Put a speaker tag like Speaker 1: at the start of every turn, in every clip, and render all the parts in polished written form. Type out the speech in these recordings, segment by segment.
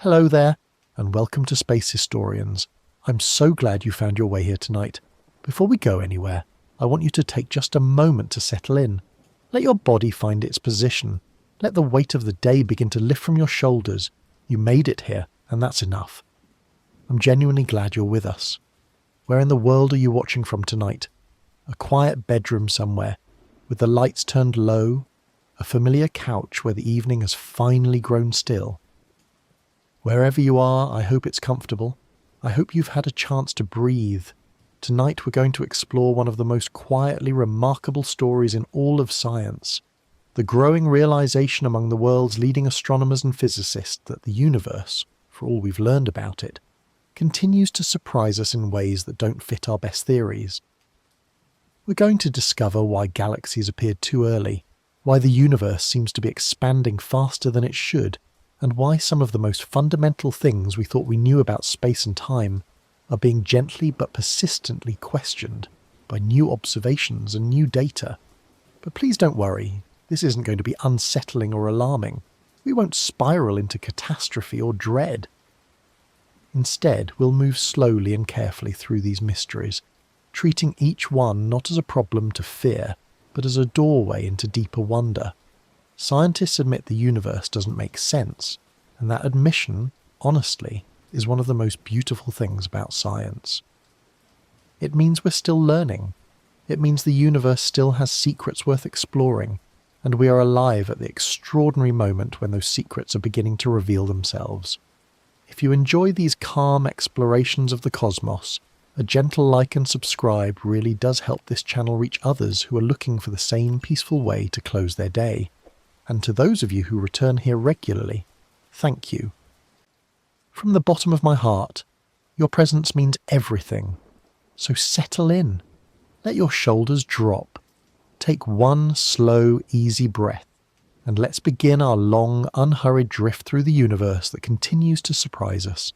Speaker 1: Hello there, and welcome to Space Historians. I'm so glad you found your way here tonight. Before we go anywhere, I want you to take just a moment to settle in. Let your body find its position. Let the weight of the day begin to lift from your shoulders. You made it here, and that's enough. I'm genuinely glad you're with us. Where in the world are you watching from tonight? A quiet bedroom somewhere, with the lights turned low, a familiar couch where the evening has finally grown still. Wherever you are, I hope it's comfortable. I hope you've had a chance to breathe. Tonight we're going to explore one of the most quietly remarkable stories in all of science. The growing realization among the world's leading astronomers and physicists that the universe, for all we've learned about it, continues to surprise us in ways that don't fit our best theories. We're going to discover why galaxies appeared too early, why the universe seems to be expanding faster than it should, and why some of the most fundamental things we thought we knew about space and time are being gently but persistently questioned by new observations and new data. But please don't worry, this isn't going to be unsettling or alarming. We won't spiral into catastrophe or dread. Instead, we'll move slowly and carefully through these mysteries, treating each one not as a problem to fear, but as a doorway into deeper wonder. Scientists admit the universe doesn't make sense, and that admission, honestly, is one of the most beautiful things about science. It means we're still learning. It means the universe still has secrets worth exploring, and we are alive at the extraordinary moment when those secrets are beginning to reveal themselves. If you enjoy these calm explorations of the cosmos, a gentle like and subscribe really does help this channel reach others who are looking for the same peaceful way to close their day. And to those of you who return here regularly, thank you. From the bottom of my heart, your presence means everything. So settle in. Let your shoulders drop. Take one slow, easy breath, and let's begin our long, unhurried drift through the universe that continues to surprise us.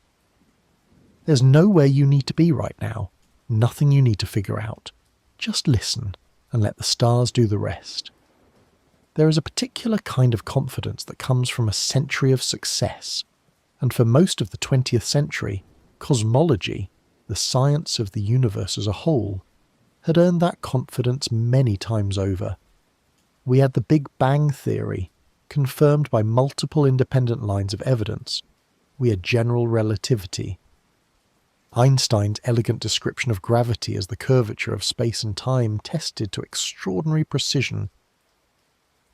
Speaker 1: There's nowhere you need to be right now, nothing you need to figure out. Just listen and let the stars do the rest. There is a particular kind of confidence that comes from a century of success, and for most of the 20th century, cosmology, the science of the universe as a whole, had earned that confidence many times over. We had the Big Bang theory, confirmed by multiple independent lines of evidence. We had general relativity. Einstein's elegant description of gravity as the curvature of space and time tested to extraordinary precision.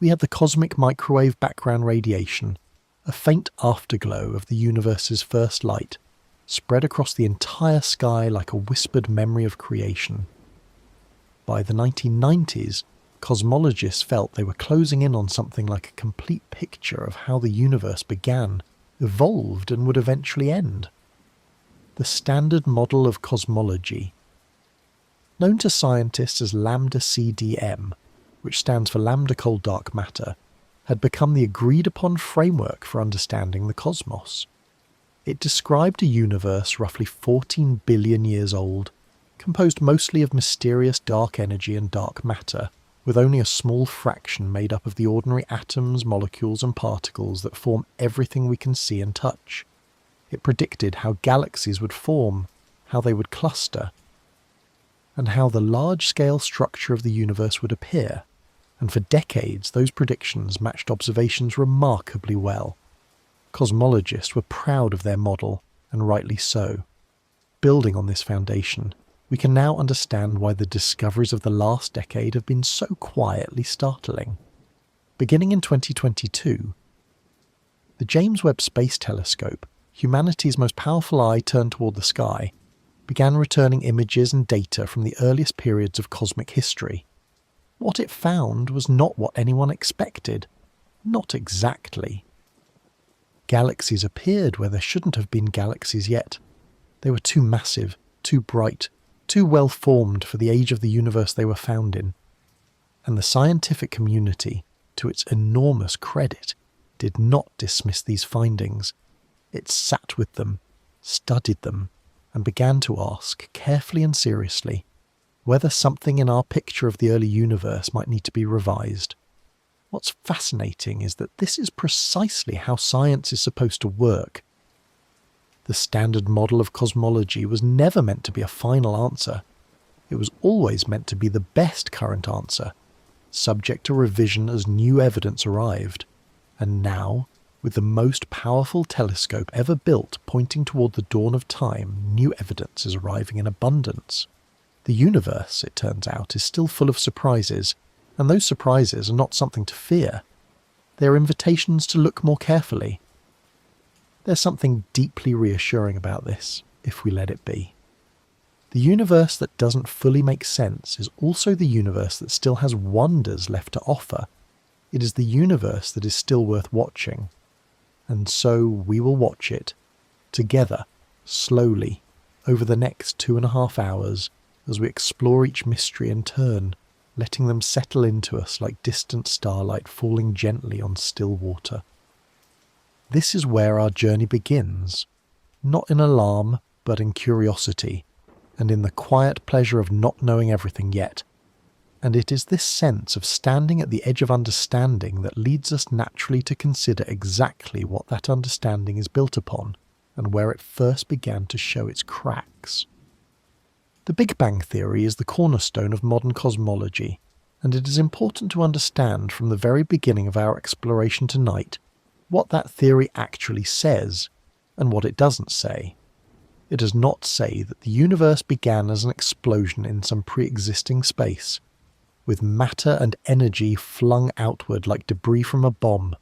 Speaker 1: We had the cosmic microwave background radiation, a faint afterglow of the universe's first light, spread across the entire sky like a whispered memory of creation. By the 1990s, cosmologists felt they were closing in on something like a complete picture of how the universe began, evolved, and would eventually end. The standard model of cosmology, known to scientists as lambda CDM, which stands for lambda cold dark matter, had become the agreed-upon framework for understanding the cosmos. It described a universe roughly 14 billion years old, composed mostly of mysterious dark energy and dark matter, with only a small fraction made up of the ordinary atoms, molecules and particles that form everything we can see and touch. It predicted how galaxies would form, how they would cluster, and how the large-scale structure of the universe would appear. And for decades those predictions matched observations remarkably well. Cosmologists were proud of their model, and rightly so. Building on this foundation, we can now understand why the discoveries of the last decade have been so quietly startling. Beginning in 2022, the James Webb Space Telescope, humanity's most powerful eye turned toward the sky, began returning images and data from the earliest periods of cosmic history. What it found was not what anyone expected. Not exactly. Galaxies appeared where there shouldn't have been galaxies yet. They were too massive, too bright, too well formed for the age of the universe they were found in. And the scientific community, to its enormous credit, did not dismiss these findings. It sat with them, studied them, and began to ask, carefully and seriously, whether something in our picture of the early universe might need to be revised. What's fascinating is that this is precisely how science is supposed to work. The standard model of cosmology was never meant to be a final answer. It was always meant to be the best current answer, subject to revision as new evidence arrived. And now, with the most powerful telescope ever built pointing toward the dawn of time, new evidence is arriving in abundance. The universe, it turns out, is still full of surprises, and those surprises are not something to fear. They are invitations to look more carefully. There's something deeply reassuring about this, if we let it be. The universe that doesn't fully make sense is also the universe that still has wonders left to offer. It is the universe that is still worth watching. And so we will watch it, together, slowly, over the next 2.5 hours, as we explore each mystery in turn, letting them settle into us like distant starlight falling gently on still water. This is where our journey begins, not in alarm, but in curiosity, and in the quiet pleasure of not knowing everything yet. And it is this sense of standing at the edge of understanding that leads us naturally to consider exactly what that understanding is built upon, and where it first began to show its cracks. The Big Bang Theory is the cornerstone of modern cosmology, and it is important to understand from the very beginning of our exploration tonight what that theory actually says, and what it doesn't say. It does not say that the universe began as an explosion in some pre-existing space, with matter and energy flung outward like debris from a bomb.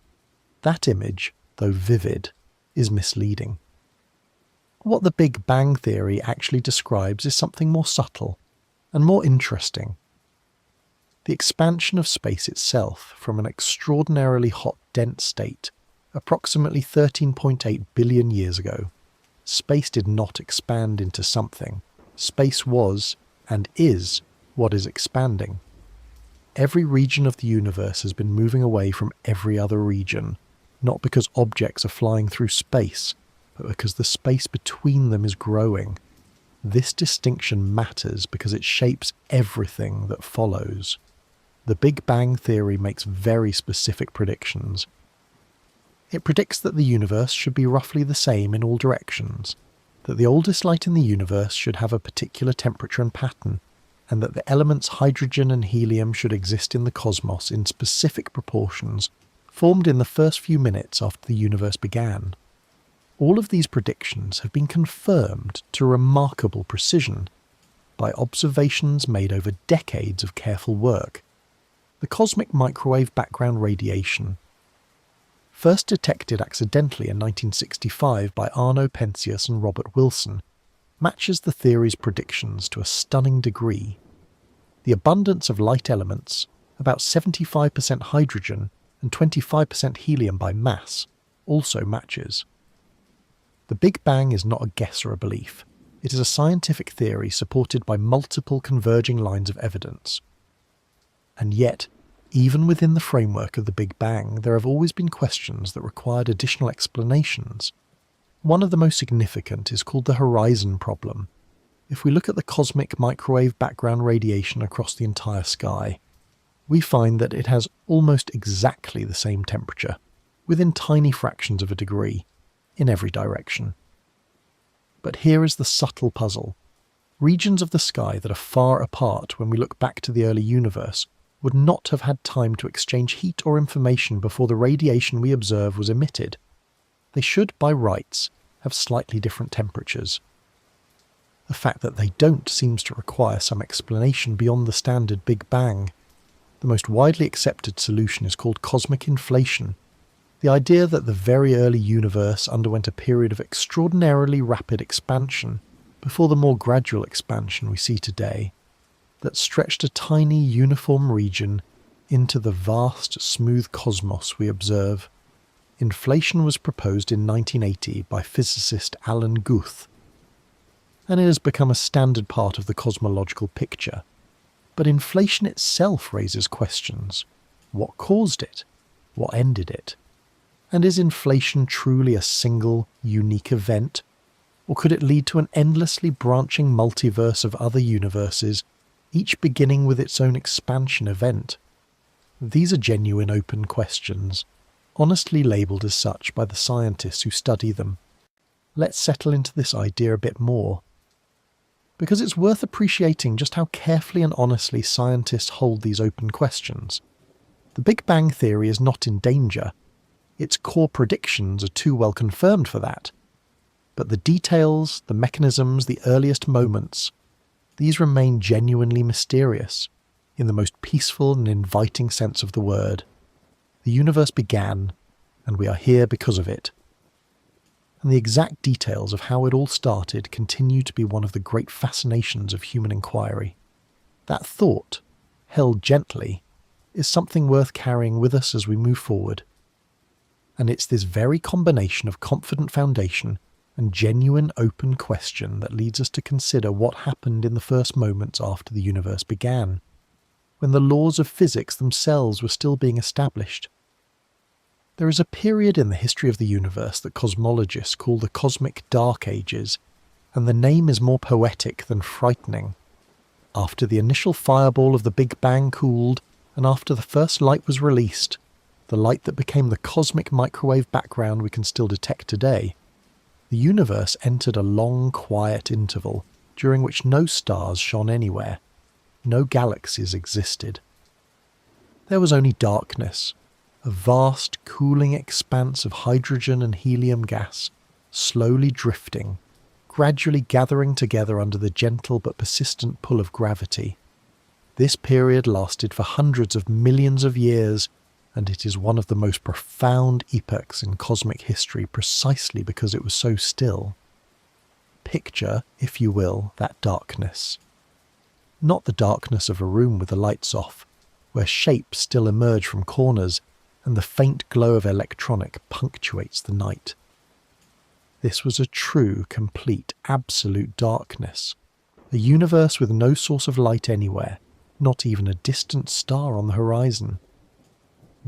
Speaker 1: That image, though vivid, is misleading. What the Big Bang Theory actually describes is something more subtle and more interesting. The expansion of space itself from an extraordinarily hot, dense state, approximately 13.8 billion years ago. Space did not expand into something. Space was, and is, what is expanding. Every region of the universe has been moving away from every other region, not because objects are flying through space, but because the space between them is growing. This distinction matters because it shapes everything that follows. The Big Bang Theory makes very specific predictions. It predicts that the universe should be roughly the same in all directions, that the oldest light in the universe should have a particular temperature and pattern, and that the elements hydrogen and helium should exist in the cosmos in specific proportions, formed in the first few minutes after the universe began. All of these predictions have been confirmed to remarkable precision by observations made over decades of careful work. The cosmic microwave background radiation, first detected accidentally in 1965 by Arno Penzias and Robert Wilson, matches the theory's predictions to a stunning degree. The abundance of light elements, about 75% hydrogen and 25% helium by mass, also matches. The Big Bang is not a guess or a belief. It is a scientific theory supported by multiple converging lines of evidence. And yet, even within the framework of the Big Bang, there have always been questions that required additional explanations. One of the most significant is called the horizon problem. If we look at the cosmic microwave background radiation across the entire sky, we find that it has almost exactly the same temperature, within tiny fractions of a degree, in every direction. But here is the subtle puzzle. Regions of the sky that are far apart when we look back to the early universe would not have had time to exchange heat or information before the radiation we observe was emitted. They should, by rights, have slightly different temperatures. The fact that they don't seems to require some explanation beyond the standard Big Bang. The most widely accepted solution is called cosmic inflation, the idea that the very early universe underwent a period of extraordinarily rapid expansion before the more gradual expansion we see today, that stretched a tiny uniform region into the vast, smooth cosmos we observe. Inflation was proposed in 1980 by physicist Alan Guth, and it has become a standard part of the cosmological picture. But inflation itself raises questions. What caused it? What ended it? And is inflation truly a single, unique event? Or could it lead to an endlessly branching multiverse of other universes, each beginning with its own expansion event? These are genuine open questions, honestly labelled as such by the scientists who study them. let's settle into this idea a bit more. Because it's worth appreciating just how carefully and honestly scientists hold these open questions. The Big Bang Theory is not in danger. Its core predictions are too well confirmed for that. But the details, the mechanisms, the earliest moments, these remain genuinely mysterious, in the most peaceful and inviting sense of the word. The universe began, and we are here because of it. And the exact details of how it all started continue to be one of the great fascinations of human inquiry. That thought, held gently, is something worth carrying with us as we move forward. And it's this very combination of confident foundation and genuine open question that leads us to consider what happened in the first moments after the universe began, when the laws of physics themselves were still being established. There is a period in the history of the universe that cosmologists call the Cosmic Dark Ages, and the name is more poetic than frightening. After the initial fireball of the Big Bang cooled, and after the first light was released, the light that became the cosmic microwave background we can still detect today, the universe entered a long, quiet interval during which no stars shone anywhere, no galaxies existed. There was only darkness, a vast, cooling expanse of hydrogen and helium gas, slowly drifting, gradually gathering together under the gentle but persistent pull of gravity. This period lasted for hundreds of millions of years, and it is one of the most profound epochs in cosmic history precisely because it was so still. Picture, if you will, that darkness. Not the darkness of a room with the lights off, where shapes still emerge from corners and the faint glow of electronic punctuates the night. This was a true, complete, absolute darkness. A universe with no source of light anywhere, not even a distant star on the horizon.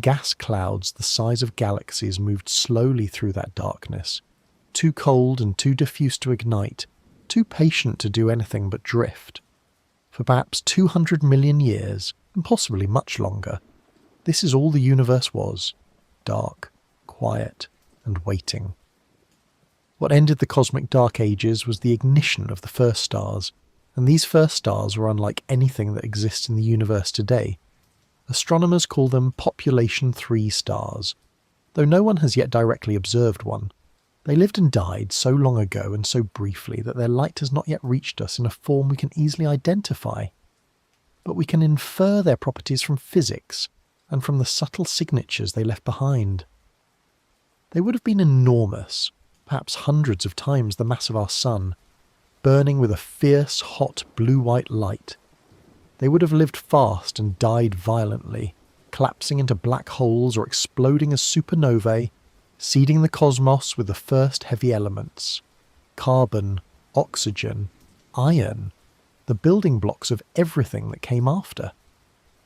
Speaker 1: Gas clouds the size of galaxies moved slowly through that darkness, too cold and too diffuse to ignite, too patient to do anything but drift. For perhaps 200 million years, and possibly much longer, this is all the universe was: dark, quiet, and waiting. What ended the cosmic dark ages was the ignition of the first stars, and these first stars were unlike anything that exists in the universe today. Astronomers call them population 3 stars, though no one has yet directly observed one. They lived and died so long ago and so briefly that their light has not yet reached us in a form we can easily identify. But we can infer their properties from physics and from the subtle signatures they left behind. They would have been enormous, perhaps hundreds of times the mass of our sun, burning with a fierce, hot, blue-white light. They would have lived fast and died violently, collapsing into black holes or exploding as supernovae, seeding the cosmos with the first heavy elements: carbon, oxygen, iron, the building blocks of everything that came after.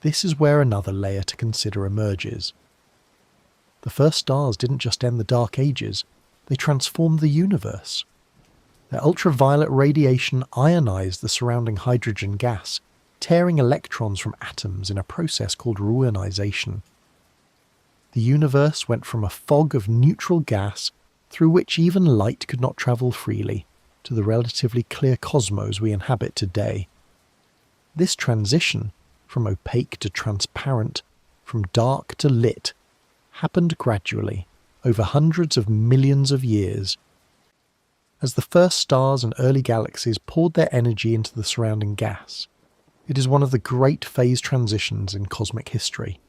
Speaker 1: This is where another layer to consider emerges. The first stars didn't just end the Dark Ages, they transformed the universe. Their ultraviolet radiation ionized the surrounding hydrogen gas, tearing electrons from atoms in a process called ruinization. The universe went from a fog of neutral gas, through which even light could not travel freely, to the relatively clear cosmos we inhabit today. This transition, from opaque to transparent, from dark to lit, happened gradually, over hundreds of millions of years. As the first stars and early galaxies poured their energy into the surrounding gas, it is one of the great phase transitions in cosmic history.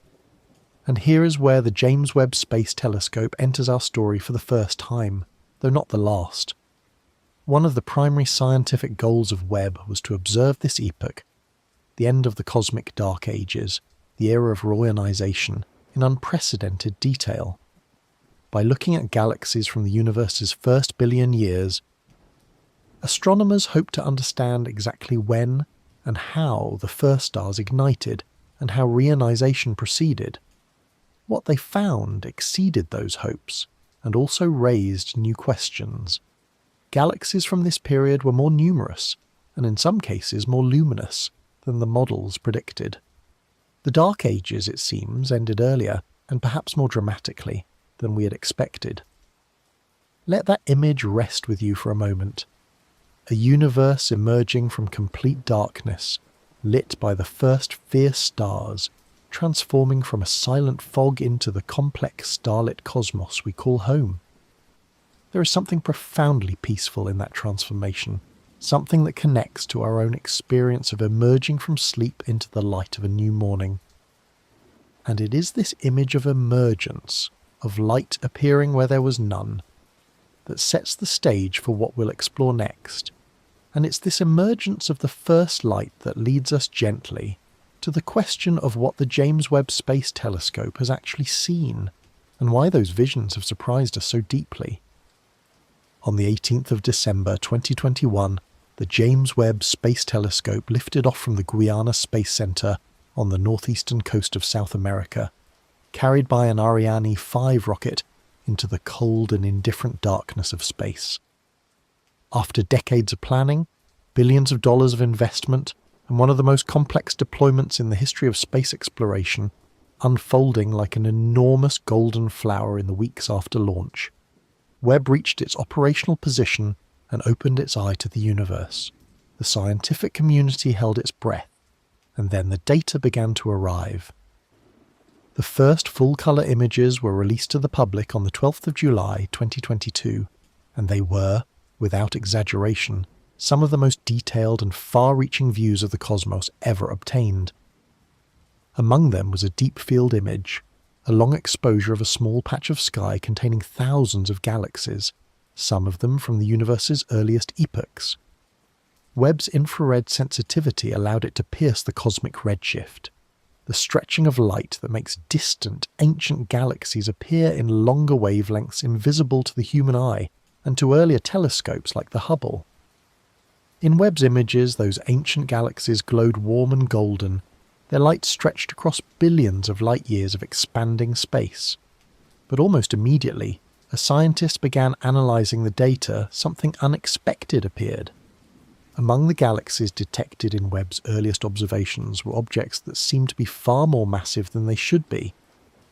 Speaker 1: And here is where the James Webb Space Telescope enters our story for the first time, though not the last. One of the primary scientific goals of Webb was to observe this epoch, the end of the cosmic dark ages, the era of ruinization, in unprecedented detail. By looking at galaxies from the universe's first billion years, astronomers hope to understand exactly when and how the first stars ignited and how reionization proceeded. What they found exceeded those hopes and also raised new questions. Galaxies from this period were more numerous, and in some cases more luminous, than the models predicted. The Dark Ages, it seems, ended earlier, and perhaps more dramatically, than we had expected. Let that image rest with you for a moment. A universe emerging from complete darkness, lit by the first fierce stars, transforming from a silent fog into the complex starlit cosmos we call home. There is something profoundly peaceful in that transformation, something that connects to our own experience of emerging from sleep into the light of a new morning. And it is this image of emergence, of light appearing where there was none, that sets the stage for what we'll explore next. And it's this emergence of the first light that leads us gently to the question of what the James Webb Space Telescope has actually seen, and why those visions have surprised us so deeply. On the 18th of December 2021, the James Webb Space Telescope lifted off from the Guiana Space Center on the northeastern coast of South America, carried by an Ariane 5 rocket into the cold and indifferent darkness of space. After decades of planning, billions of dollars of investment, and one of the most complex deployments in the history of space exploration, unfolding like an enormous golden flower in the weeks after launch, Webb reached its operational position and opened its eye to the universe. The scientific community held its breath, and then the data began to arrive. The first full-colour images were released to the public on the 12th of July 2022, and they were, without exaggeration, some of the most detailed and far-reaching views of the cosmos ever obtained. Among them was a deep-field image, a long exposure of a small patch of sky containing thousands of galaxies, some of them from the universe's earliest epochs. Webb's infrared sensitivity allowed it to pierce the cosmic redshift, the stretching of light that makes distant, ancient galaxies appear in longer wavelengths invisible to the human eye and to earlier telescopes like the Hubble. In Webb's images, those ancient galaxies glowed warm and golden, their light stretched across billions of light-years of expanding space. But almost immediately, as scientists began analysing the data, something unexpected appeared. Among the galaxies detected in Webb's earliest observations were objects that seemed to be far more massive than they should be,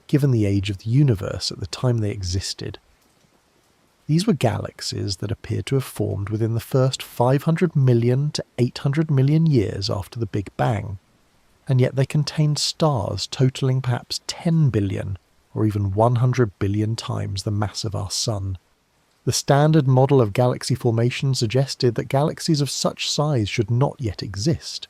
Speaker 1: given the age of the universe at the time they existed. These were galaxies that appeared to have formed within the first 500 million to 800 million years after the Big Bang, and yet they contained stars totaling perhaps 10 billion or even 100 billion times the mass of our Sun. The standard model of galaxy formation suggested that galaxies of such size should not yet exist.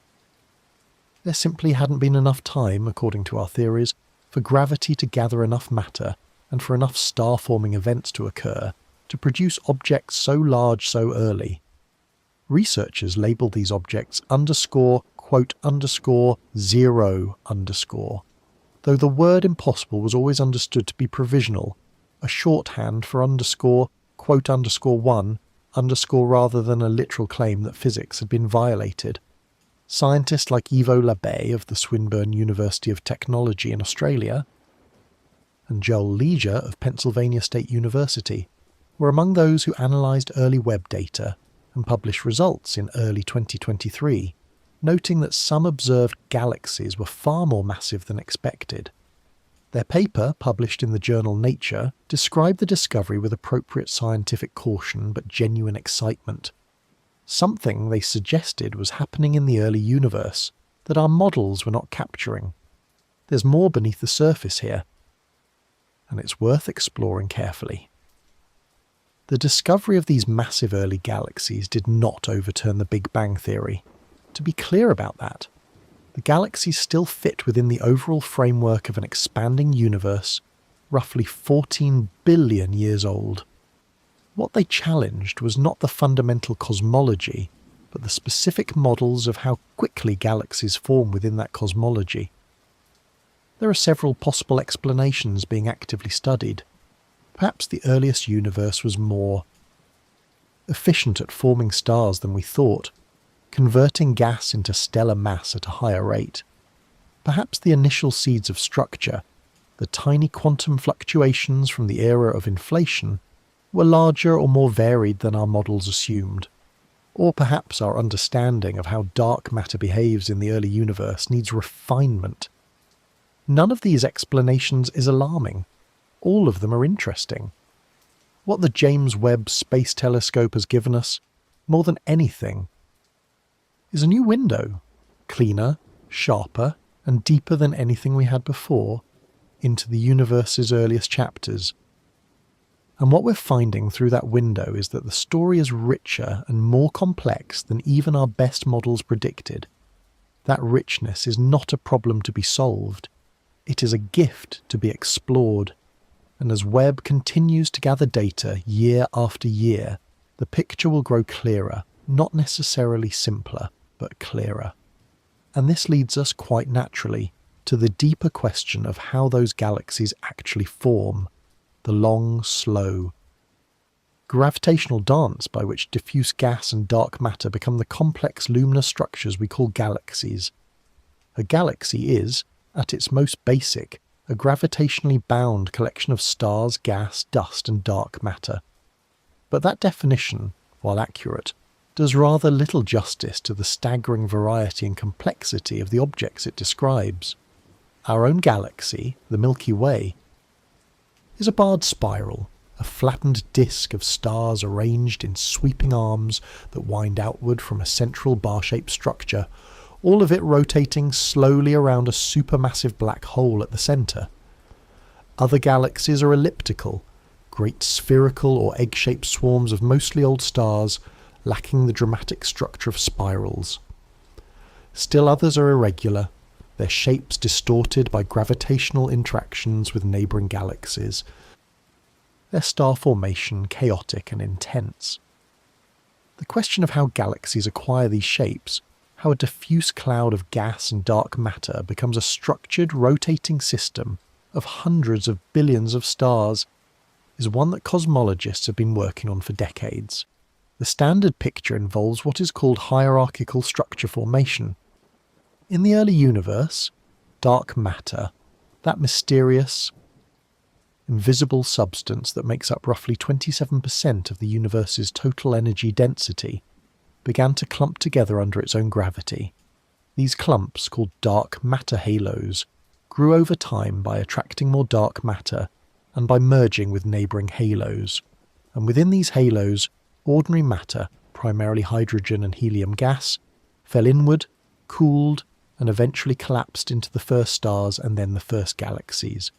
Speaker 1: There simply hadn't been enough time, according to our theories, for gravity to gather enough matter and for enough star-forming events to occur to produce objects so large so early. Researchers labelled these objects _, quote, _0, though the word impossible was always understood to be provisional, a shorthand for quote, _1, rather than a literal claim that physics had been violated. Scientists like Ivo Labbe of the Swinburne University of Technology in Australia and Joel Leisure of Pennsylvania State University were among those who analysed early Webb data and published results in early 2023, noting that some observed galaxies were far more massive than expected. Their paper, published in the journal Nature, described the discovery with appropriate scientific caution but genuine excitement. Something, they suggested, was happening in the early universe that our models were not capturing. There's more beneath the surface here, and it's worth exploring carefully. The discovery of these massive early galaxies did not overturn the Big Bang theory. To be clear about that, the galaxies still fit within the overall framework of an expanding universe, roughly 14 billion years old. What they challenged was not the fundamental cosmology, but the specific models of how quickly galaxies form within that cosmology. There are several possible explanations being actively studied. Perhaps the earliest universe was more efficient at forming stars than we thought, converting gas into stellar mass at a higher rate. Perhaps the initial seeds of structure, the tiny quantum fluctuations from the era of inflation, were larger or more varied than our models assumed. Or perhaps our understanding of how dark matter behaves in the early universe needs refinement. None of these explanations is alarming. All of them are interesting. What the James Webb Space Telescope has given us, more than anything, is a new window, cleaner, sharper, and deeper than anything we had before, into the universe's earliest chapters. And what we're finding through that window is that the story is richer and more complex than even our best models predicted. That richness is not a problem to be solved. It is a gift to be explored. And as Webb continues to gather data year after year, the picture will grow clearer, not necessarily simpler, but clearer. And this leads us quite naturally to the deeper question of how those galaxies actually form, the long, slow, gravitational dance by which diffuse gas and dark matter become the complex luminous structures we call galaxies. A galaxy is, at its most basic, a gravitationally bound collection of stars, gas, dust and dark matter. But that definition, while accurate, does rather little justice to the staggering variety and complexity of the objects it describes. Our own galaxy, the Milky Way, is a barred spiral, a flattened disk of stars arranged in sweeping arms that wind outward from a central bar-shaped structure, all of it rotating slowly around a supermassive black hole at the centre. Other galaxies are elliptical, great spherical or egg-shaped swarms of mostly old stars, lacking the dramatic structure of spirals. Still others are irregular, their shapes distorted by gravitational interactions with neighbouring galaxies, their star formation chaotic and intense. The question of how galaxies acquire these shapes, how a diffuse cloud of gas and dark matter becomes a structured, rotating system of hundreds of billions of stars, is one that cosmologists have been working on for decades. The standard picture involves what is called hierarchical structure formation. In the early universe, dark matter, that mysterious, invisible substance that makes up roughly 27% of the universe's total energy density, began to clump together under its own gravity. These clumps, called dark matter halos, grew over time by attracting more dark matter and by merging with neighbouring halos. And within these halos, ordinary matter, primarily hydrogen and helium gas, fell inward, cooled, and eventually collapsed into the first stars and then the first galaxies.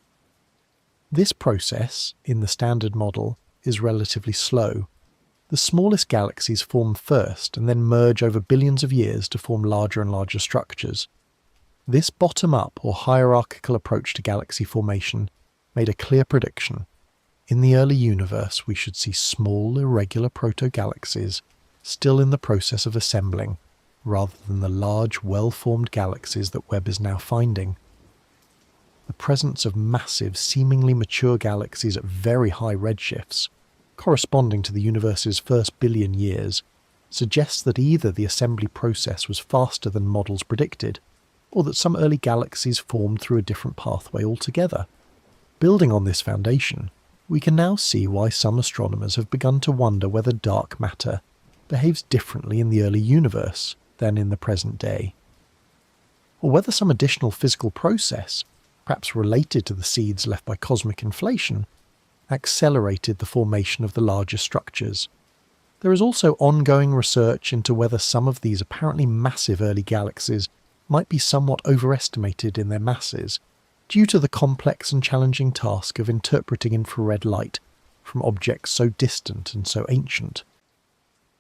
Speaker 1: This process, in the standard model, is relatively slow. The smallest galaxies form first and then merge over billions of years to form larger and larger structures. This bottom-up or hierarchical approach to galaxy formation made a clear prediction. In the early universe, we should see small, irregular proto-galaxies still in the process of assembling, rather than the large, well-formed galaxies that Webb is now finding. The presence of massive, seemingly mature galaxies at very high redshifts, corresponding to the universe's first billion years, suggests that either the assembly process was faster than models predicted, or that some early galaxies formed through a different pathway altogether. Building on this foundation, we can now see why some astronomers have begun to wonder whether dark matter behaves differently in the early universe than in the present day, or whether some additional physical process, perhaps related to the seeds left by cosmic inflation, accelerated the formation of the larger structures. There is also ongoing research into whether some of these apparently massive early galaxies might be somewhat overestimated in their masses, due to the complex and challenging task of interpreting infrared light from objects so distant and so ancient.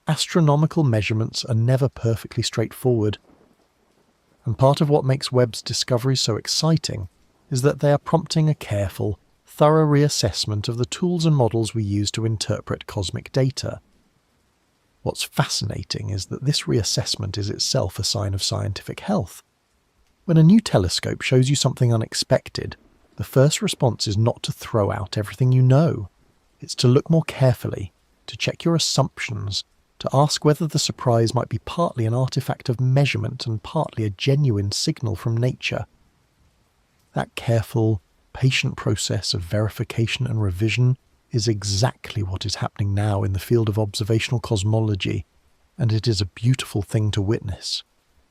Speaker 1: Astronomical measurements are never perfectly straightforward, and part of what makes Webb's discoveries so exciting is that they are prompting a careful, thorough reassessment of the tools and models we use to interpret cosmic data. What's fascinating is that this reassessment is itself a sign of scientific health. When a new telescope shows you something unexpected, the first response is not to throw out everything you know. It's to look more carefully, to check your assumptions, to ask whether the surprise might be partly an artifact of measurement and partly a genuine signal from nature. That careful, patient process of verification and revision is exactly what is happening now in the field of observational cosmology, and it is a beautiful thing to witness.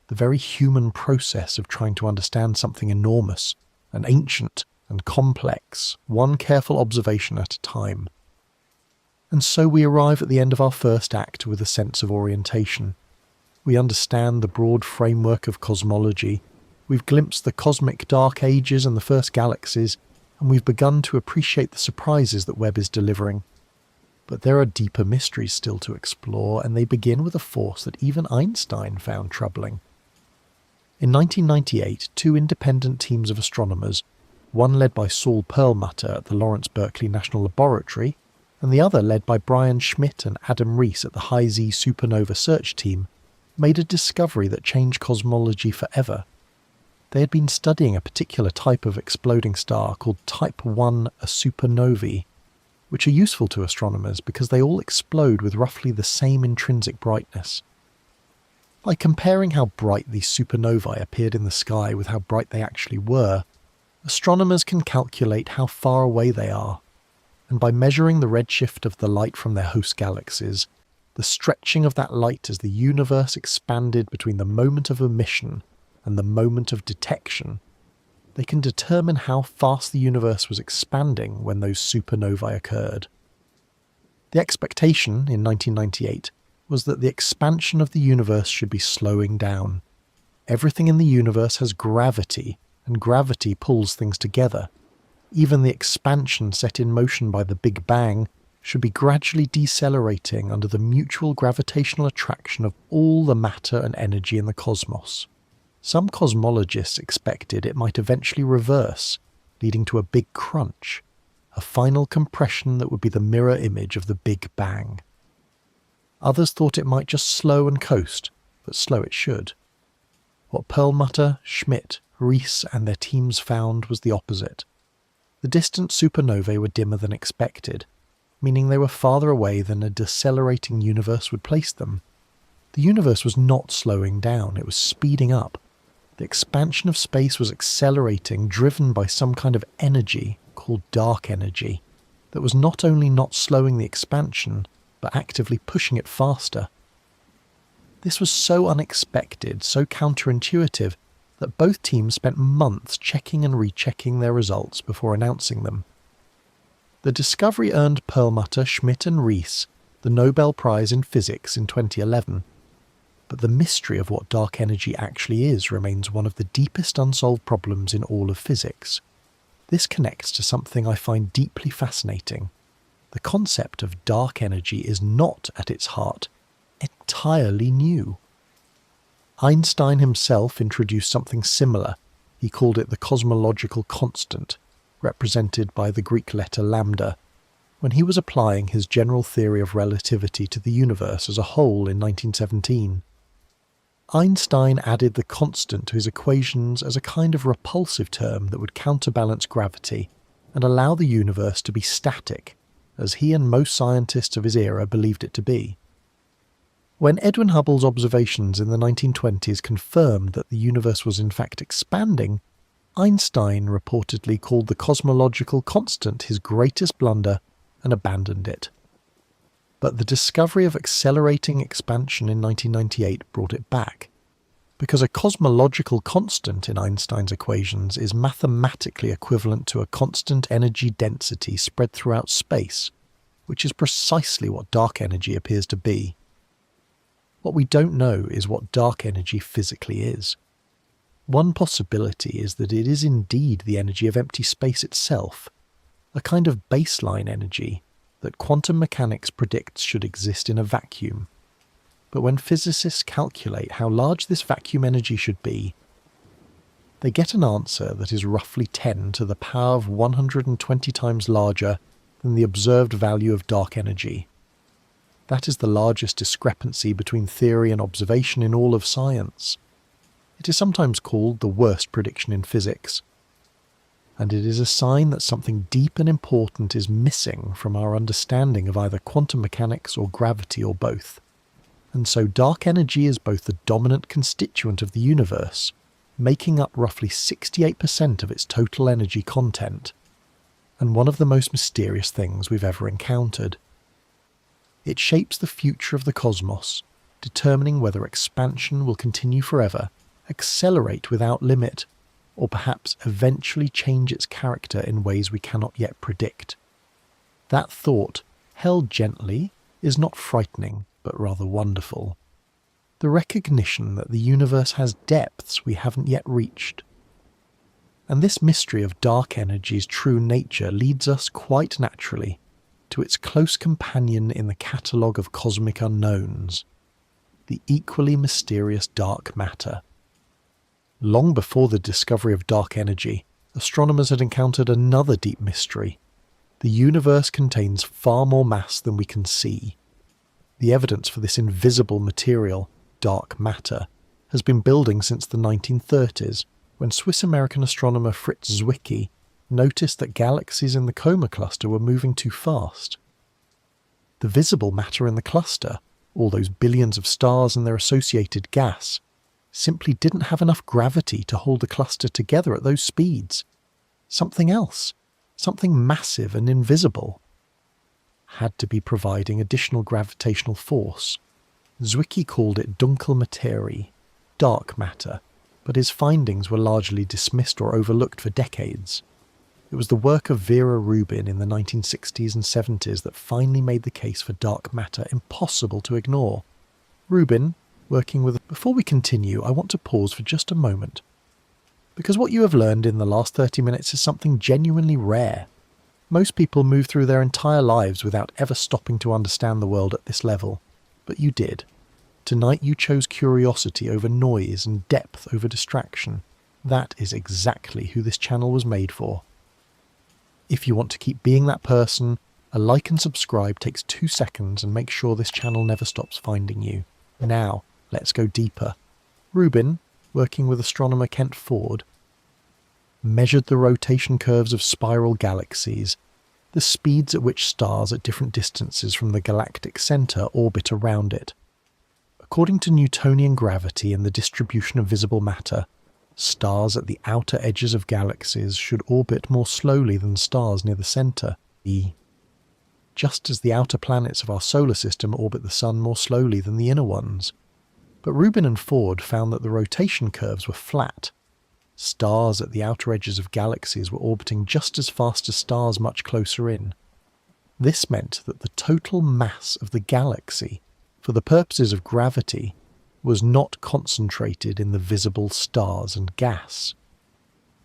Speaker 1: The very human process of trying to understand something enormous and ancient and complex, one careful observation at a time. And so we arrive at the end of our first act with a sense of orientation. We understand the broad framework of cosmology, we've glimpsed the cosmic dark ages and the first galaxies, and we've begun to appreciate the surprises that Webb is delivering. But there are deeper mysteries still to explore, and they begin with a force that even Einstein found troubling. In 1998, two independent teams of astronomers, one led by Saul Perlmutter at the Lawrence Berkeley National Laboratory, and the other led by Brian Schmidt and Adam Rees at the High Z Supernova Search Team, made a discovery that changed cosmology forever. They had been studying a particular type of exploding star called Type 1 supernovae, which are useful to astronomers because they all explode with roughly the same intrinsic brightness. By comparing how bright these supernovae appeared in the sky with how bright they actually were, astronomers can calculate how far away they are, and by measuring the redshift of the light from their host galaxies, the stretching of that light as the universe expanded between the moment of emission and the moment of detection, they can determine how fast the universe was expanding when those supernovae occurred. The expectation in 1998 was that the expansion of the universe should be slowing down. Everything in the universe has gravity, and gravity pulls things together. Even the expansion set in motion by the Big Bang should be gradually decelerating under the mutual gravitational attraction of all the matter and energy in the cosmos. Some cosmologists expected it might eventually reverse, leading to a big crunch, a final compression that would be the mirror image of the Big Bang. Others thought it might just slow and coast, but slow it should. What Perlmutter, Schmidt, Rees and their teams found was the opposite. The distant supernovae were dimmer than expected, meaning they were farther away than a decelerating universe would place them. The universe was not slowing down, it was speeding up. The expansion of space was accelerating, driven by some kind of energy called dark energy, that was not only not slowing the expansion, but actively pushing it faster. This was so unexpected, so counterintuitive, that both teams spent months checking and rechecking their results before announcing them. The discovery earned Perlmutter, Schmidt and Rees the Nobel Prize in Physics in 2011, but the mystery of what dark energy actually is remains one of the deepest unsolved problems in all of physics. This connects to something I find deeply fascinating. The concept of dark energy is not, at its heart, entirely new. Einstein himself introduced something similar. He called it the cosmological constant, represented by the Greek letter lambda, when he was applying his general theory of relativity to the universe as a whole in 1917. Einstein added the constant to his equations as a kind of repulsive term that would counterbalance gravity and allow the universe to be static, as he and most scientists of his era believed it to be. When Edwin Hubble's observations in the 1920s confirmed that the universe was in fact expanding, Einstein reportedly called the cosmological constant his greatest blunder and abandoned it. But the discovery of accelerating expansion in 1998 brought it back, because a cosmological constant in Einstein's equations is mathematically equivalent to a constant energy density spread throughout space, which is precisely what dark energy appears to be. What we don't know is what dark energy physically is. One possibility is that it is indeed the energy of empty space itself, a kind of baseline energy that quantum mechanics predicts should exist in a vacuum. But when physicists calculate how large this vacuum energy should be, they get an answer that is roughly 10 to the power of 120 times larger than the observed value of dark energy. That is the largest discrepancy between theory and observation in all of science. It is sometimes called the worst prediction in physics, and it is a sign that something deep and important is missing from our understanding of either quantum mechanics or gravity or both. And so dark energy is both the dominant constituent of the universe, making up roughly 68% of its total energy content, and one of the most mysterious things we've ever encountered. It shapes the future of the cosmos, determining whether expansion will continue forever, accelerate without limit, or perhaps eventually change its character in ways we cannot yet predict. That thought, held gently, is not frightening, but rather wonderful. The recognition that the universe has depths we haven't yet reached. And this mystery of dark energy's true nature leads us quite naturally to its close companion in the catalogue of cosmic unknowns, the equally mysterious dark matter. Long before the discovery of dark energy, astronomers had encountered another deep mystery. The universe contains far more mass than we can see. The evidence for this invisible material, dark matter, has been building since the 1930s, when Swiss-American astronomer Fritz Zwicky noticed that galaxies in the Coma cluster were moving too fast. The visible matter in the cluster, all those billions of stars and their associated gas, simply didn't have enough gravity to hold the cluster together at those speeds. Something else, something massive and invisible, had to be providing additional gravitational force. Zwicky called it Dunkel Materie, dark matter, but his findings were largely dismissed or overlooked for decades. It was the work of Vera Rubin in the 1960s and 70s that finally made the case for dark matter impossible to ignore. Rubin, working with... Before we continue, I want to pause for just a moment, because what you have learned in the last 30 minutes is something genuinely rare. Most people move through their entire lives without ever stopping to understand the world at this level, but you did. Tonight you chose curiosity over noise and depth over distraction. That is exactly who this channel was made for. If you want to keep being that person, a like and subscribe takes 2 seconds and make sure this channel never stops finding you. Now, let's go deeper. Rubin, working with astronomer Kent Ford, measured the rotation curves of spiral galaxies, the speeds at which stars at different distances from the galactic centre orbit around it. According to Newtonian gravity and the distribution of visible matter, stars at the outer edges of galaxies should orbit more slowly than stars near the centre, just as the outer planets of our solar system orbit the Sun more slowly than the inner ones. But Rubin and Ford found that the rotation curves were flat. Stars at the outer edges of galaxies were orbiting just as fast as stars much closer in. This meant that the total mass of the galaxy, for the purposes of gravity, was not concentrated in the visible stars and gas.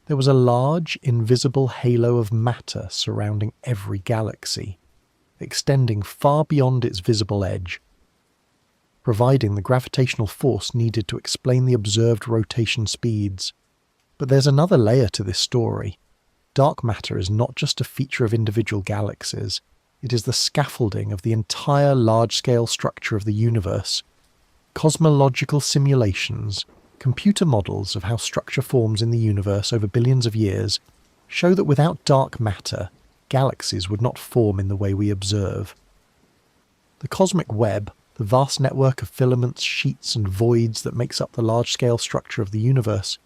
Speaker 1: There was a large, invisible halo of matter surrounding every galaxy, extending far beyond its visible edge, providing the gravitational force needed to explain the observed rotation speeds. But there's another layer to this story. Dark matter is not just a feature of individual galaxies, it is the scaffolding of the entire large-scale structure of the universe. Cosmological simulations, computer models of how structure forms in the universe over billions of years, show that without dark matter, galaxies would not form in the way we observe. The cosmic web, the vast network of filaments, sheets and voids that makes up the large-scale structure of the universe,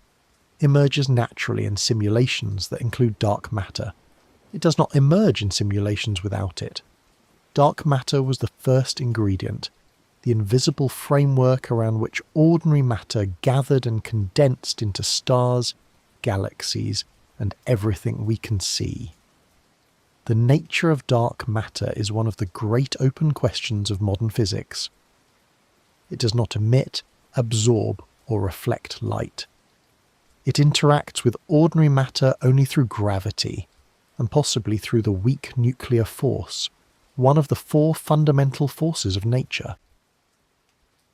Speaker 1: emerges naturally in simulations that include dark matter. It does not emerge in simulations without it. Dark matter was the first ingredient, the invisible framework around which ordinary matter gathered and condensed into stars, galaxies, and everything we can see. The nature of dark matter is one of the great open questions of modern physics. It does not emit, absorb, or reflect light. It interacts with ordinary matter only through gravity, and possibly through the weak nuclear force, one of the 4 fundamental forces of nature.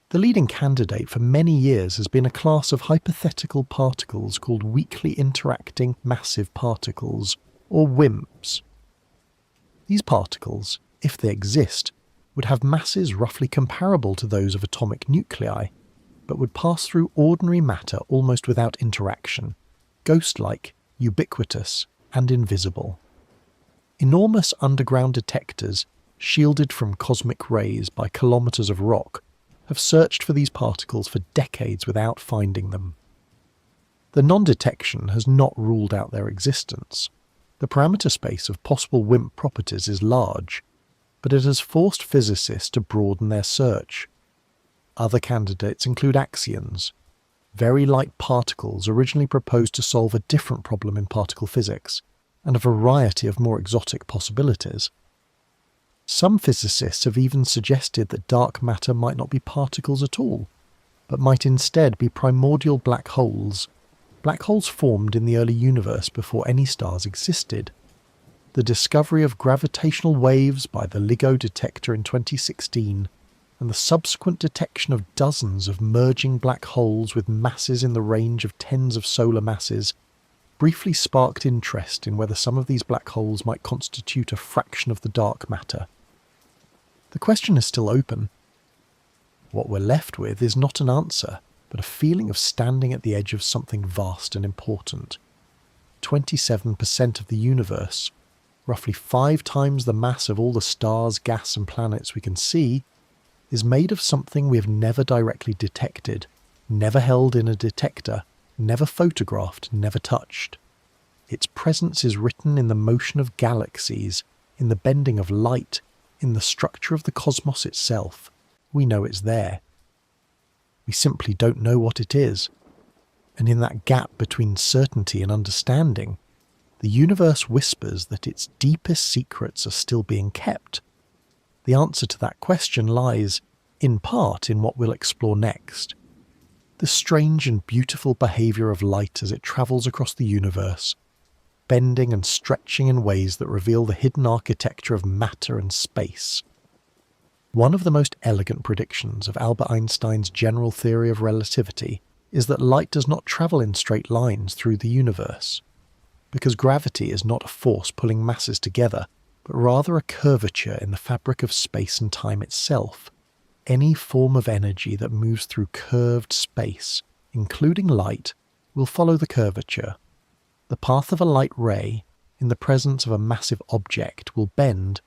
Speaker 1: The leading candidate for many years has been a class of hypothetical particles called weakly interacting massive particles, or WIMPs. These particles, if they exist, would have masses roughly comparable to those of atomic nuclei, but would pass through ordinary matter almost without interaction, ghost-like, ubiquitous, and invisible. Enormous underground detectors, shielded from cosmic rays by kilometres of rock, have searched for these particles for decades without finding them. The non-detection has not ruled out their existence. The parameter space of possible WIMP properties is large, but it has forced physicists to broaden their search. Other candidates include axions, very light particles originally proposed to solve a different problem in particle physics, and a variety of more exotic possibilities. Some physicists have even suggested that dark matter might not be particles at all, but might instead be primordial black holes. Black holes formed in the early universe before any stars existed. The discovery of gravitational waves by the LIGO detector in 2016 and the subsequent detection of dozens of merging black holes with masses in the range of tens of solar masses briefly sparked interest in whether some of these black holes might constitute a fraction of the dark matter. The question is still open. What we're left with is not an answer, but a feeling of standing at the edge of something vast and important. 27% of the universe, roughly 5 times the mass of all the stars, gas and planets we can see, is made of something we have never directly detected, never held in a detector, never photographed, never touched. Its presence is written in the motion of galaxies, in the bending of light, in the structure of the cosmos itself. We know it's there. We simply don't know what it is. And in that gap between certainty and understanding, the universe whispers that its deepest secrets are still being kept. The answer to that question lies, in part, in what we'll explore next. The strange and beautiful behaviour of light as it travels across the universe, bending and stretching in ways that reveal the hidden architecture of matter and space. One of the most elegant predictions of Albert Einstein's general theory of relativity is that light does not travel in straight lines through the universe, because gravity is not a force pulling masses together, but rather a curvature in the fabric of space and time itself. Any form of energy that moves through curved space, including light, will follow the curvature. The path of a light ray, in the presence of a massive object, will bend,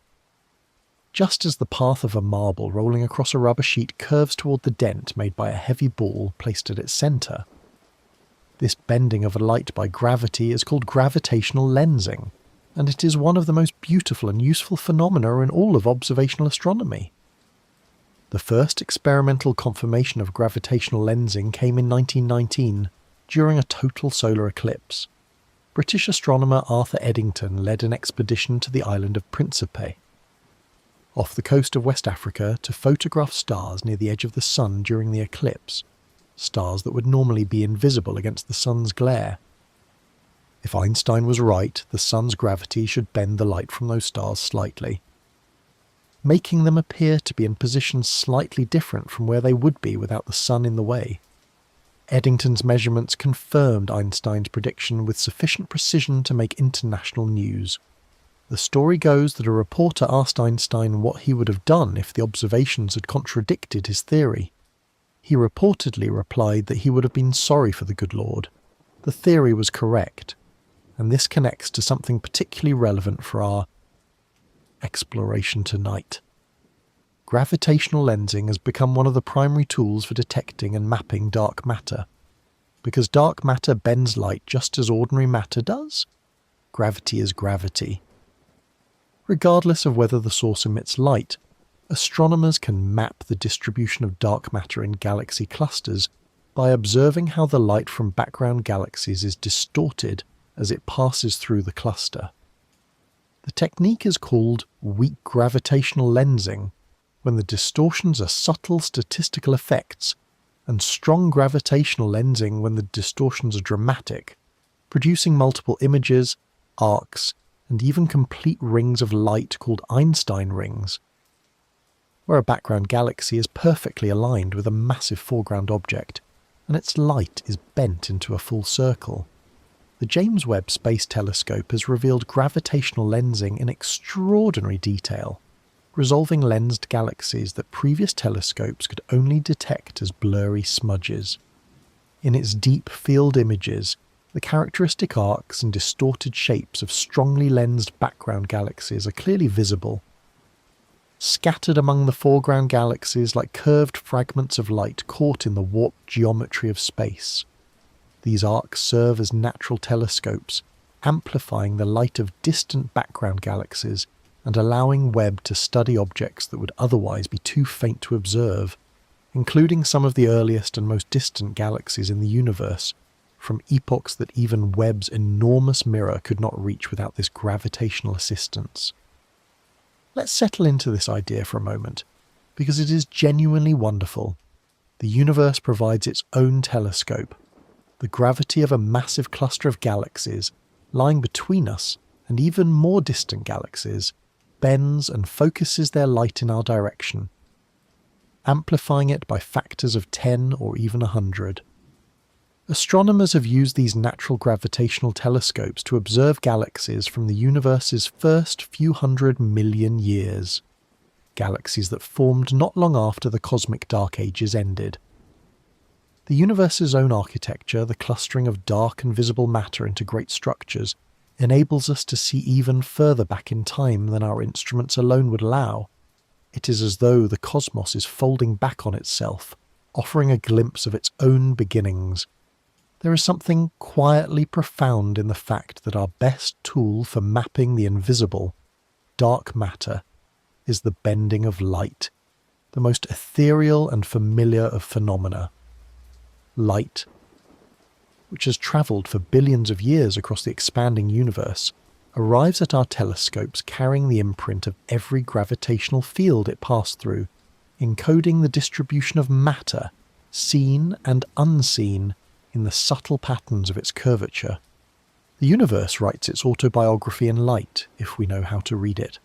Speaker 1: just as the path of a marble rolling across a rubber sheet curves toward the dent made by a heavy ball placed at its centre. This bending of a light by gravity is called gravitational lensing, and it is one of the most beautiful and useful phenomena in all of observational astronomy. The first experimental confirmation of gravitational lensing came in 1919, during a total solar eclipse. British astronomer Arthur Eddington led an expedition to the island of Principe, off the coast of West Africa, to photograph stars near the edge of the sun during the eclipse, stars that would normally be invisible against the sun's glare. If Einstein was right, the sun's gravity should bend the light from those stars slightly, making them appear to be in positions slightly different from where they would be without the sun in the way. Eddington's measurements confirmed Einstein's prediction with sufficient precision to make international news. The story goes that a reporter asked Einstein what he would have done if the observations had contradicted his theory. He reportedly replied that he would have been sorry for the good Lord. The theory was correct, and this connects to something particularly relevant for our exploration tonight. Gravitational lensing has become one of the primary tools for detecting and mapping dark matter. Because dark matter bends light just as ordinary matter does, gravity is gravity. Regardless of whether the source emits light, astronomers can map the distribution of dark matter in galaxy clusters by observing how the light from background galaxies is distorted as it passes through the cluster. The technique is called weak gravitational lensing, when the distortions are subtle statistical effects, and strong gravitational lensing when the distortions are dramatic, producing multiple images, arcs, and even complete rings of light called Einstein rings, where a background galaxy is perfectly aligned with a massive foreground object, and its light is bent into a full circle. The James Webb Space Telescope has revealed gravitational lensing in extraordinary detail, resolving lensed galaxies that previous telescopes could only detect as blurry smudges. In its deep field images, the characteristic arcs and distorted shapes of strongly lensed background galaxies are clearly visible, scattered among the foreground galaxies like curved fragments of light caught in the warped geometry of space. These arcs serve as natural telescopes, amplifying the light of distant background galaxies and allowing Webb to study objects that would otherwise be too faint to observe, including some of the earliest and most distant galaxies in the universe, from epochs that even Webb's enormous mirror could not reach without this gravitational assistance. Let's settle into this idea for a moment, because it is genuinely wonderful. The universe provides its own telescope. The gravity of a massive cluster of galaxies lying between us and even more distant galaxies bends and focuses their light in our direction, amplifying it by factors of 10 or even 100. Astronomers have used these natural gravitational telescopes to observe galaxies from the universe's first few 100 million years, galaxies that formed not long after the cosmic dark ages ended. The universe's own architecture, the clustering of dark and visible matter into great structures, enables us to see even further back in time than our instruments alone would allow. It is as though the cosmos is folding back on itself, offering a glimpse of its own beginnings. There is something quietly profound in the fact that our best tool for mapping the invisible, dark matter, is the bending of light, the most ethereal and familiar of phenomena. Light, which has travelled for billions of years across the expanding universe, arrives at our telescopes carrying the imprint of every gravitational field it passed through, encoding the distribution of matter, seen and unseen, in the subtle patterns of its curvature. The universe writes its autobiography in light, if we know how to read it.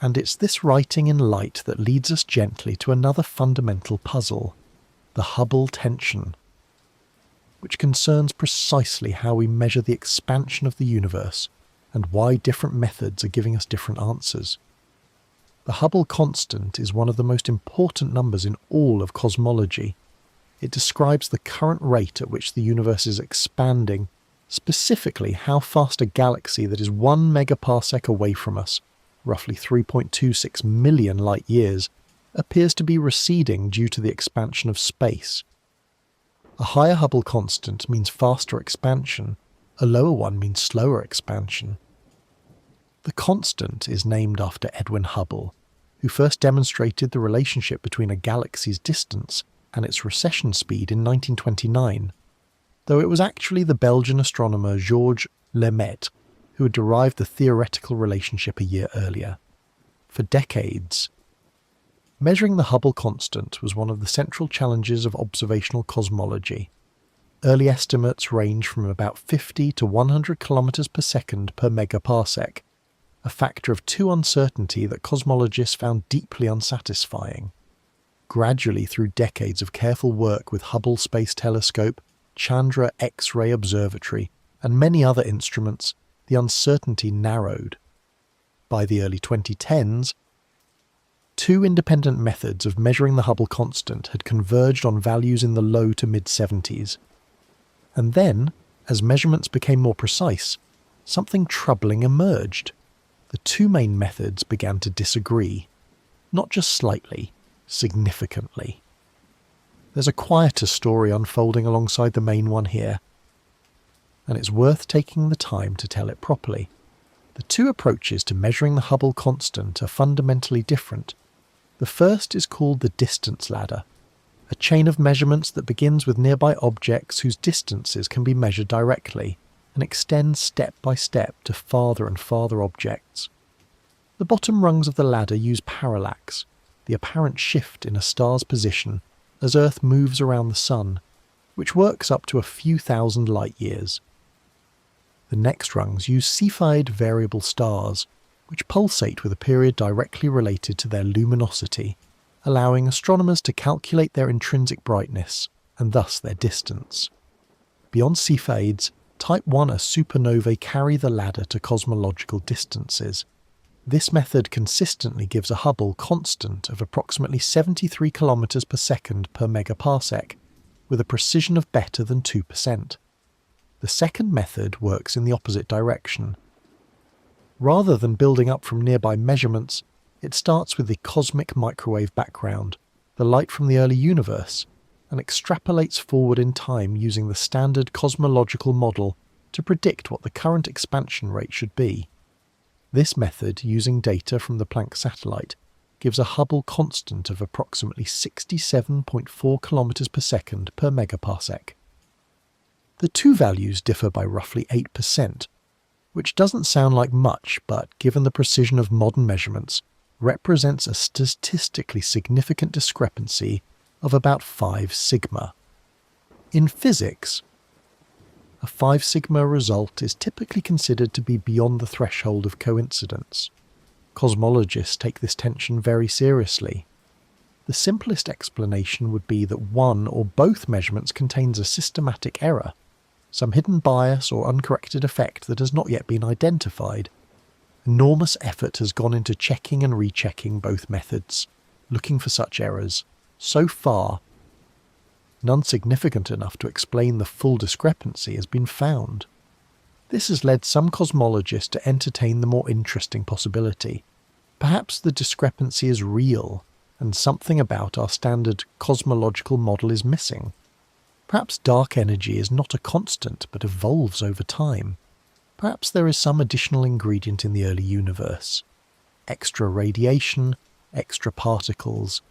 Speaker 1: And it's this writing in light that leads us gently to another fundamental puzzle, the Hubble Tension, which concerns precisely how we measure the expansion of the universe and why different methods are giving us different answers. The Hubble constant is one of the most important numbers in all of cosmology. It describes the current rate at which the universe is expanding, specifically how fast a galaxy that is 1 megaparsec away from us, roughly 3.26 million light years, appears to be receding due to the expansion of space. A higher Hubble constant means faster expansion, a lower one means slower expansion. The constant is named after Edwin Hubble, who first demonstrated the relationship between a galaxy's distance and its recession speed in 1929, though it was actually the Belgian astronomer Georges Lemaitre who had derived the theoretical relationship a year earlier. For decades, measuring the Hubble constant was one of the central challenges of observational cosmology. Early estimates range from about 50 to 100 kilometers per second per megaparsec, a factor of 2 uncertainty that cosmologists found deeply unsatisfying. Gradually, through decades of careful work with Hubble Space Telescope, Chandra X-ray Observatory, and many other instruments, the uncertainty narrowed. By the early 2010s, 2 independent methods of measuring the Hubble constant had converged on values in the low to mid-70s. And then, as measurements became more precise, something troubling emerged. The 2 main methods began to disagree, not just slightly, significantly. There's a quieter story unfolding alongside the main one here, and it's worth taking the time to tell it properly. The 2 approaches to measuring the Hubble constant are fundamentally different. The first is called the distance ladder, a chain of measurements that begins with nearby objects whose distances can be measured directly and extends step by step to farther and farther objects. The bottom rungs of the ladder use parallax, the apparent shift in a star's position as Earth moves around the Sun, which works up to a few thousand light years. The next rungs use Cepheid variable stars, which pulsate with a period directly related to their luminosity, allowing astronomers to calculate their intrinsic brightness, and thus their distance. Beyond Cepheids, Type 1a supernovae carry the ladder to cosmological distances. This method consistently gives a Hubble constant of approximately 73 kilometers per second per megaparsec, with a precision of better than 2%. The second method works in the opposite direction. Rather than building up from nearby measurements, it starts with the cosmic microwave background, the light from the early universe, and extrapolates forward in time using the standard cosmological model to predict what the current expansion rate should be. This method, using data from the Planck satellite, gives a Hubble constant of approximately 67.4 kilometers per second per megaparsec. The 2 values differ by roughly 8%, which doesn't sound like much, but given the precision of modern measurements, represents a statistically significant discrepancy of about 5 sigma. In physics, a 5 sigma result is typically considered to be beyond the threshold of coincidence. Cosmologists take this tension very seriously. The simplest explanation would be that one or both measurements contains a systematic error, some hidden bias or uncorrected effect that has not yet been identified. Enormous effort has gone into checking and rechecking both methods, looking for such errors. So far, none significant enough to explain the full discrepancy has been found. This has led some cosmologists to entertain the more interesting possibility. Perhaps the discrepancy is real, and something about our standard cosmological model is missing. Perhaps dark energy is not a constant but evolves over time. Perhaps there is some additional ingredient in the early universe. Extra radiation, extra particles,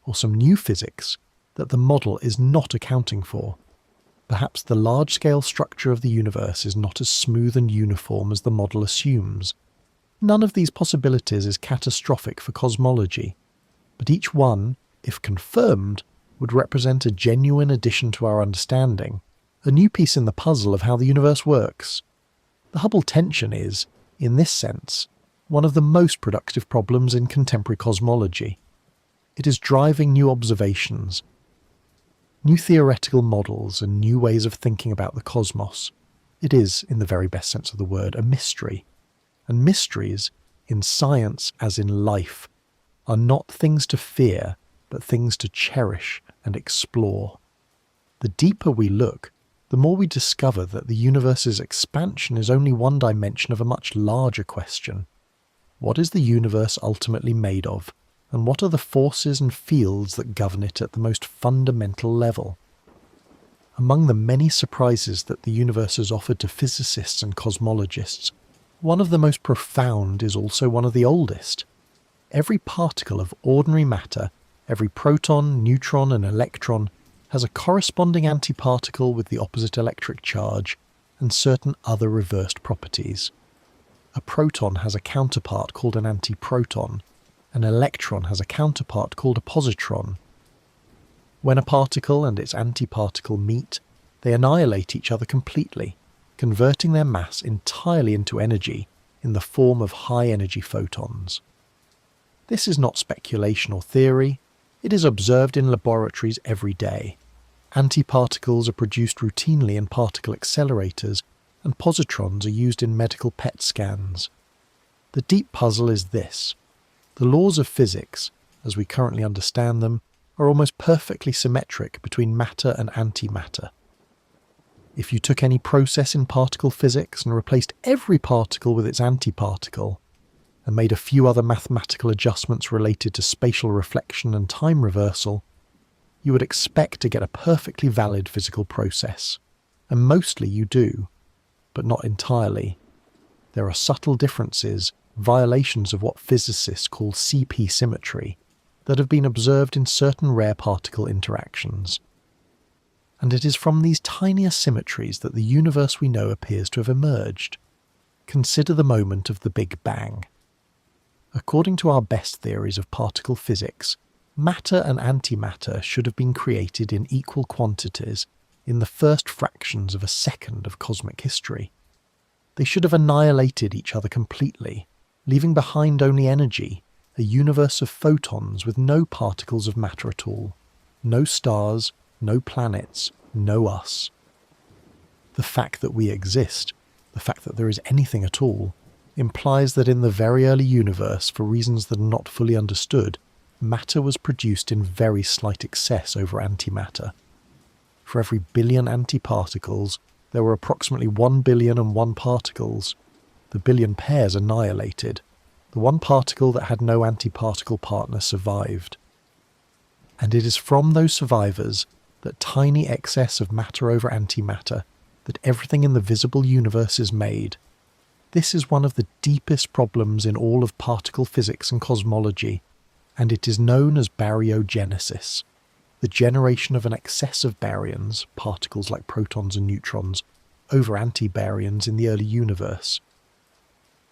Speaker 1: or some new physics that the model is not accounting for. Perhaps the large-scale structure of the universe is not as smooth and uniform as the model assumes. None of these possibilities is catastrophic for cosmology, but each one, if confirmed, would represent a genuine addition to our understanding, a new piece in the puzzle of how the universe works. The Hubble Tension is, in this sense, one of the most productive problems in contemporary cosmology. It is driving new observations, new theoretical models and new ways of thinking about the cosmos. It is, in the very best sense of the word, a mystery. And mysteries, in science as in life, are not things to fear, but things to cherish and explore. The deeper we look, the more we discover that the universe's expansion is only one dimension of a much larger question. What is the universe ultimately made of, and what are the forces and fields that govern it at the most fundamental level? Among the many surprises that the universe has offered to physicists and cosmologists, one of the most profound is also one of the oldest. Every particle of ordinary matter, every proton, neutron and electron, has a corresponding antiparticle with the opposite electric charge and certain other reversed properties. A proton has a counterpart called an antiproton. An electron has a counterpart called a positron. When a particle and its antiparticle meet, they annihilate each other completely, converting their mass entirely into energy in the form of high-energy photons. This is not speculation or theory, it is observed in laboratories every day. Antiparticles are produced routinely in particle accelerators, and positrons are used in medical PET scans. The deep puzzle is this. The laws of physics, as we currently understand them, are almost perfectly symmetric between matter and antimatter. If you took any process in particle physics and replaced every particle with its antiparticle, and made a few other mathematical adjustments related to spatial reflection and time reversal, you would expect to get a perfectly valid physical process. And mostly you do, but not entirely. There are subtle differences, violations of what physicists call CP symmetry, that have been observed in certain rare particle interactions. And it is from these tiny asymmetries that the universe we know appears to have emerged. Consider the moment of the Big Bang. According to our best theories of particle physics, matter and antimatter should have been created in equal quantities in the first fractions of a second of cosmic history. They should have annihilated each other completely, leaving behind only energy, a universe of photons with no particles of matter at all, no stars, no planets, no us. The fact that we exist, the fact that there is anything at all, implies that in the very early universe, for reasons that are not fully understood, matter was produced in very slight excess over antimatter. For every billion antiparticles, there were approximately 1,000,000,001 particles. The billion pairs annihilated. The one particle that had no antiparticle partner survived. And it is from those survivors, that tiny excess of matter over antimatter, that everything in the visible universe is made. This is one of the deepest problems in all of particle physics and cosmology, and it is known as baryogenesis, the generation of an excess of baryons, particles like protons and neutrons, over antibaryons in the early universe.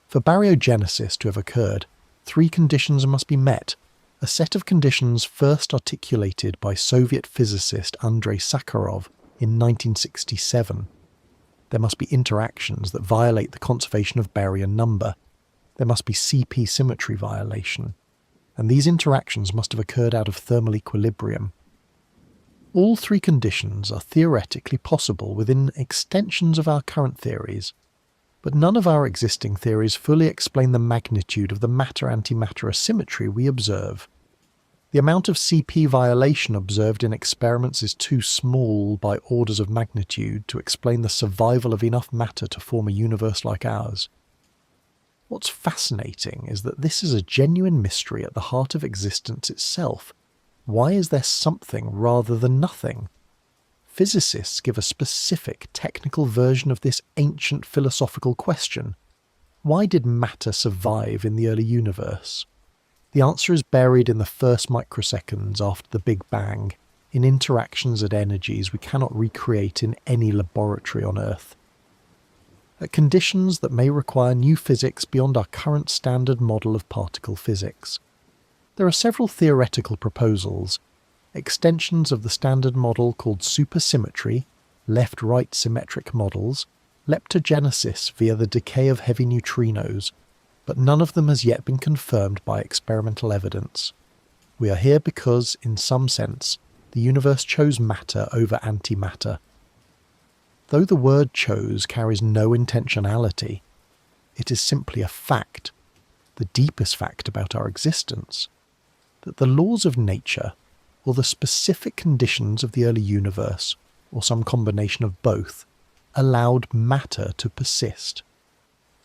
Speaker 1: For baryogenesis to have occurred, 3 conditions must be met, a set of conditions first articulated by Soviet physicist Andrei Sakharov in 1967. There must be interactions that violate the conservation of baryon number. There must be CP symmetry violation. And these interactions must have occurred out of thermal equilibrium. All 3 conditions are theoretically possible within extensions of our current theories, but none of our existing theories fully explain the magnitude of the matter-antimatter asymmetry we observe. The amount of CP violation observed in experiments is too small by orders of magnitude to explain the survival of enough matter to form a universe like ours. What's fascinating is that this is a genuine mystery at the heart of existence itself. Why is there something rather than nothing? Physicists give a specific technical version of this ancient philosophical question. Why did matter survive in the early universe? The answer is buried in the first microseconds after the Big Bang, in interactions at energies we cannot recreate in any laboratory on Earth. At conditions that may require new physics beyond our current standard model of particle physics. There are several theoretical proposals, extensions of the standard model called supersymmetry, left-right symmetric models, leptogenesis via the decay of heavy neutrinos, but none of them has yet been confirmed by experimental evidence. We are here because, in some sense, the universe chose matter over antimatter. Though the word chose carries no intentionality, it is simply a fact, the deepest fact about our existence, that the laws of nature, or the specific conditions of the early universe, or some combination of both, allowed matter to persist.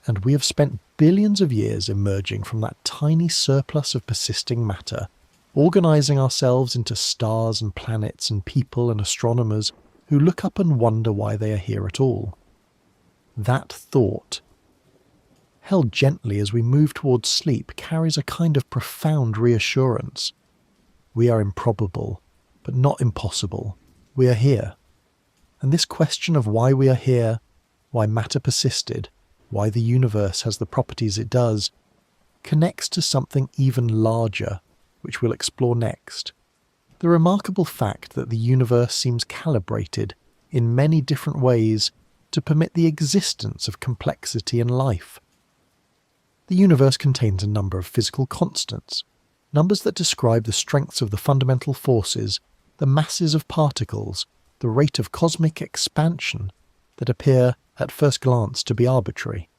Speaker 1: And we have spent billions of years emerging from that tiny surplus of persisting matter, organising ourselves into stars and planets and people and astronomers who look up and wonder why they are here at all. That thought, held gently as we move towards sleep, carries a kind of profound reassurance. We are improbable, but not impossible. We are here. And this question of why we are here, why matter persisted, why the universe has the properties it does, connects to something even larger, which we'll explore next. The remarkable fact that the universe seems calibrated in many different ways to permit the existence of complexity and life. The universe contains a number of physical constants, numbers that describe the strengths of the fundamental forces, the masses of particles, the rate of cosmic expansion that appear at first glance to be arbitrary.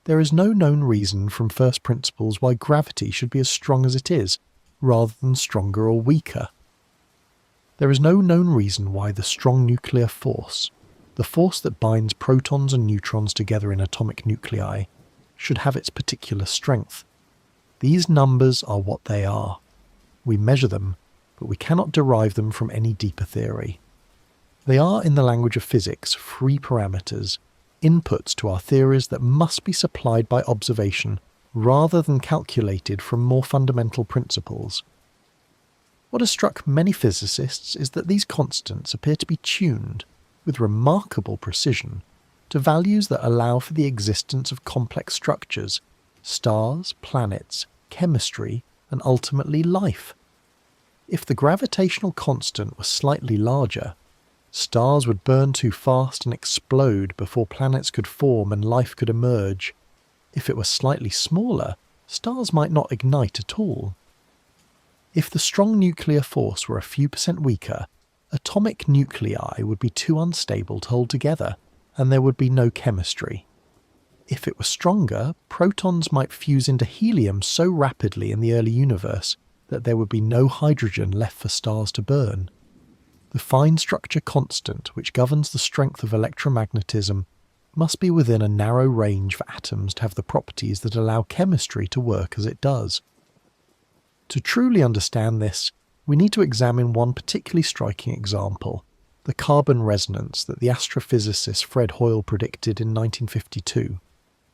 Speaker 1: There is no known reason from first principles why gravity should be as strong as it is, rather than stronger or weaker. There is no known reason why the strong nuclear force, the force that binds protons and neutrons together in atomic nuclei, should have its particular strength. These numbers are what they are. We measure them, but we cannot derive them from any deeper theory. They are, in the language of physics, free parameters, inputs to our theories that must be supplied by observation rather than calculated from more fundamental principles. What has struck many physicists is that these constants appear to be tuned, with remarkable precision, to values that allow for the existence of complex structures, stars, planets, chemistry, and ultimately life. If the gravitational constant was slightly larger, stars would burn too fast and explode before planets could form and life could emerge. If it were slightly smaller, stars might not ignite at all. If the strong nuclear force were a few percent weaker, atomic nuclei would be too unstable to hold together, and there would be no chemistry. If it were stronger, protons might fuse into helium so rapidly in the early universe that there would be no hydrogen left for stars to burn. The fine structure constant which governs the strength of electromagnetism must be within a narrow range for atoms to have the properties that allow chemistry to work as it does. To truly understand this, we need to examine one particularly striking example, the carbon resonance that the astrophysicist Fred Hoyle predicted in 1952.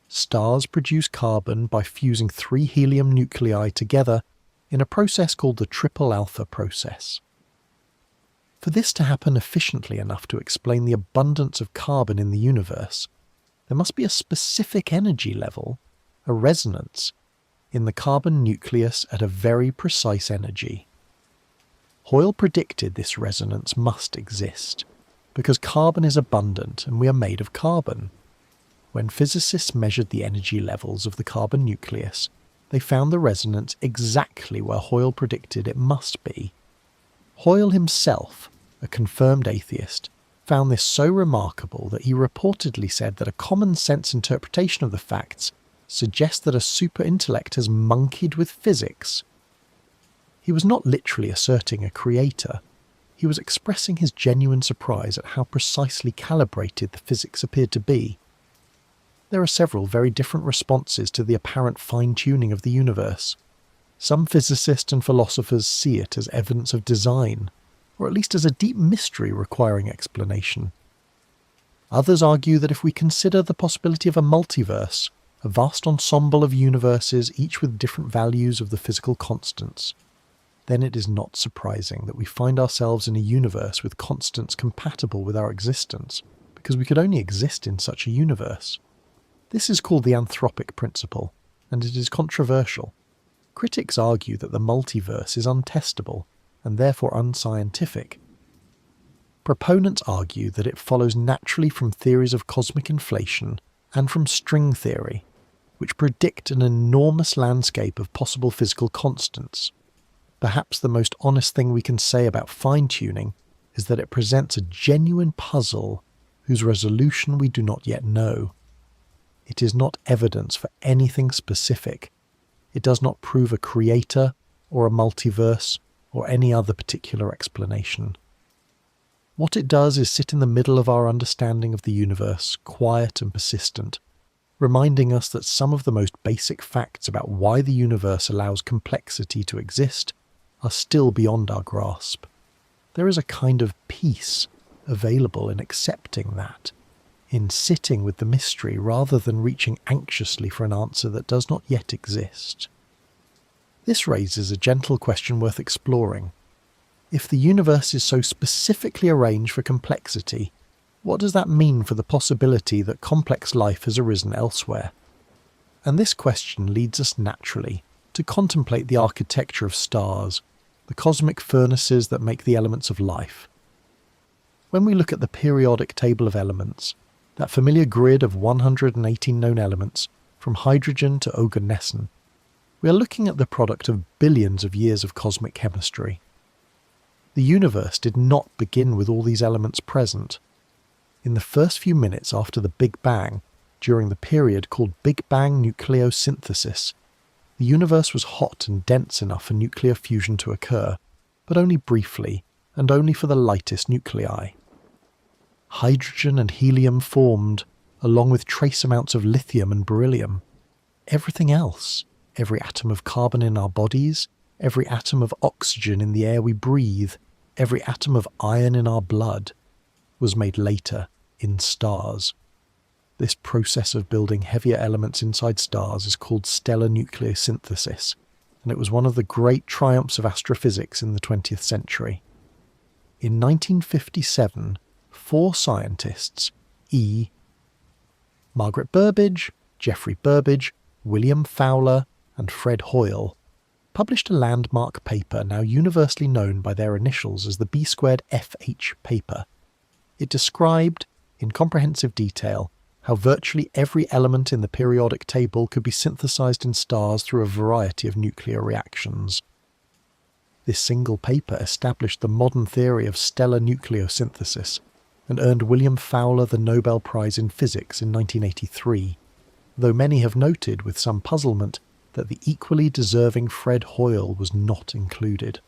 Speaker 1: Stars produce carbon by fusing 3 helium nuclei together in a process called the triple alpha process. For this to happen efficiently enough to explain the abundance of carbon in the universe, there must be a specific energy level, a resonance, in the carbon nucleus at a very precise energy. Hoyle predicted this resonance must exist, because carbon is abundant and we are made of carbon. When physicists measured the energy levels of the carbon nucleus, they found the resonance exactly where Hoyle predicted it must be. Hoyle himself, a confirmed atheist, found this so remarkable that he reportedly said that a common-sense interpretation of the facts suggests that a super-intellect has monkeyed with physics. He was not literally asserting a creator. He was expressing his genuine surprise at how precisely calibrated the physics appeared to be. There are several very different responses to the apparent fine-tuning of the universe. Some physicists and philosophers see it as evidence of design, or at least as a deep mystery requiring explanation. Others argue that if we consider the possibility of a multiverse, a vast ensemble of universes each with different values of the physical constants, then it is not surprising that we find ourselves in a universe with constants compatible with our existence, because we could only exist in such a universe. This is called the anthropic principle, and it is controversial. Critics argue that the multiverse is untestable, and therefore unscientific. Proponents argue that it follows naturally from theories of cosmic inflation and from string theory, which predict an enormous landscape of possible physical constants. Perhaps the most honest thing we can say about fine-tuning is that it presents a genuine puzzle whose resolution we do not yet know. It is not evidence for anything specific. It does not prove a creator or a multiverse or any other particular explanation. What it does is sit in the middle of our understanding of the universe, quiet and persistent, reminding us that some of the most basic facts about why the universe allows complexity to exist are still beyond our grasp. There is a kind of peace available in accepting that, in sitting with the mystery rather than reaching anxiously for an answer that does not yet exist. This raises a gentle question worth exploring. If the universe is so specifically arranged for complexity, what does that mean for the possibility that complex life has arisen elsewhere? And this question leads us naturally to contemplate the architecture of stars, the cosmic furnaces that make the elements of life. When we look at the periodic table of elements, that familiar grid of 118 known elements, from hydrogen to oganesson, we are looking at the product of billions of years of cosmic chemistry. The universe did not begin with all these elements present. In the first few minutes after the Big Bang, during the period called Big Bang nucleosynthesis, the universe was hot and dense enough for nuclear fusion to occur, but only briefly, and only for the lightest nuclei. Hydrogen and helium formed, along with trace amounts of lithium and beryllium. Everything else, every atom of carbon in our bodies, every atom of oxygen in the air we breathe, every atom of iron in our blood, was made later in stars. This process of building heavier elements inside stars is called stellar nucleosynthesis, and it was one of the great triumphs of astrophysics in the 20th century. In 1957, 4 scientists, Margaret Burbidge, Geoffrey Burbidge, William Fowler, and Fred Hoyle, published a landmark paper now universally known by their initials as the B²FH paper. It described, in comprehensive detail, how virtually every element in the periodic table could be synthesized in stars through a variety of nuclear reactions. This single paper established the modern theory of stellar nucleosynthesis and earned William Fowler the Nobel Prize in Physics in 1983, though many have noted with some puzzlement that the equally deserving Fred Hoyle was not included.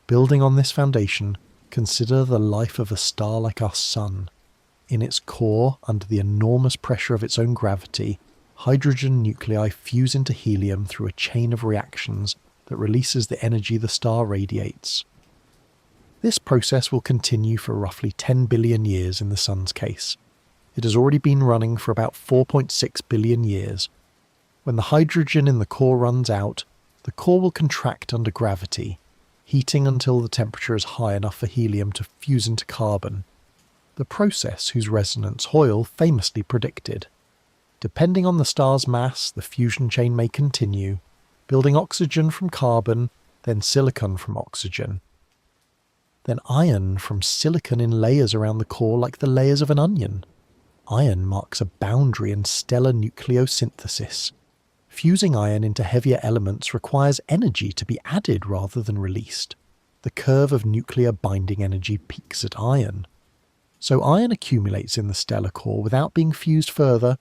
Speaker 1: Building on this foundation, consider the life of a star like our Sun. In its core, under the enormous pressure of its own gravity, hydrogen nuclei fuse into helium through a chain of reactions that releases the energy the star radiates. This process will continue for roughly 10 billion years in the Sun's case. It has already been running for about 4.6 billion years. When the hydrogen in the core runs out, the core will contract under gravity, heating until the temperature is high enough for helium to fuse into carbon, the process whose resonance Hoyle famously predicted. Depending on the star's mass, the fusion chain may continue, building oxygen from carbon, then silicon from oxygen, then iron from silicon in layers around the core like the layers of an onion. Iron marks a boundary in stellar nucleosynthesis. Fusing iron into heavier elements requires energy to be added rather than released. The curve of nuclear binding energy peaks at iron. So iron accumulates in the stellar core without being fused further.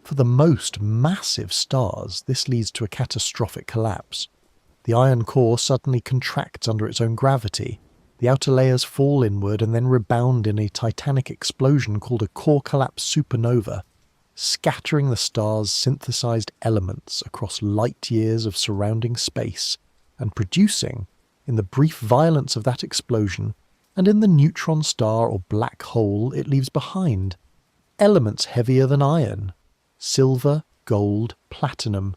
Speaker 1: For the most massive stars, this leads to a catastrophic collapse. The iron core suddenly contracts under its own gravity. The outer layers fall inward and then rebound in a titanic explosion called a core collapse supernova, scattering the star's synthesized elements across light years of surrounding space and producing, in the brief violence of that explosion and in the neutron star or black hole it leaves behind, elements heavier than iron: silver, gold, platinum,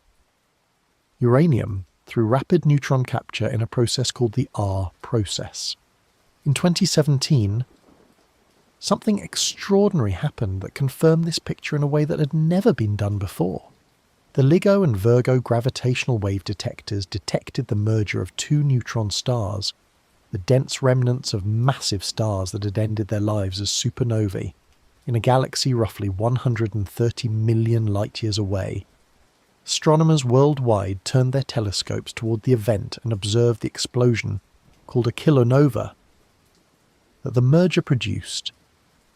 Speaker 1: uranium, through rapid neutron capture in a process called the R process. In 2017, something extraordinary happened that confirmed this picture in a way that had never been done before. The LIGO and Virgo gravitational wave detectors detected the merger of two neutron stars, the dense remnants of massive stars that had ended their lives as supernovae, in a galaxy roughly 130 million light-years away. Astronomers worldwide turned their telescopes toward the event and observed the explosion, called a kilonova, that the merger produced.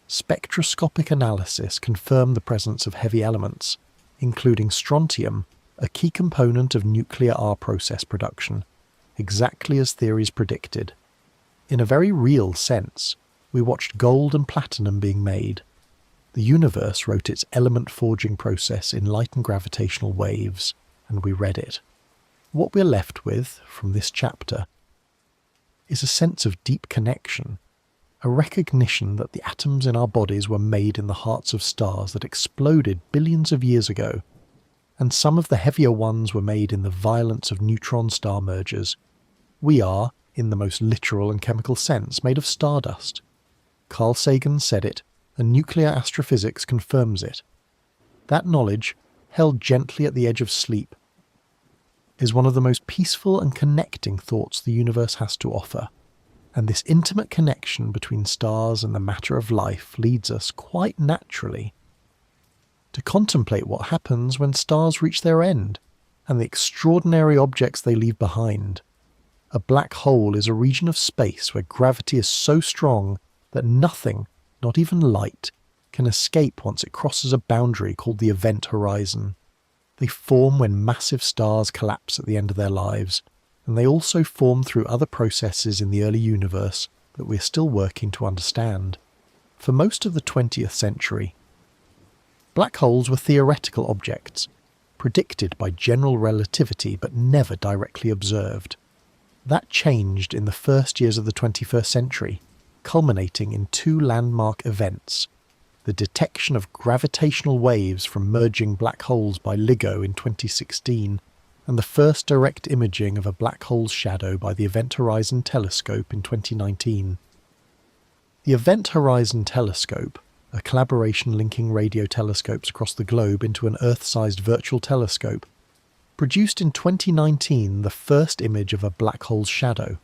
Speaker 1: Spectroscopic analysis confirmed the presence of heavy elements, including strontium, a key component of nuclear R process production, exactly as theories predicted. In a very real sense, we watched gold and platinum being made. The universe wrote its element forging process in light and gravitational waves, and we read it. What we're left with, from this chapter, is a sense of deep connection, a recognition that the atoms in our bodies were made in the hearts of stars that exploded billions of years ago, and some of the heavier ones were made in the violence of neutron star mergers. We are, in the most literal and chemical sense, made of stardust. Carl Sagan said it, and nuclear astrophysics confirms it. That knowledge, held gently at the edge of sleep, is one of the most peaceful and connecting thoughts the universe has to offer. And this intimate connection between stars and the matter of life leads us, quite naturally, to contemplate what happens when stars reach their end, and the extraordinary objects they leave behind. A black hole is a region of space where gravity is so strong that nothing, not even light, can escape once it crosses a boundary called the event horizon. They form when massive stars collapse at the end of their lives, and they also form through other processes in the early universe that we're still working to understand. For most of the 20th century, black holes were theoretical objects, predicted by general relativity but never directly observed. That changed in the first years of the 21st century, culminating in two landmark events: the detection of gravitational waves from merging black holes by LIGO in 2016, and the first direct imaging of a black hole's shadow by the Event Horizon Telescope in 2019. The Event Horizon Telescope, a collaboration linking radio telescopes across the globe into an Earth-sized virtual telescope, produced in 2019 the first image of a black hole's shadow,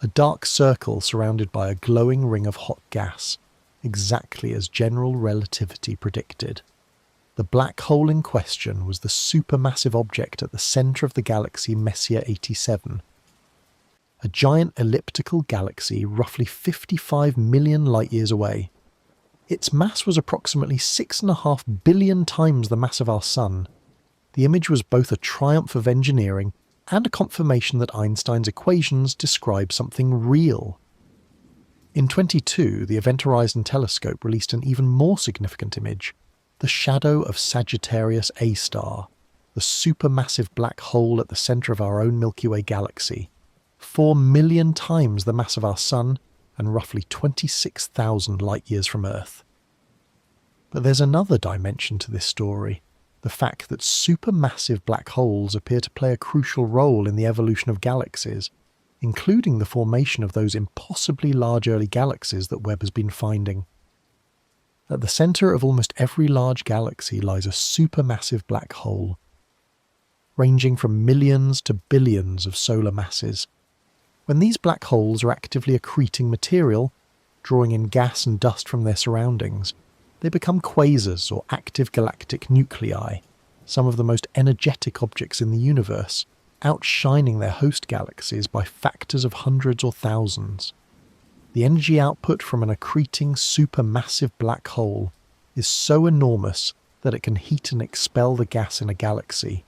Speaker 1: a dark circle surrounded by a glowing ring of hot gas, exactly as general relativity predicted. The black hole in question was the supermassive object at the centre of the galaxy Messier 87, a giant elliptical galaxy roughly 55 million light-years away. Its mass was approximately 6.5 billion times the mass of our Sun. The image was both a triumph of engineering and a confirmation that Einstein's equations describe something real. In 2022, the Event Horizon Telescope released an even more significant image: the shadow of Sagittarius A star, the supermassive black hole at the centre of our own Milky Way galaxy, 4 million times the mass of our Sun and roughly 26,000 light-years from Earth. But there's another dimension to this story: the fact that supermassive black holes appear to play a crucial role in the evolution of galaxies, including the formation of those impossibly large early galaxies that Webb has been finding. At the centre of almost every large galaxy lies a supermassive black hole, ranging from millions to billions of solar masses. When these black holes are actively accreting material, drawing in gas and dust from their surroundings, they become quasars or active galactic nuclei, some of the most energetic objects in the universe, outshining their host galaxies by factors of hundreds or thousands. The energy output from an accreting supermassive black hole is so enormous that it can heat and expel the gas in a galaxy,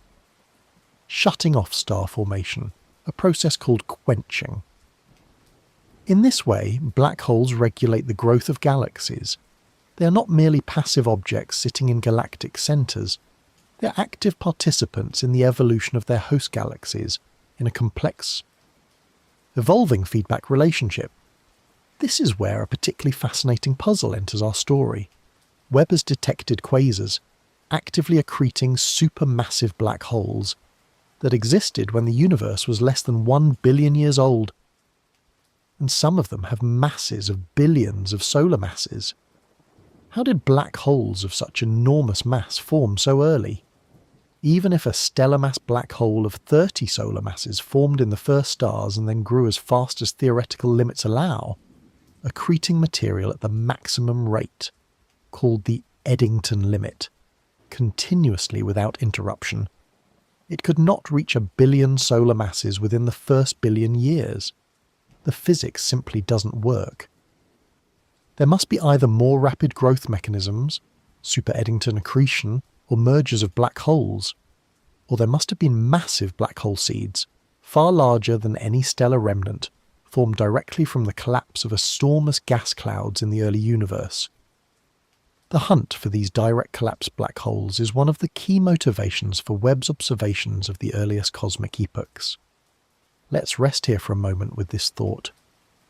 Speaker 1: shutting off star formation, a process called quenching. In this way, black holes regulate the growth of galaxies. They are not merely passive objects sitting in galactic centres. They are active participants in the evolution of their host galaxies in a complex, evolving feedback relationship. This is where a particularly fascinating puzzle enters our story. Webb has detected quasars, actively accreting supermassive black holes that existed when the universe was less than 1 billion years old. And some of them have masses of billions of solar masses. How did black holes of such enormous mass form so early? Even if a stellar mass black hole of 30 solar masses formed in the first stars and then grew as fast as theoretical limits allow, accreting material at the maximum rate, called the Eddington limit, continuously without interruption, it could not reach 1 billion solar masses within the first billion years. The physics simply doesn't work. There must be either more rapid growth mechanisms, super Eddington accretion, or mergers of black holes, or there must have been massive black hole seeds, far larger than any stellar remnant, formed directly from the collapse of enormous gas clouds in the early universe. The hunt for these direct collapse black holes is one of the key motivations for Webb's observations of the earliest cosmic epochs. Let's rest here for a moment with this thought.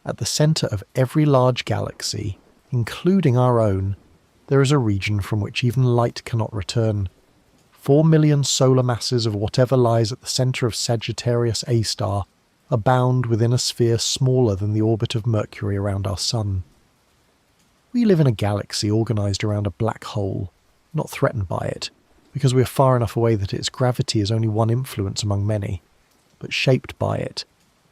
Speaker 1: At the centre of every large galaxy, including our own, there is a region from which even light cannot return. 4 million solar masses of whatever lies at the centre of Sagittarius A star are bound within a sphere smaller than the orbit of Mercury around our Sun. We live in a galaxy organised around a black hole, not threatened by it, because we are far enough away that its gravity is only one influence among many, but shaped by it,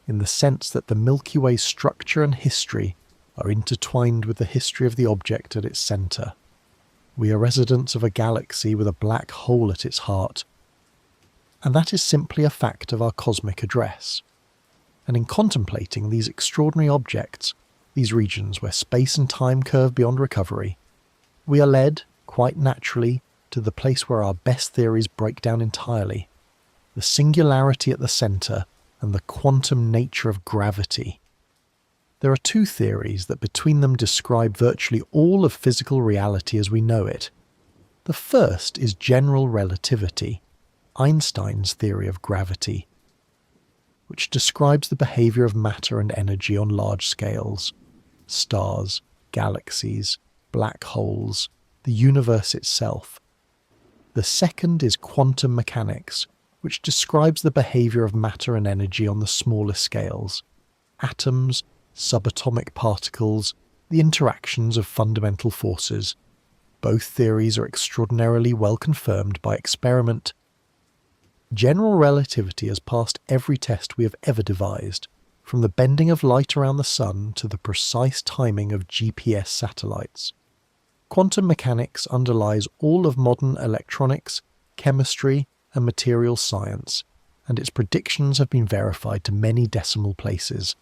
Speaker 1: in the sense that the Milky Way's structure and history are intertwined with the history of the object at its centre. We are residents of a galaxy with a black hole at its heart, and that is simply a fact of our cosmic address. And in contemplating these extraordinary objects, these regions where space and time curve beyond recovery, we are led, quite naturally, to the place where our best theories break down entirely, the singularity at the centre and the quantum nature of gravity. There are two theories that between them describe virtually all of physical reality as we know it. The first is general relativity, Einstein's theory of gravity, which describes the behaviour of matter and energy on large scales. Stars, galaxies, black holes, the universe itself. The second is quantum mechanics, which describes the behaviour of matter and energy on the smaller scales. Atoms, subatomic particles, the interactions of fundamental forces. Both theories are extraordinarily well confirmed by experiment. General relativity has passed every test we have ever devised, from the bending of light around the sun to the precise timing of GPS satellites. Quantum mechanics underlies all of modern electronics, chemistry, and materials science, and its predictions have been verified to many decimal places.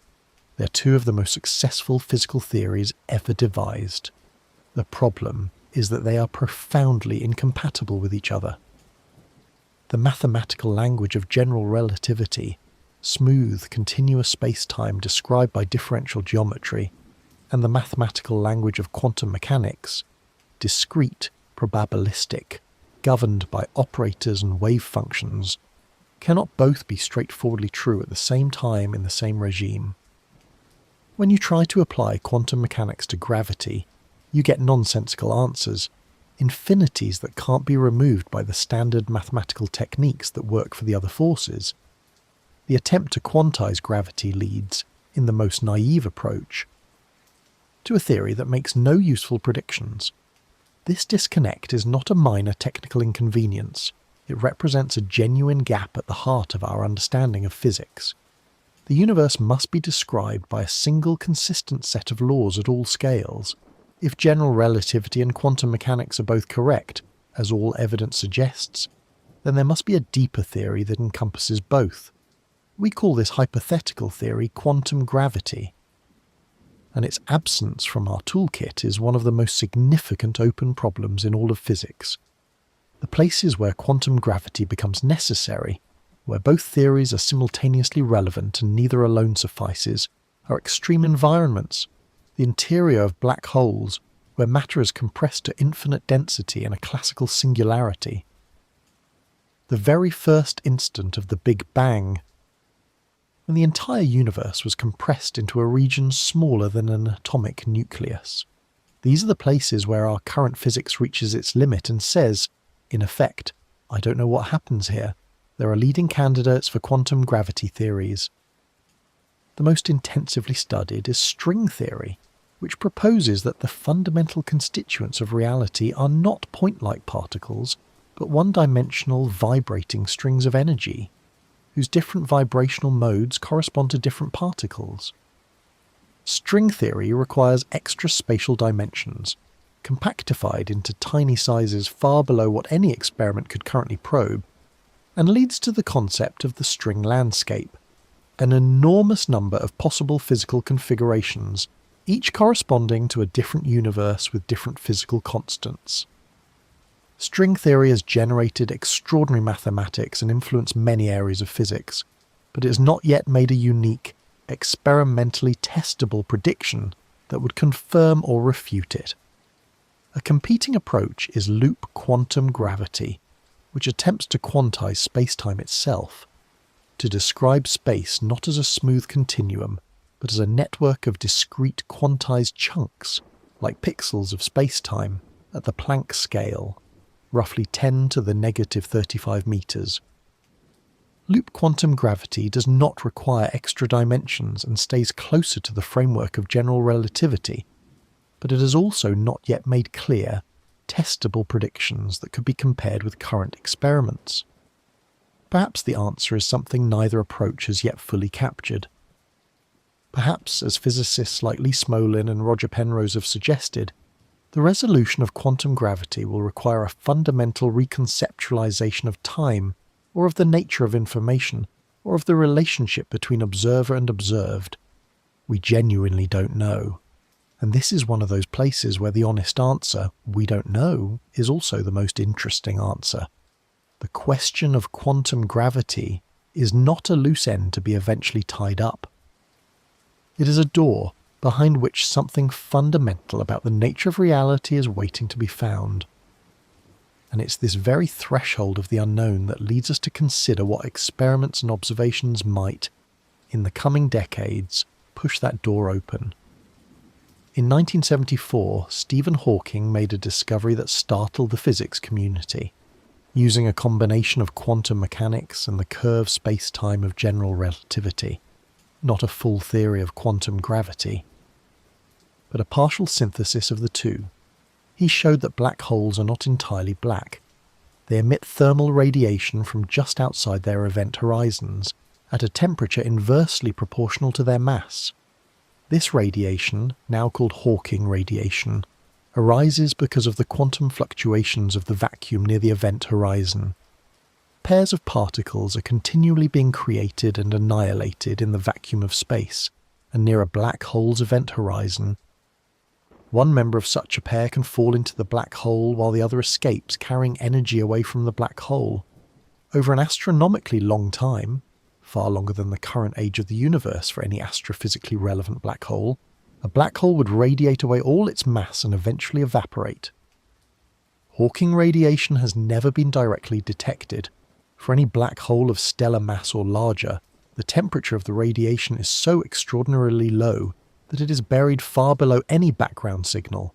Speaker 1: They are two of the most successful physical theories ever devised. The problem is that they are profoundly incompatible with each other. The mathematical language of general relativity, smooth, continuous space-time described by differential geometry, and the mathematical language of quantum mechanics, discrete, probabilistic, governed by operators and wave functions, cannot both be straightforwardly true at the same time in the same regime. When you try to apply quantum mechanics to gravity, you get nonsensical answers, infinities that can't be removed by the standard mathematical techniques that work for the other forces. the attempt to quantize gravity leads, in the most naive approach, to a theory that makes no useful predictions. This disconnect is not a minor technical inconvenience. It represents a genuine gap at the heart of our understanding of physics. The universe must be described by a single consistent set of laws at all scales. If general relativity and quantum mechanics are both correct, as all evidence suggests, then there must be a deeper theory that encompasses both. We call this hypothetical theory quantum gravity, and its absence from our toolkit is one of the most significant open problems in all of physics. The places where quantum gravity becomes necessary, where both theories are simultaneously relevant and neither alone suffices, are extreme environments, the interior of black holes, where matter is compressed to infinite density in a classical singularity. The very first instant of the Big Bang, when the entire universe was compressed into a region smaller than an atomic nucleus. These are the places where our current physics reaches its limit and says, in effect, I don't know what happens here. There are leading candidates for quantum gravity theories. The most intensively studied is string theory, which proposes that the fundamental constituents of reality are not point-like particles, but one-dimensional vibrating strings of energy, whose different vibrational modes correspond to different particles. String theory requires extra spatial dimensions, compactified into tiny sizes far below what any experiment could currently probe, and leads to the concept of the string landscape, an enormous number of possible physical configurations, each corresponding to a different universe with different physical constants. String theory has generated extraordinary mathematics and influenced many areas of physics, but it has not yet made a unique, experimentally testable prediction that would confirm or refute it. A competing approach is loop quantum gravity, which attempts to quantize space-time itself, to describe space not as a smooth continuum, but as a network of discrete quantized chunks, like pixels of space-time, at the Planck scale, roughly 10 to the negative 35 meters. Loop quantum gravity does not require extra dimensions and stays closer to the framework of general relativity, but it has also not yet made clear, testable predictions that could be compared with current experiments. Perhaps the answer is something neither approach has yet fully captured. Perhaps, as physicists like Lee Smolin and Roger Penrose have suggested, the resolution of quantum gravity will require a fundamental reconceptualization of time, or of the nature of information, or of the relationship between observer and observed. We genuinely don't know. And this is one of those places where the honest answer, we don't know, is also the most interesting answer. The question of quantum gravity is not a loose end to be eventually tied up. It is a door behind which something fundamental about the nature of reality is waiting to be found. And it's this very threshold of the unknown that leads us to consider what experiments and observations might, in the coming decades, push that door open. In 1974, Stephen Hawking made a discovery that startled the physics community, using a combination of quantum mechanics and the curved space-time of general relativity, not a full theory of quantum gravity, but a partial synthesis of the two. He showed that black holes are not entirely black. They emit thermal radiation from just outside their event horizons, at a temperature inversely proportional to their mass. This radiation, now called Hawking radiation, arises because of the quantum fluctuations of the vacuum near the event horizon. Pairs of particles are continually being created and annihilated in the vacuum of space, and near a black hole's event horizon, one member of such a pair can fall into the black hole while the other escapes, carrying energy away from the black hole. Over an astronomically long time, far longer than the current age of the universe for any astrophysically relevant black hole, a black hole would radiate away all its mass and eventually evaporate. Hawking radiation has never been directly detected. For any black hole of stellar mass or larger, the temperature of the radiation is so extraordinarily low that it is buried far below any background signal.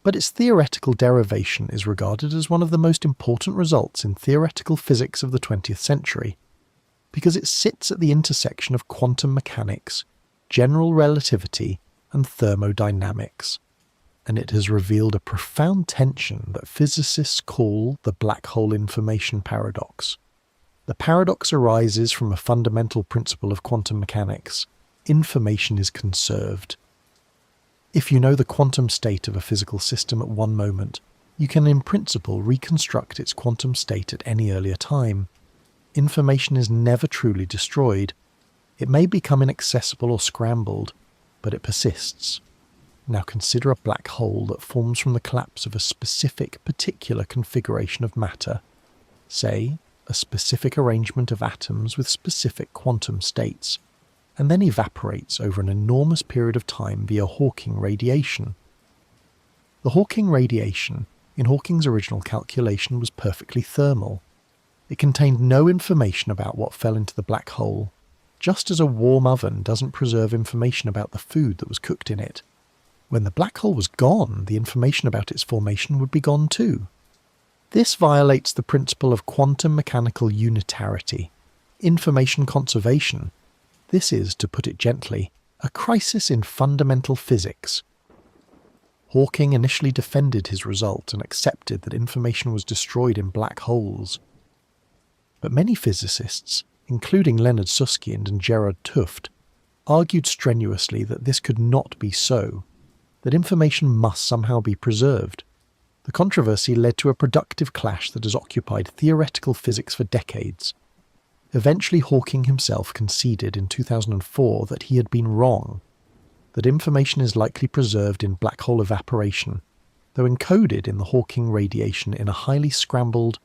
Speaker 1: But its theoretical derivation is regarded as one of the most important results in theoretical physics of the 20th century. because it sits at the intersection of quantum mechanics, general relativity, and thermodynamics, and it has revealed a profound tension that physicists call the black hole information paradox. The paradox arises from a fundamental principle of quantum mechanics: information is conserved. If you know the quantum state of a physical system at one moment, you can in principle reconstruct its quantum state at any earlier time. Information is never truly destroyed. It may become inaccessible or scrambled, but it persists. Now consider a black hole that forms from the collapse of a specific, particular configuration of matter, say, a specific arrangement of atoms with specific quantum states, and then evaporates over an enormous period of time via Hawking radiation. The Hawking radiation, in Hawking's original calculation, was perfectly thermal. It contained no information about what fell into the black hole, just as a warm oven doesn't preserve information about the food that was cooked in it. When the black hole was gone, the information about its formation would be gone too. This violates the principle of quantum mechanical unitarity, information conservation. This is, to put it gently, a crisis in fundamental physics. Hawking initially defended his result and accepted that information was destroyed in black holes. But many physicists, including Leonard Susskind and Gerard Tufte, argued strenuously that this could not be so, that information must somehow be preserved. The controversy led to a productive clash that has occupied theoretical physics for decades. Eventually Hawking himself conceded in 2004 that he had been wrong, that information is likely preserved in black hole evaporation, though encoded in the Hawking radiation in a highly scrambled,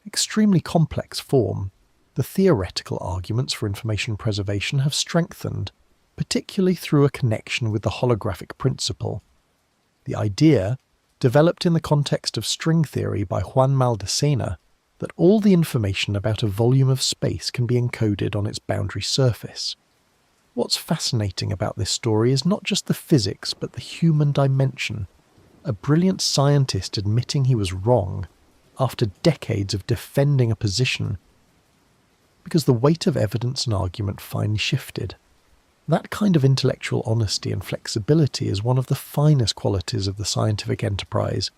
Speaker 1: extremely complex form. The theoretical arguments for information preservation have strengthened, particularly through a connection with the holographic principle. The idea, developed in the context of string theory by Juan Maldacena, that all the information about a volume of space can be encoded on its boundary surface. What's fascinating about this story is not just the physics, but the human dimension. A brilliant scientist admitting he was wrong, after decades of defending a position, because the weight of evidence and argument finally shifted. That kind of intellectual honesty and flexibility is one of the finest qualities of the scientific enterprise,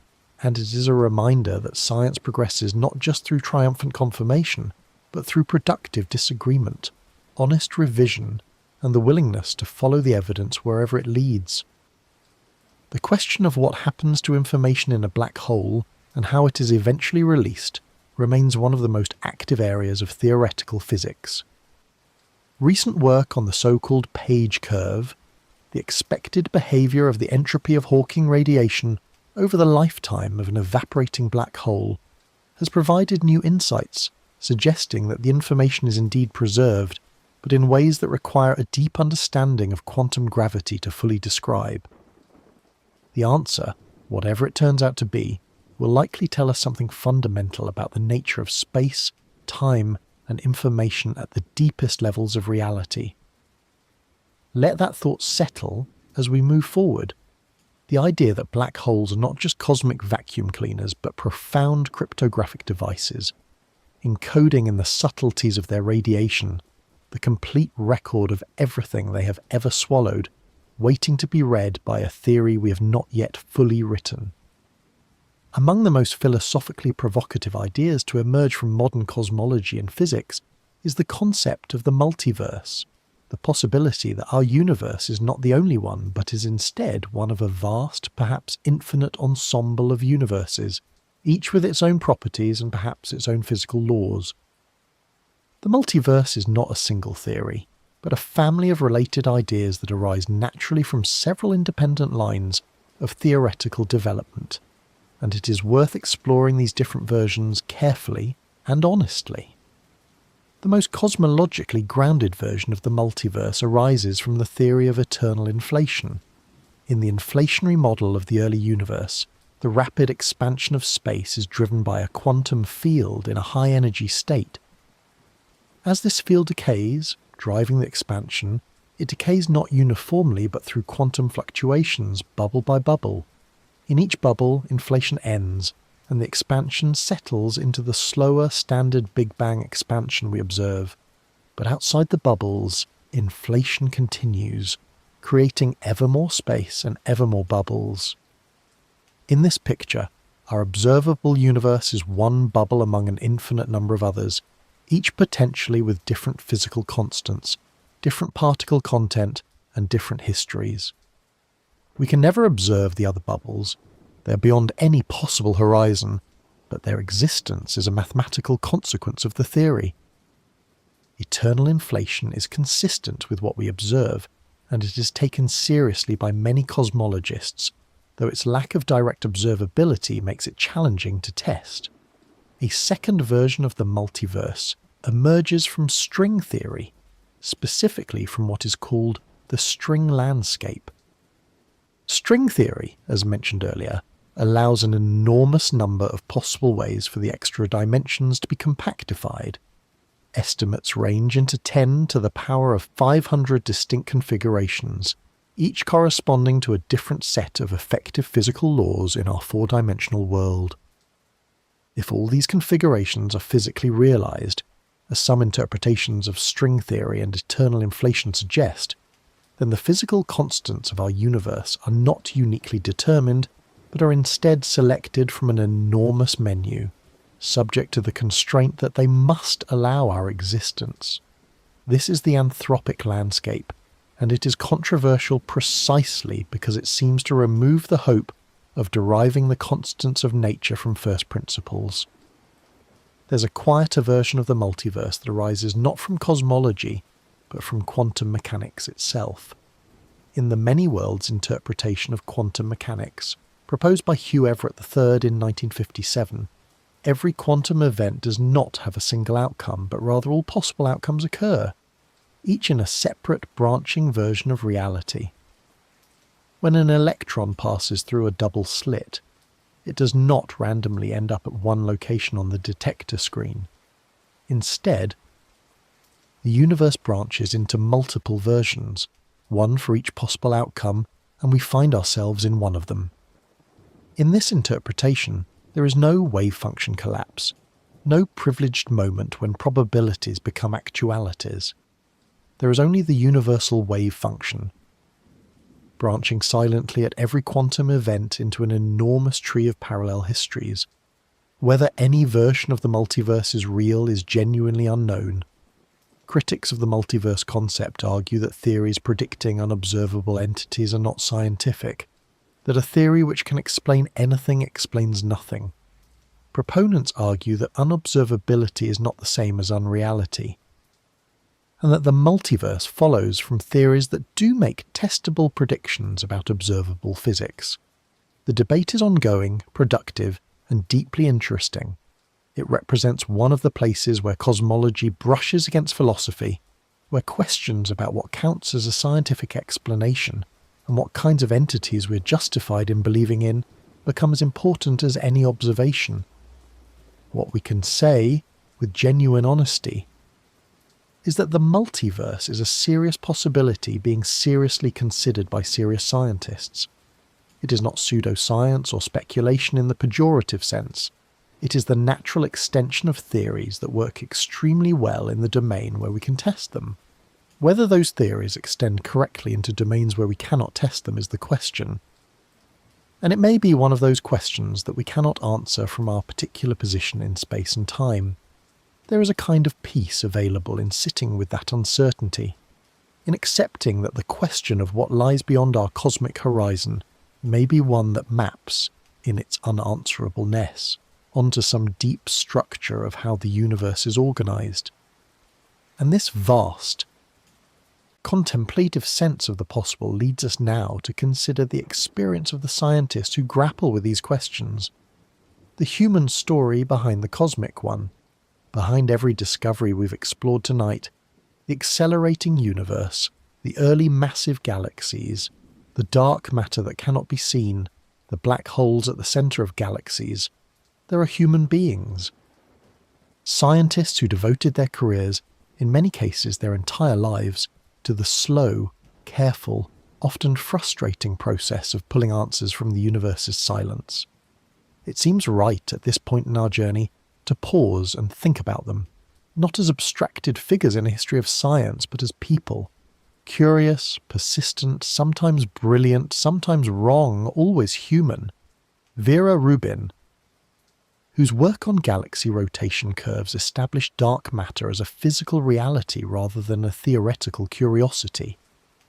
Speaker 1: and it is a reminder that science progresses not just through triumphant confirmation, but through productive disagreement, honest revision, and the willingness to follow the evidence wherever it leads. The question of what happens to information in a black hole and how it is eventually released remains one of the most active areas of theoretical physics. Recent work on the so-called Page curve, the expected behaviour of the entropy of Hawking radiation over the lifetime of an evaporating black hole, has provided new insights, suggesting that the information is indeed preserved, but in ways that require a deep understanding of quantum gravity to fully describe. The answer, whatever it turns out to be, will likely tell us something fundamental about the nature of space, time, and information at the deepest levels of reality. Let that thought settle as we move forward. The idea that black holes are not just cosmic vacuum cleaners, but profound cryptographic devices, encoding in the subtleties of their radiation, the complete record of everything they have ever swallowed, waiting to be read by a theory we have not yet fully written. Among the most philosophically provocative ideas to emerge from modern cosmology and physics is the concept of the multiverse, the possibility that our universe is not the only one, but is instead one of a vast, perhaps infinite ensemble of universes, each with its own properties and perhaps its own physical laws. The multiverse is not a single theory, but a family of related ideas that arise naturally from several independent lines of theoretical development, and it is worth exploring these different versions carefully and honestly. The most cosmologically grounded version of the multiverse arises from the theory of eternal inflation. In the inflationary model of the early universe, the rapid expansion of space is driven by a quantum field in a high-energy state. As this field decays, driving the expansion, it decays not uniformly but through quantum fluctuations, bubble by bubble. In each bubble, inflation ends, and the expansion settles into the slower standard Big Bang expansion we observe. But outside the bubbles, inflation continues, creating ever more space and ever more bubbles. In this picture, our observable universe is one bubble among an infinite number of others, each potentially with different physical constants, different particle content, and different histories. We can never observe the other bubbles. They are beyond any possible horizon, but their existence is a mathematical consequence of the theory. Eternal inflation is consistent with what we observe, and it is taken seriously by many cosmologists, though its lack of direct observability makes it challenging to test. A second version of the multiverse emerges from string theory, specifically from what is called the string landscape. String theory, as mentioned earlier, allows an enormous number of possible ways for the extra dimensions to be compactified. Estimates range into 10 to the power of 500 distinct configurations, each corresponding to a different set of effective physical laws in our four-dimensional world. If all these configurations are physically realized, as some interpretations of string theory and eternal inflation suggest, then the physical constants of our universe are not uniquely determined, but are instead selected from an enormous menu, subject to the constraint that they must allow our existence. This is the anthropic landscape, and it is controversial precisely because it seems to remove the hope of deriving the constants of nature from first principles. There's a quieter version of the multiverse that arises not from cosmology, but from quantum mechanics itself. In the many worlds interpretation of quantum mechanics, proposed by Hugh Everett III in 1957, every quantum event does not have a single outcome, but rather all possible outcomes occur, each in a separate branching version of reality. When an electron passes through a double slit, it does not randomly end up at one location on the detector screen. Instead, the universe branches into multiple versions, one for each possible outcome, and we find ourselves in one of them. In this interpretation, there is no wave function collapse, no privileged moment when probabilities become actualities. There is only the universal wave function, branching silently at every quantum event into an enormous tree of parallel histories. Whether any version of the multiverse is real is genuinely unknown. Critics of the multiverse concept argue that theories predicting unobservable entities are not scientific, that a theory which can explain anything explains nothing. Proponents argue that unobservability is not the same as unreality, and that the multiverse follows from theories that do make testable predictions about observable physics. The debate is ongoing, productive, and deeply interesting. It represents one of the places where cosmology brushes against philosophy, where questions about what counts as a scientific explanation and what kinds of entities we're justified in believing in become as important as any observation. What we can say, with genuine honesty, is that the multiverse is a serious possibility being seriously considered by serious scientists. It is not pseudoscience or speculation in the pejorative sense. It is the natural extension of theories that work extremely well in the domain where we can test them. Whether those theories extend correctly into domains where we cannot test them is the question. And it may be one of those questions that we cannot answer from our particular position in space and time. There is a kind of peace available in sitting with that uncertainty, in accepting that the question of what lies beyond our cosmic horizon may be one that maps, in its unanswerableness, onto some deep structure of how the universe is organized. And this vast, contemplative sense of the possible leads us now to consider the experience of the scientists who grapple with these questions, the human story behind the cosmic one. Behind every discovery we've explored tonight, the accelerating universe, the early massive galaxies, the dark matter that cannot be seen, the black holes at the centre of galaxies, there are human beings. Scientists who devoted their careers, in many cases their entire lives, to the slow, careful, often frustrating process of pulling answers from the universe's silence. It seems right at this point in our journey to pause and think about them, not as abstracted figures in a history of science, but as people. Curious, persistent, sometimes brilliant, sometimes wrong, always human. Vera Rubin, whose work on galaxy rotation curves established dark matter as a physical reality rather than a theoretical curiosity,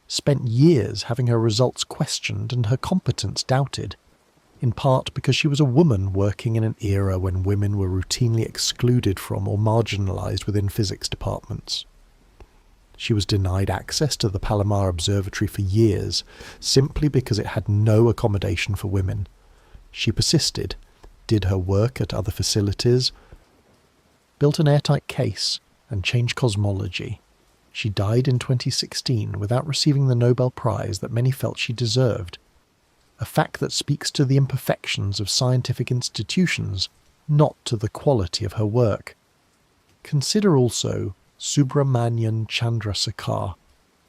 Speaker 1: spent years having her results questioned and her competence doubted, in part because she was a woman working in an era when women were routinely excluded from or marginalised within physics departments. She was denied access to the Palomar Observatory for years, simply because it had no accommodation for women. She persisted, did her work at other facilities, built an airtight case, and changed cosmology. She died in 2016 without receiving the Nobel Prize that many felt she deserved, a fact that speaks to the imperfections of scientific institutions, not to the quality of her work. Consider also Subramanian Chandrasekhar,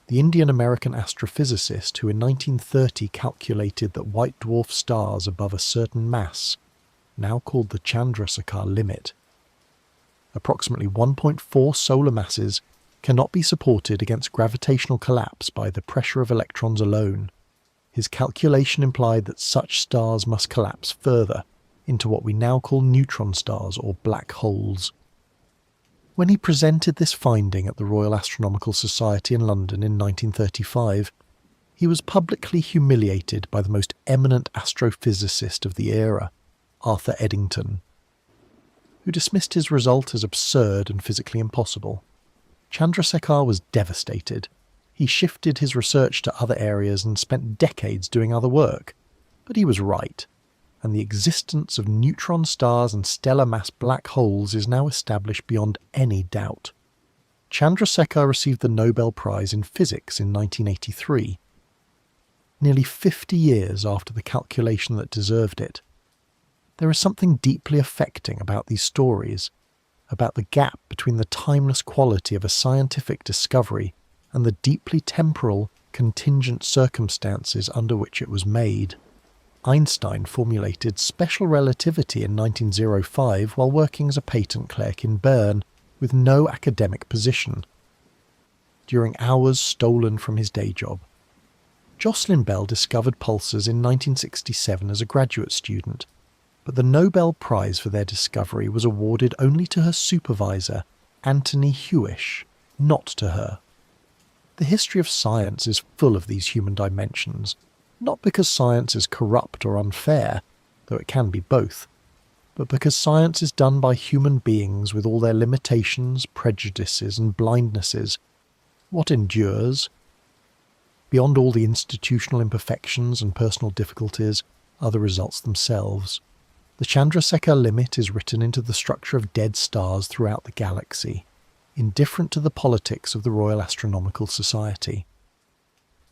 Speaker 1: the Indian-American astrophysicist who in 1930 calculated that white dwarf stars above a certain mass, now called the Chandrasekhar limit, approximately 1.4 solar masses, cannot be supported against gravitational collapse by the pressure of electrons alone. His calculation implied that such stars must collapse further into what we now call neutron stars or black holes. When he presented this finding at the Royal Astronomical Society in London in 1935, he was publicly humiliated by the most eminent astrophysicist of the era, Arthur Eddington, who dismissed his result as absurd and physically impossible. Chandrasekhar was devastated. He shifted his research to other areas and spent decades doing other work. But he was right, and the existence of neutron stars and stellar mass black holes is now established beyond any doubt. Chandrasekhar received the Nobel Prize in Physics in 1983, nearly 50 years after the calculation that deserved it. There is something deeply affecting about these stories, about the gap between the timeless quality of a scientific discovery and the deeply temporal, contingent circumstances under which it was made. Einstein formulated special relativity in 1905 while working as a patent clerk in Bern with no academic position, during hours stolen from his day job. Jocelyn Bell discovered pulsars in 1967 as a graduate student, but the Nobel Prize for their discovery was awarded only to her supervisor, Anthony Hewish, not to her. The history of science is full of these human dimensions, not because science is corrupt or unfair, though it can be both, but because science is done by human beings with all their limitations, prejudices and blindnesses. What endures, beyond all the institutional imperfections and personal difficulties, are the results themselves. The Chandrasekhar limit is written into the structure of dead stars throughout the galaxy, indifferent to the politics of the Royal Astronomical Society.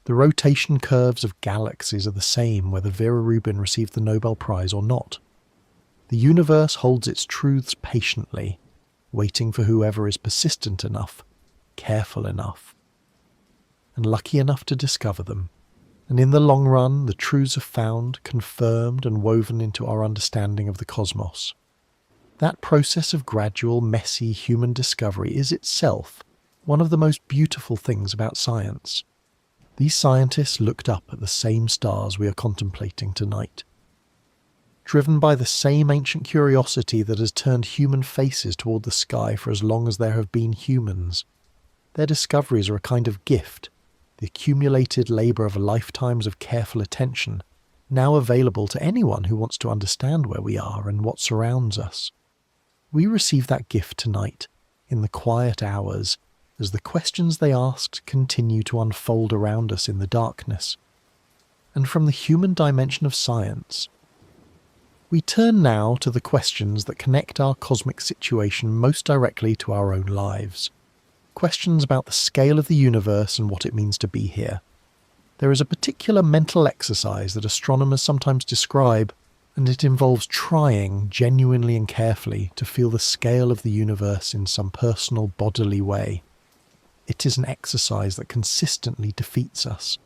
Speaker 1: The rotation curves of galaxies are the same whether Vera Rubin received the Nobel Prize or not. The universe holds its truths patiently, waiting for whoever is persistent enough, careful enough, and lucky enough to discover them. And in the long run, the truths are found, confirmed, and woven into our understanding of the cosmos. That process of gradual, messy human discovery is itself one of the most beautiful things about science. These scientists looked up at the same stars we are contemplating tonight. Driven by the same ancient curiosity that has turned human faces toward the sky for as long as there have been humans, their discoveries are a kind of gift, the accumulated labour of lifetimes of careful attention, now available to anyone who wants to understand where we are and what surrounds us. We receive that gift tonight, in the quiet hours, as the questions they asked continue to unfold around us in the darkness. And from the human dimension of science, we turn now to the questions that connect our cosmic situation most directly to our own lives. Questions about the scale of the universe and what it means to be here. There is a particular mental exercise that astronomers sometimes describe, and it involves trying genuinely and carefully to feel the scale of the universe in some personal bodily way. It is an exercise that consistently defeats us.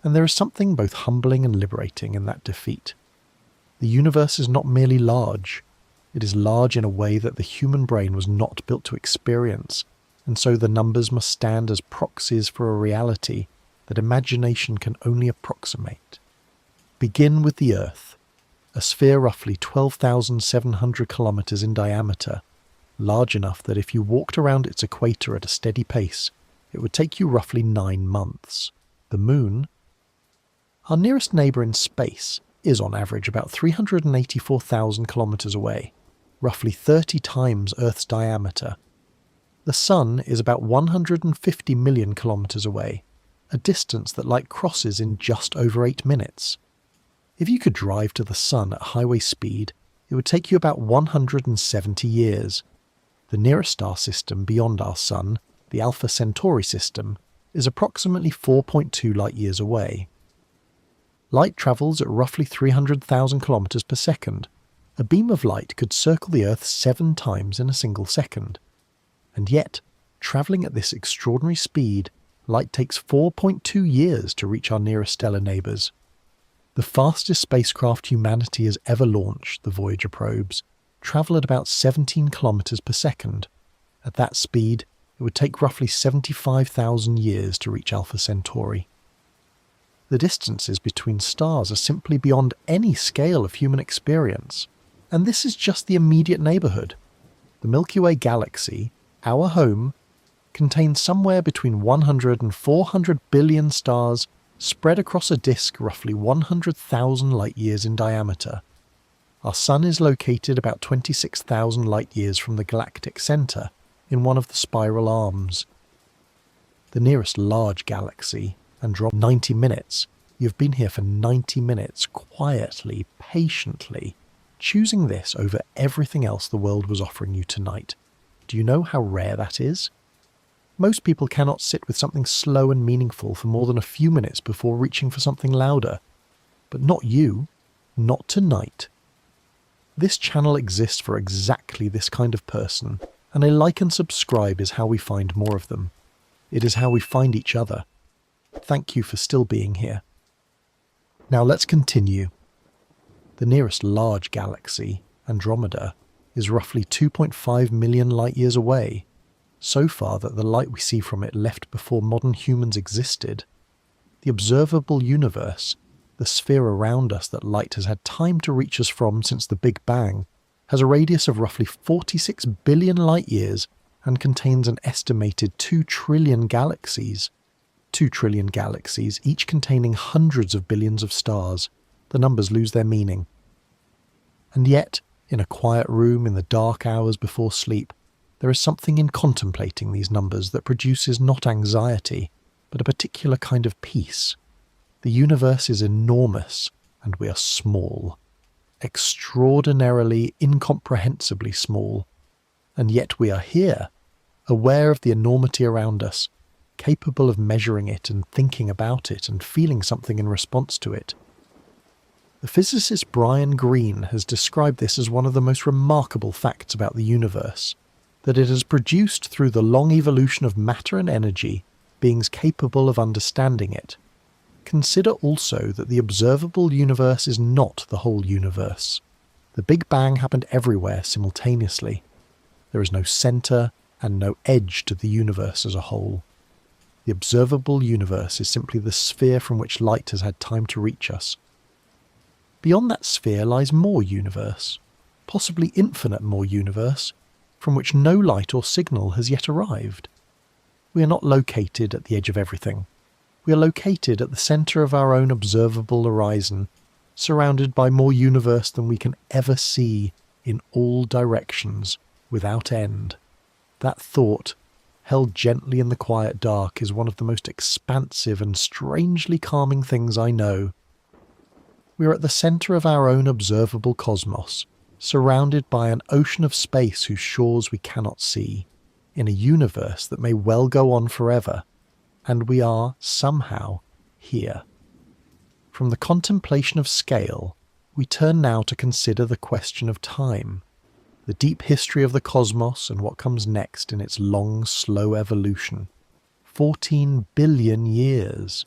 Speaker 1: And there is something both humbling and liberating in that defeat. The universe is not merely large, it is large in a way that the human brain was not built to experience, and so the numbers must stand as proxies for a reality that imagination can only approximate. Begin with the Earth, a sphere roughly 12,700 kilometers in diameter, large enough that if you walked around its equator at a steady pace, it would take you roughly 9 months. The Moon, our nearest neighbour in space, is on average about 384,000 kilometers away, roughly 30 times Earth's diameter. The Sun is about 150 million kilometers away, a distance that light crosses in just over 8 minutes. If you could drive to the Sun at highway speed, it would take you about 170 years. The nearest star system beyond our Sun, the Alpha Centauri system, is approximately 4.2 light-years away. Light travels at roughly 300,000 kilometers per second. A beam of light could circle the Earth 7 times in a single second. And yet, travelling at this extraordinary speed, light takes 4.2 years to reach our nearest stellar neighbours. The fastest spacecraft humanity has ever launched, the Voyager probes, travel at about 17 kilometers per second. At that speed, it would take roughly 75,000 years to reach Alpha Centauri. The distances between stars are simply beyond any scale of human experience. And this is just the immediate neighbourhood. The Milky Way galaxy, our home, contains somewhere between 100 and 400 billion stars spread across a disk roughly 100,000 light-years in diameter. Our Sun is located about 26,000 light-years from the galactic centre, in one of the spiral arms. The nearest large galaxy, Andromeda, 90 minutes. You've been here for 90 minutes, quietly, patiently, choosing this over everything else the world was offering you tonight. Do you know how rare that is? Most people cannot sit with something slow and meaningful for more than a few minutes before reaching for something louder. But not you. Not tonight. This channel exists for exactly this kind of person, and a like and subscribe is how we find more of them. It is how we find each other. Thank you for still being here. Now let's continue. The nearest large galaxy, Andromeda, is roughly 2.5 million light-years away, so far that the light we see from it left before modern humans existed. The observable universe, the sphere around us that light has had time to reach us from since the Big Bang, has a radius of roughly 46 billion light-years and contains an estimated 2 trillion galaxies. 2 trillion galaxies, each containing hundreds of billions of stars. The numbers lose their meaning. And yet, in a quiet room in the dark hours before sleep, there is something in contemplating these numbers that produces not anxiety, but a particular kind of peace. The universe is enormous, and we are small. Extraordinarily, incomprehensibly small. And yet we are here, aware of the enormity around us, capable of measuring it and thinking about it and feeling something in response to it. The physicist Brian Greene has described this as one of the most remarkable facts about the universe, that it has produced through the long evolution of matter and energy beings capable of understanding it. Consider also that the observable universe is not the whole universe. The Big Bang happened everywhere simultaneously. There is no centre and no edge to the universe as a whole. The observable universe is simply the sphere from which light has had time to reach us. Beyond that sphere lies more universe, possibly infinite more universe, from which no light or signal has yet arrived. We are not located at the edge of everything. We are located at the centre of our own observable horizon, surrounded by more universe than we can ever see in all directions, without end. That thought, held gently in the quiet dark, is one of the most expansive and strangely calming things I know. We are at the centre of our own observable cosmos, surrounded by an ocean of space whose shores we cannot see, in a universe that may well go on forever, and we are, somehow, here. From the contemplation of scale, we turn now to consider the question of time, the deep history of the cosmos and what comes next in its long, slow evolution. 14 billion years.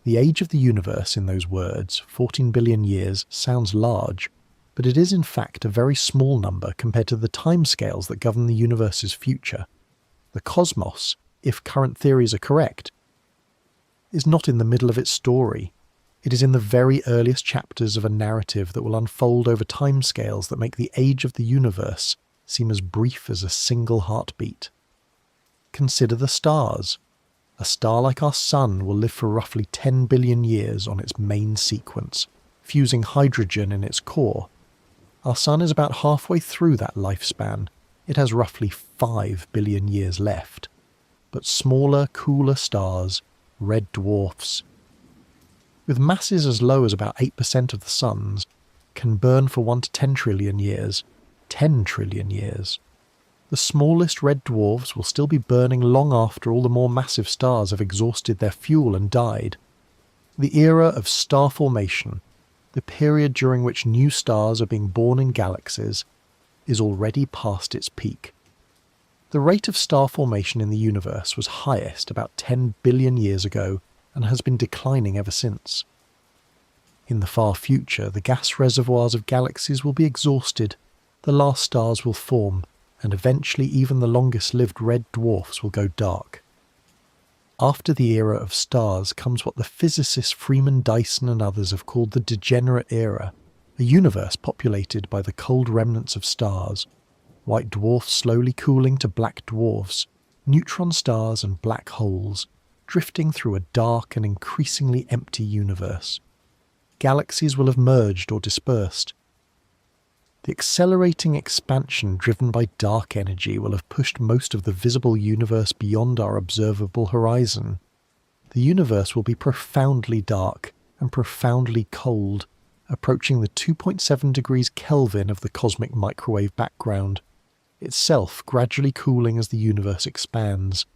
Speaker 1: The age of the universe in those words, 14 billion years, sounds large, but it is in fact a very small number compared to the timescales that govern the universe's future. The cosmos, if current theories are correct, is not in the middle of its story. It is in the very earliest chapters of a narrative that will unfold over timescales that make the age of the universe seem as brief as a single heartbeat. Consider the stars. A star like our Sun will live for roughly 10 billion years on its main sequence, fusing hydrogen in its core. Our Sun is about halfway through that lifespan. It has roughly 5 billion years left. But smaller, cooler stars, red dwarfs, with masses as low as about 8% of the Sun's, can burn for 1 to 10 trillion years. 10 trillion years. The smallest red dwarfs will still be burning long after all the more massive stars have exhausted their fuel and died. The era of star formation, the period during which new stars are being born in galaxies, is already past its peak. The rate of star formation in the universe was highest about 10 billion years ago and has been declining ever since. In the far future, the gas reservoirs of galaxies will be exhausted, the last stars will form, and eventually even the longest-lived red dwarfs will go dark. After the era of stars comes what the physicists Freeman Dyson and others have called the degenerate era, a universe populated by the cold remnants of stars, white dwarfs slowly cooling to black dwarfs, neutron stars and black holes, drifting through a dark and increasingly empty universe. Galaxies will have merged or dispersed. The accelerating expansion driven by dark energy will have pushed most of the visible universe beyond our observable horizon. The universe will be profoundly dark and profoundly cold, approaching the 2.7 degrees Kelvin of the cosmic microwave background, itself gradually cooling as the universe expands.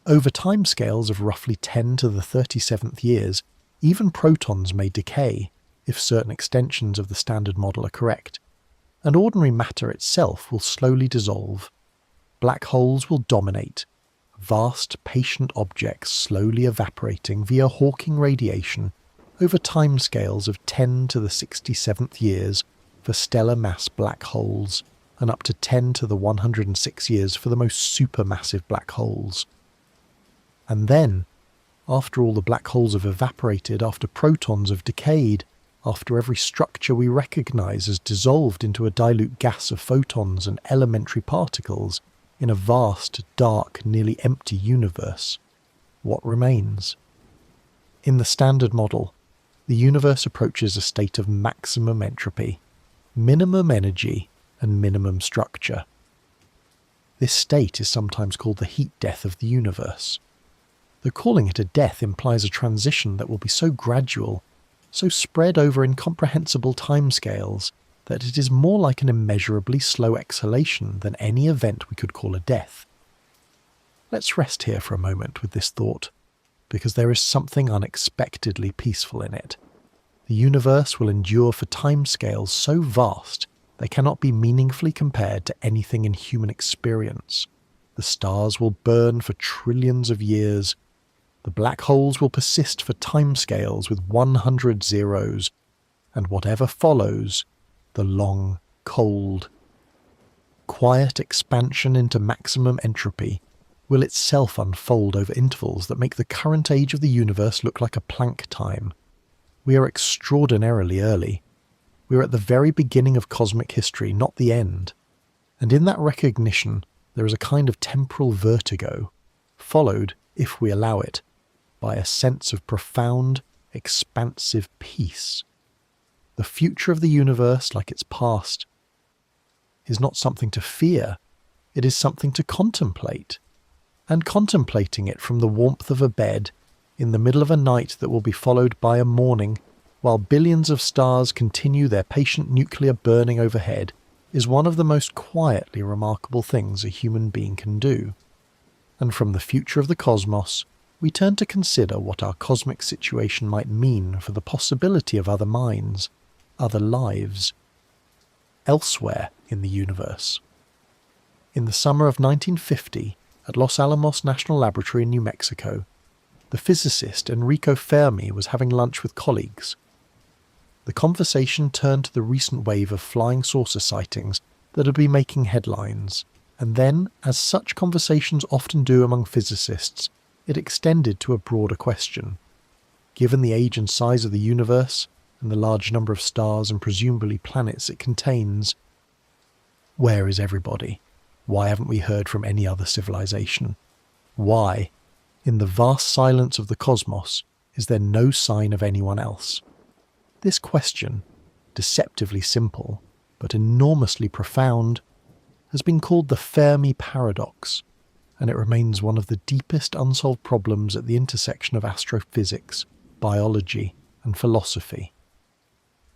Speaker 1: Over timescales of roughly 10 to the 37th years, even protons may decay, if certain extensions of the Standard Model are correct, and ordinary matter itself will slowly dissolve. Black holes will dominate, vast, patient objects slowly evaporating via Hawking radiation over timescales of 10 to the 67th years for stellar mass black holes, and up to 10 to the 106 years for the most supermassive black holes. And then, after all the black holes have evaporated, after protons have decayed, after every structure we recognise has dissolved into a dilute gas of photons and elementary particles in a vast, dark, nearly empty universe, what remains? In the Standard Model, the universe approaches a state of maximum entropy, minimum energy, and minimum structure. This state is sometimes called the heat death of the universe. Though calling it a death implies a transition that will be so gradual, so spread over incomprehensible timescales, that it is more like an immeasurably slow exhalation than any event we could call a death. Let's rest here for a moment with this thought, because there is something unexpectedly peaceful in it. The universe will endure for timescales so vast they cannot be meaningfully compared to anything in human experience. The stars will burn for trillions of years. The black holes will persist for timescales with 100 zeros, and whatever follows, the long, cold, quiet expansion into maximum entropy, will itself unfold over intervals that make the current age of the universe look like a Planck time. We are extraordinarily early. We are at the very beginning of cosmic history, not the end. And in that recognition, there is a kind of temporal vertigo, followed, if we allow it, by a sense of profound, expansive peace. The future of the universe, like its past, is not something to fear, it is something to contemplate. And contemplating it from the warmth of a bed, in the middle of a night that will be followed by a morning, while billions of stars continue their patient nuclear burning overhead, is one of the most quietly remarkable things a human being can do. And from the future of the cosmos, we turn to consider what our cosmic situation might mean for the possibility of other minds, other lives, elsewhere in the universe. In the summer of 1950, at Los Alamos National Laboratory in New Mexico, the physicist Enrico Fermi was having lunch with colleagues. The conversation turned to the recent wave of flying saucer sightings that had been making headlines, and then, as such conversations often do among physicists, it extended to a broader question. Given the age and size of the universe, and the large number of stars and presumably planets it contains, where is everybody? Why haven't we heard from any other civilization? Why, in the vast silence of the cosmos, is there no sign of anyone else? This question, deceptively simple, but enormously profound, has been called the Fermi paradox, and it remains one of the deepest unsolved problems at the intersection of astrophysics, biology, and philosophy.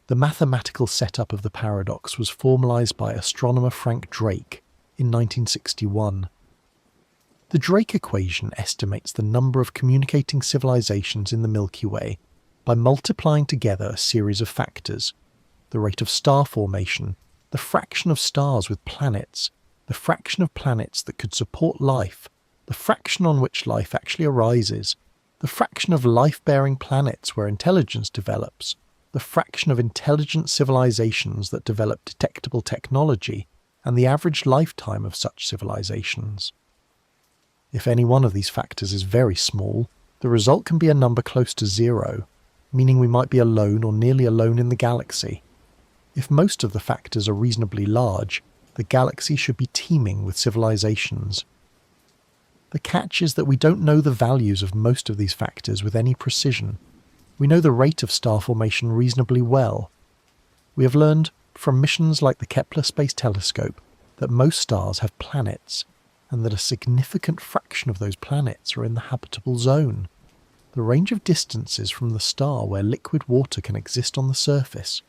Speaker 1: The mathematical setup of the paradox was formalized by astronomer Frank Drake in 1961. The Drake equation estimates the number of communicating civilizations in the Milky Way by multiplying together a series of factors: the rate of star formation, the fraction of stars with planets, the fraction of planets that could support life, the fraction on which life actually arises, the fraction of life-bearing planets where intelligence develops, the fraction of intelligent civilizations that develop detectable technology, and the average lifetime of such civilizations. If any one of these factors is very small, the result can be a number close to zero, meaning we might be alone or nearly alone in the galaxy. If most of the factors are reasonably large, the galaxy should be teeming with civilizations. The catch is that we don't know the values of most of these factors with any precision. We know the rate of star formation reasonably well. We have learned from missions like the Kepler Space Telescope that most stars have planets, and that a significant fraction of those planets are in the habitable zone. The range of distances from the star where liquid water can exist on the surface.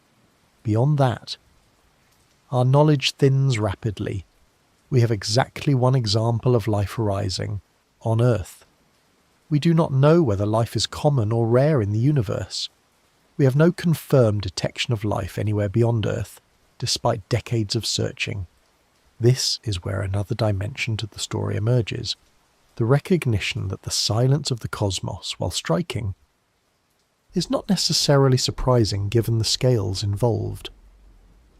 Speaker 1: Beyond that, our knowledge thins rapidly. We have exactly one example of life arising, on Earth. We do not know whether life is common or rare in the universe. We have no confirmed detection of life anywhere beyond Earth, despite decades of searching. This is where another dimension to the story emerges: the recognition that the silence of the cosmos, while striking, is not necessarily surprising given the scales involved.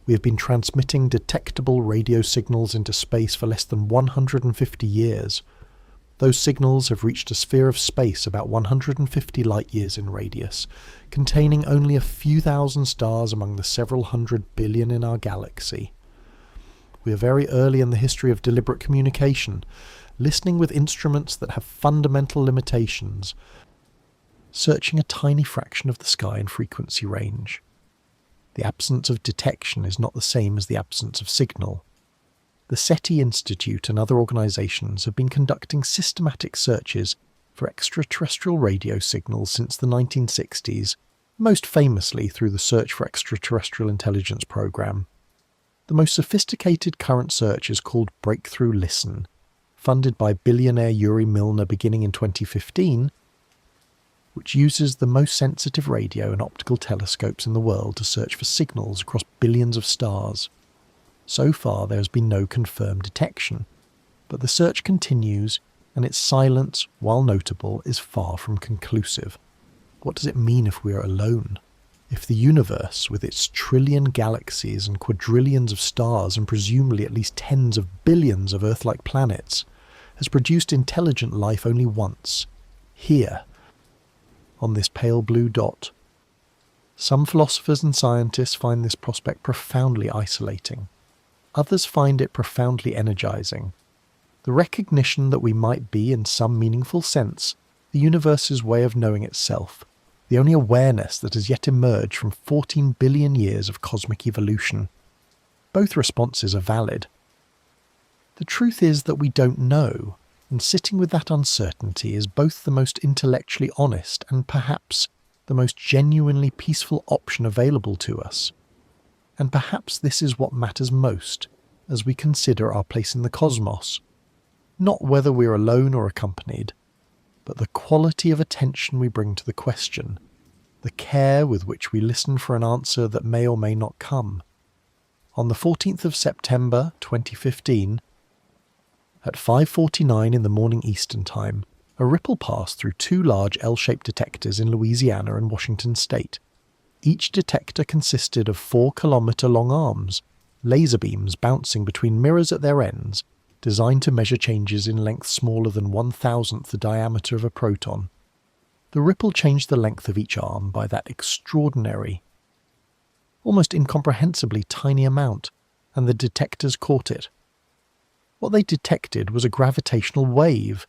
Speaker 1: We have been transmitting detectable radio signals into space for less than 150 years. Those signals have reached a sphere of space about 150 light-years in radius, containing only a few thousand stars among the several hundred billion in our galaxy. We are very early in the history of deliberate communication, listening with instruments that have fundamental limitations, searching a tiny fraction of the sky and frequency range. The absence of detection is not the same as the absence of signal. The SETI Institute and other organisations have been conducting systematic searches for extraterrestrial radio signals since the 1960s, most famously through the Search for Extraterrestrial Intelligence programme. The most sophisticated current search is called Breakthrough Listen, funded by billionaire Yuri Milner beginning in 2015, which uses the most sensitive radio and optical telescopes in the world to search for signals across billions of stars. So far there has been no confirmed detection, but the search continues, and its silence, while notable, is far from conclusive. What does it mean if we are alone? If the universe, with its trillion galaxies and quadrillions of stars and presumably at least tens of billions of Earth-like planets, has produced intelligent life only once, here, on this pale blue dot. Some philosophers and scientists find this prospect profoundly isolating. Others find it profoundly energizing. The recognition that we might be, in some meaningful sense, the universe's way of knowing itself, the only awareness that has yet emerged from 14 billion years of cosmic evolution. Both responses are valid. The truth is that we don't know, and sitting with that uncertainty is both the most intellectually honest and perhaps the most genuinely peaceful option available to us. And perhaps this is what matters most as we consider our place in the cosmos. Not whether we're alone or accompanied, but the quality of attention we bring to the question, the care with which we listen for an answer that may or may not come. On the 14th of September 2015, at 5:49 in the morning Eastern Time, A ripple passed through two large L-shaped detectors in Louisiana and Washington state. Each detector consisted of 4-kilometre-long arms, laser beams bouncing between mirrors at their ends, designed to measure changes in length smaller than 1,000th the diameter of a proton. The ripple changed the length of each arm by that extraordinary, almost incomprehensibly tiny amount, and the detectors caught it. What they detected was a gravitational wave,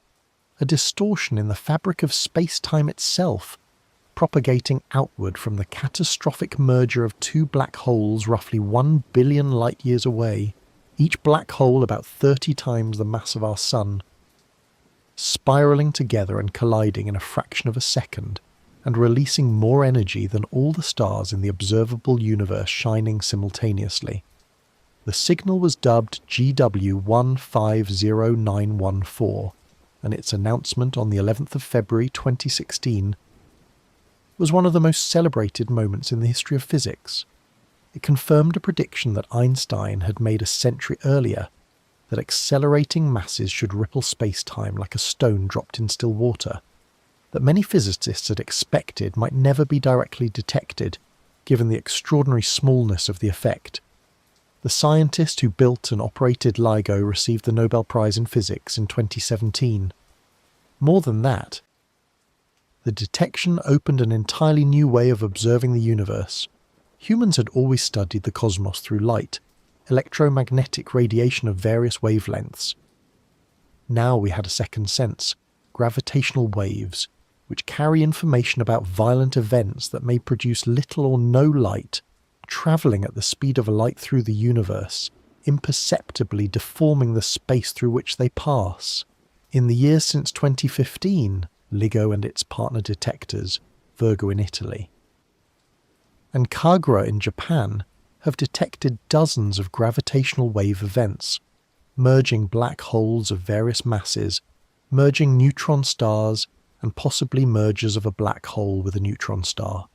Speaker 1: a distortion in the fabric of space-time itself, propagating outward from the catastrophic merger of two black holes roughly 1 billion light-years away, each black hole about 30 times the mass of our Sun, spiralling together and colliding in a fraction of a second, and releasing more energy than all the stars in the observable universe shining simultaneously. The signal was dubbed GW150914, and its announcement on the 11th of February 2016 was one of the most celebrated moments in the history of physics. It confirmed a prediction that Einstein had made a century earlier, that accelerating masses should ripple space-time like a stone dropped in still water, that many physicists had expected might never be directly detected, given the extraordinary smallness of the effect. The scientist who built and operated LIGO received the Nobel Prize in Physics in 2017. More than that, the detection opened an entirely new way of observing the universe. Humans had always studied the cosmos through light, electromagnetic radiation of various wavelengths. Now we had a second sense, gravitational waves, which carry information about violent events that may produce little or no light, travelling at the speed of light through the universe, imperceptibly deforming the space through which they pass. In the years since 2015, LIGO and its partner detectors, Virgo in Italy, and Kagura in Japan, have detected dozens of gravitational wave events, merging black holes of various masses, merging neutron stars, and possibly mergers of a black hole with a neutron star.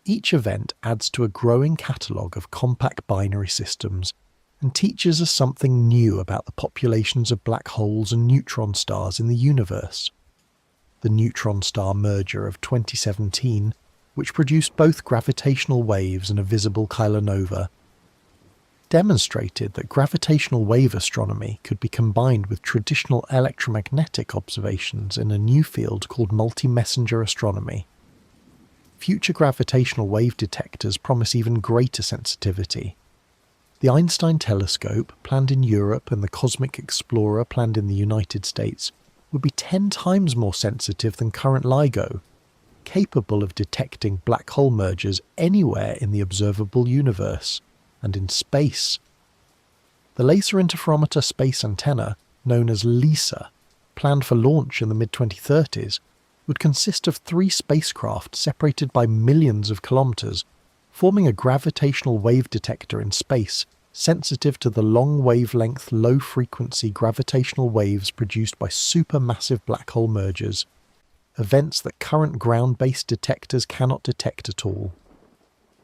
Speaker 1: Each event adds to a growing catalogue of compact binary systems and teaches us something new about the populations of black holes and neutron stars in the universe. The neutron star merger of 2017, which produced both gravitational waves and a visible kilonova, demonstrated that gravitational wave astronomy could be combined with traditional electromagnetic observations in a new field called multi-messenger astronomy. Future gravitational wave detectors promise even greater sensitivity. The Einstein telescope, planned in Europe, and the Cosmic Explorer, planned in the United States, would be 10 times more sensitive than current LIGO, capable of detecting black hole mergers anywhere in the observable universe and in space. The Laser Interferometer Space Antenna, known as LISA, planned for launch in the mid-2030s, would consist of 3 spacecraft separated by millions of kilometers, forming a gravitational wave detector in space sensitive to the long wavelength, low-frequency gravitational waves produced by supermassive black hole mergers, events that current ground-based detectors cannot detect at all.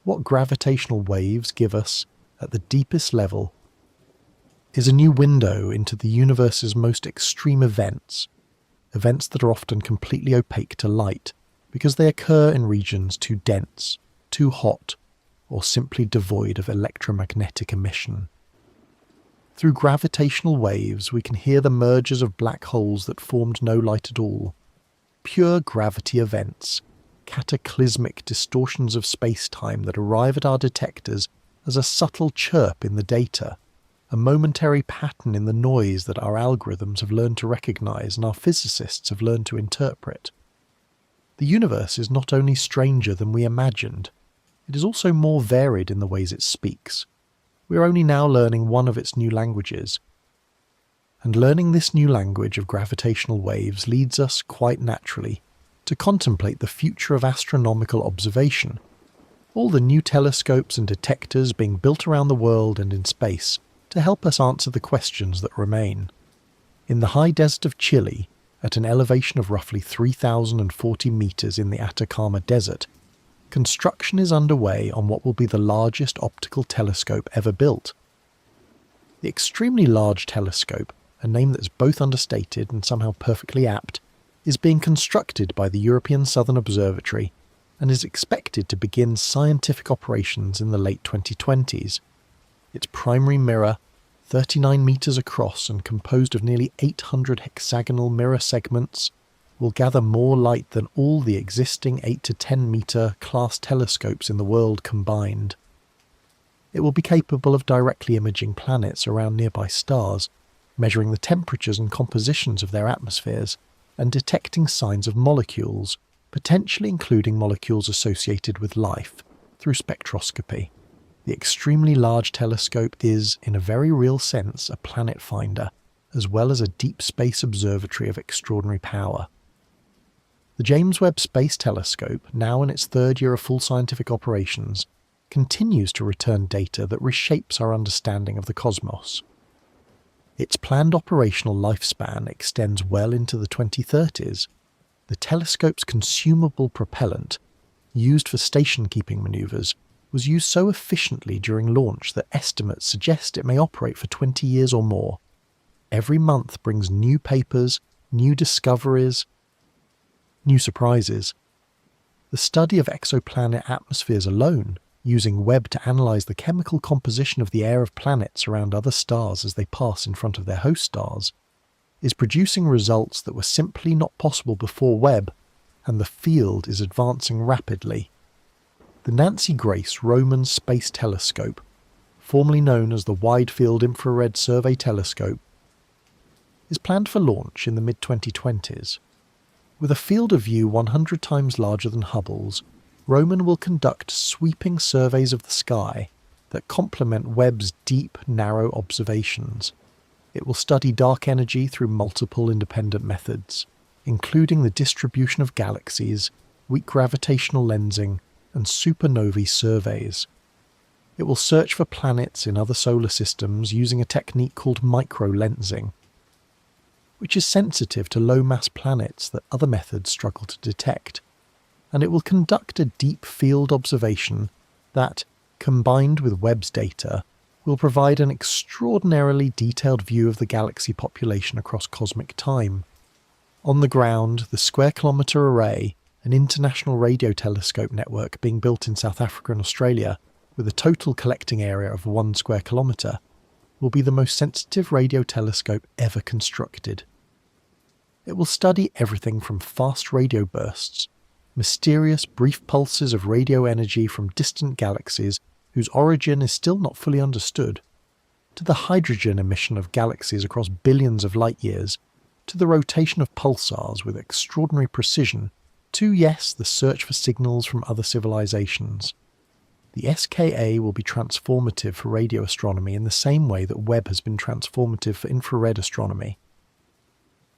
Speaker 1: What gravitational waves give us, at the deepest level, is a new window into the universe's most extreme events that are often completely opaque to light, because they occur in regions too dense, too hot, or simply devoid of electromagnetic emission. Through gravitational waves we can hear the mergers of black holes that formed no light at all, pure gravity events, cataclysmic distortions of space-time that arrive at our detectors as a subtle chirp in the data, a momentary pattern in the noise that our algorithms have learned to recognize and our physicists have learned to interpret. The universe is not only stranger than we imagined, it is also more varied in the ways it speaks. We are only now learning one of its new languages. And learning this new language of gravitational waves leads us, quite naturally, to contemplate the future of astronomical observation. All the new telescopes and detectors being built around the world and in space to help us answer the questions that remain. In the high desert of Chile, at an elevation of roughly 3,040 meters in the Atacama Desert, construction is underway on what will be the largest optical telescope ever built. The Extremely Large Telescope, a name that is both understated and somehow perfectly apt, is being constructed by the European Southern Observatory and is expected to begin scientific operations in the late 2020s. Its primary mirror, 39 metres across and composed of nearly 800 hexagonal mirror segments, will gather more light than all the existing 8 to 10 metre class telescopes in the world combined. It will be capable of directly imaging planets around nearby stars, measuring the temperatures and compositions of their atmospheres, and detecting signs of molecules, potentially including molecules associated with life, through spectroscopy. The extremely large telescope is, in a very real sense, a planet finder, as well as a deep space observatory of extraordinary power. The James Webb Space Telescope, now in its third year of full scientific operations, continues to return data that reshapes our understanding of the cosmos. Its planned operational lifespan extends well into the 2030s. The telescope's consumable propellant, used for station-keeping manoeuvres, was used so efficiently during launch that estimates suggest it may operate for 20 years or more. Every month brings new papers, new discoveries, new surprises. The study of exoplanet atmospheres alone, using Webb to analyse the chemical composition of the air of planets around other stars as they pass in front of their host stars, is producing results that were simply not possible before Webb, and the field is advancing rapidly. The Nancy Grace Roman Space Telescope, formerly known as the Wide Field Infrared Survey Telescope, is planned for launch in the mid-2020s. With a field of view 100 times larger than Hubble's, Roman will conduct sweeping surveys of the sky that complement Webb's deep, narrow observations. It will study dark energy through multiple independent methods, including the distribution of galaxies, weak gravitational lensing, and supernovae surveys. It will search for planets in other solar systems using a technique called microlensing, which is sensitive to low-mass planets that other methods struggle to detect. And it will conduct a deep field observation that, combined with Webb's data, will provide an extraordinarily detailed view of the galaxy population across cosmic time. On the ground, the Square Kilometre Array, an international radio telescope network being built in South Africa and Australia, with a total collecting area of 1 square kilometre, will be the most sensitive radio telescope ever constructed. It will study everything from fast radio bursts, mysterious brief pulses of radio energy from distant galaxies whose origin is still not fully understood, to the hydrogen emission of galaxies across billions of light years, to the rotation of pulsars with extraordinary precision, to, yes, the search for signals from other civilizations. The SKA will be transformative for radio astronomy in the same way that Webb has been transformative for infrared astronomy.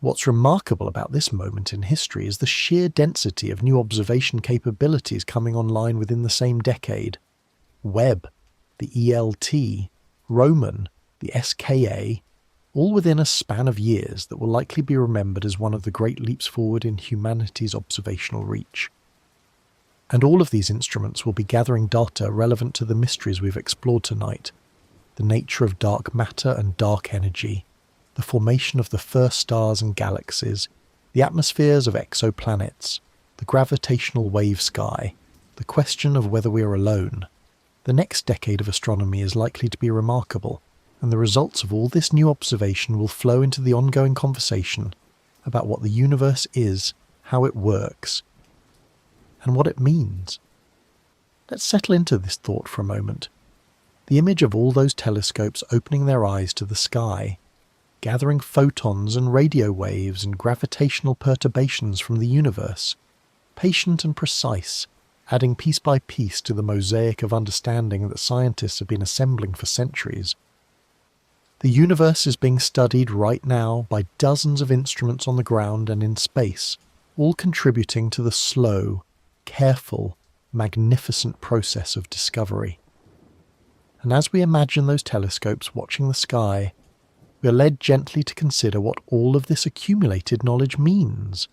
Speaker 1: What's remarkable about this moment in history is the sheer density of new observation capabilities coming online within the same decade. Webb, the ELT, Roman, the SKA, all within a span of years that will likely be remembered as one of the great leaps forward in humanity's observational reach. And all of these instruments will be gathering data relevant to the mysteries we've explored tonight: the nature of dark matter and dark energy, the formation of the first stars and galaxies, the atmospheres of exoplanets, the gravitational wave sky, the question of whether we are alone. The next decade of astronomy is likely to be remarkable, and the results of all this new observation will flow into the ongoing conversation about what the universe is, how it works, and what it means. Let's settle into this thought for a moment. The image of all those telescopes opening their eyes to the sky, gathering photons and radio waves and gravitational perturbations from the universe, patient and precise, adding piece by piece to the mosaic of understanding that scientists have been assembling for centuries. The universe is being studied right now by dozens of instruments on the ground and in space, all contributing to the slow, careful, magnificent process of discovery. And as we imagine those telescopes watching the sky, we are led gently to consider what all of this accumulated knowledge means,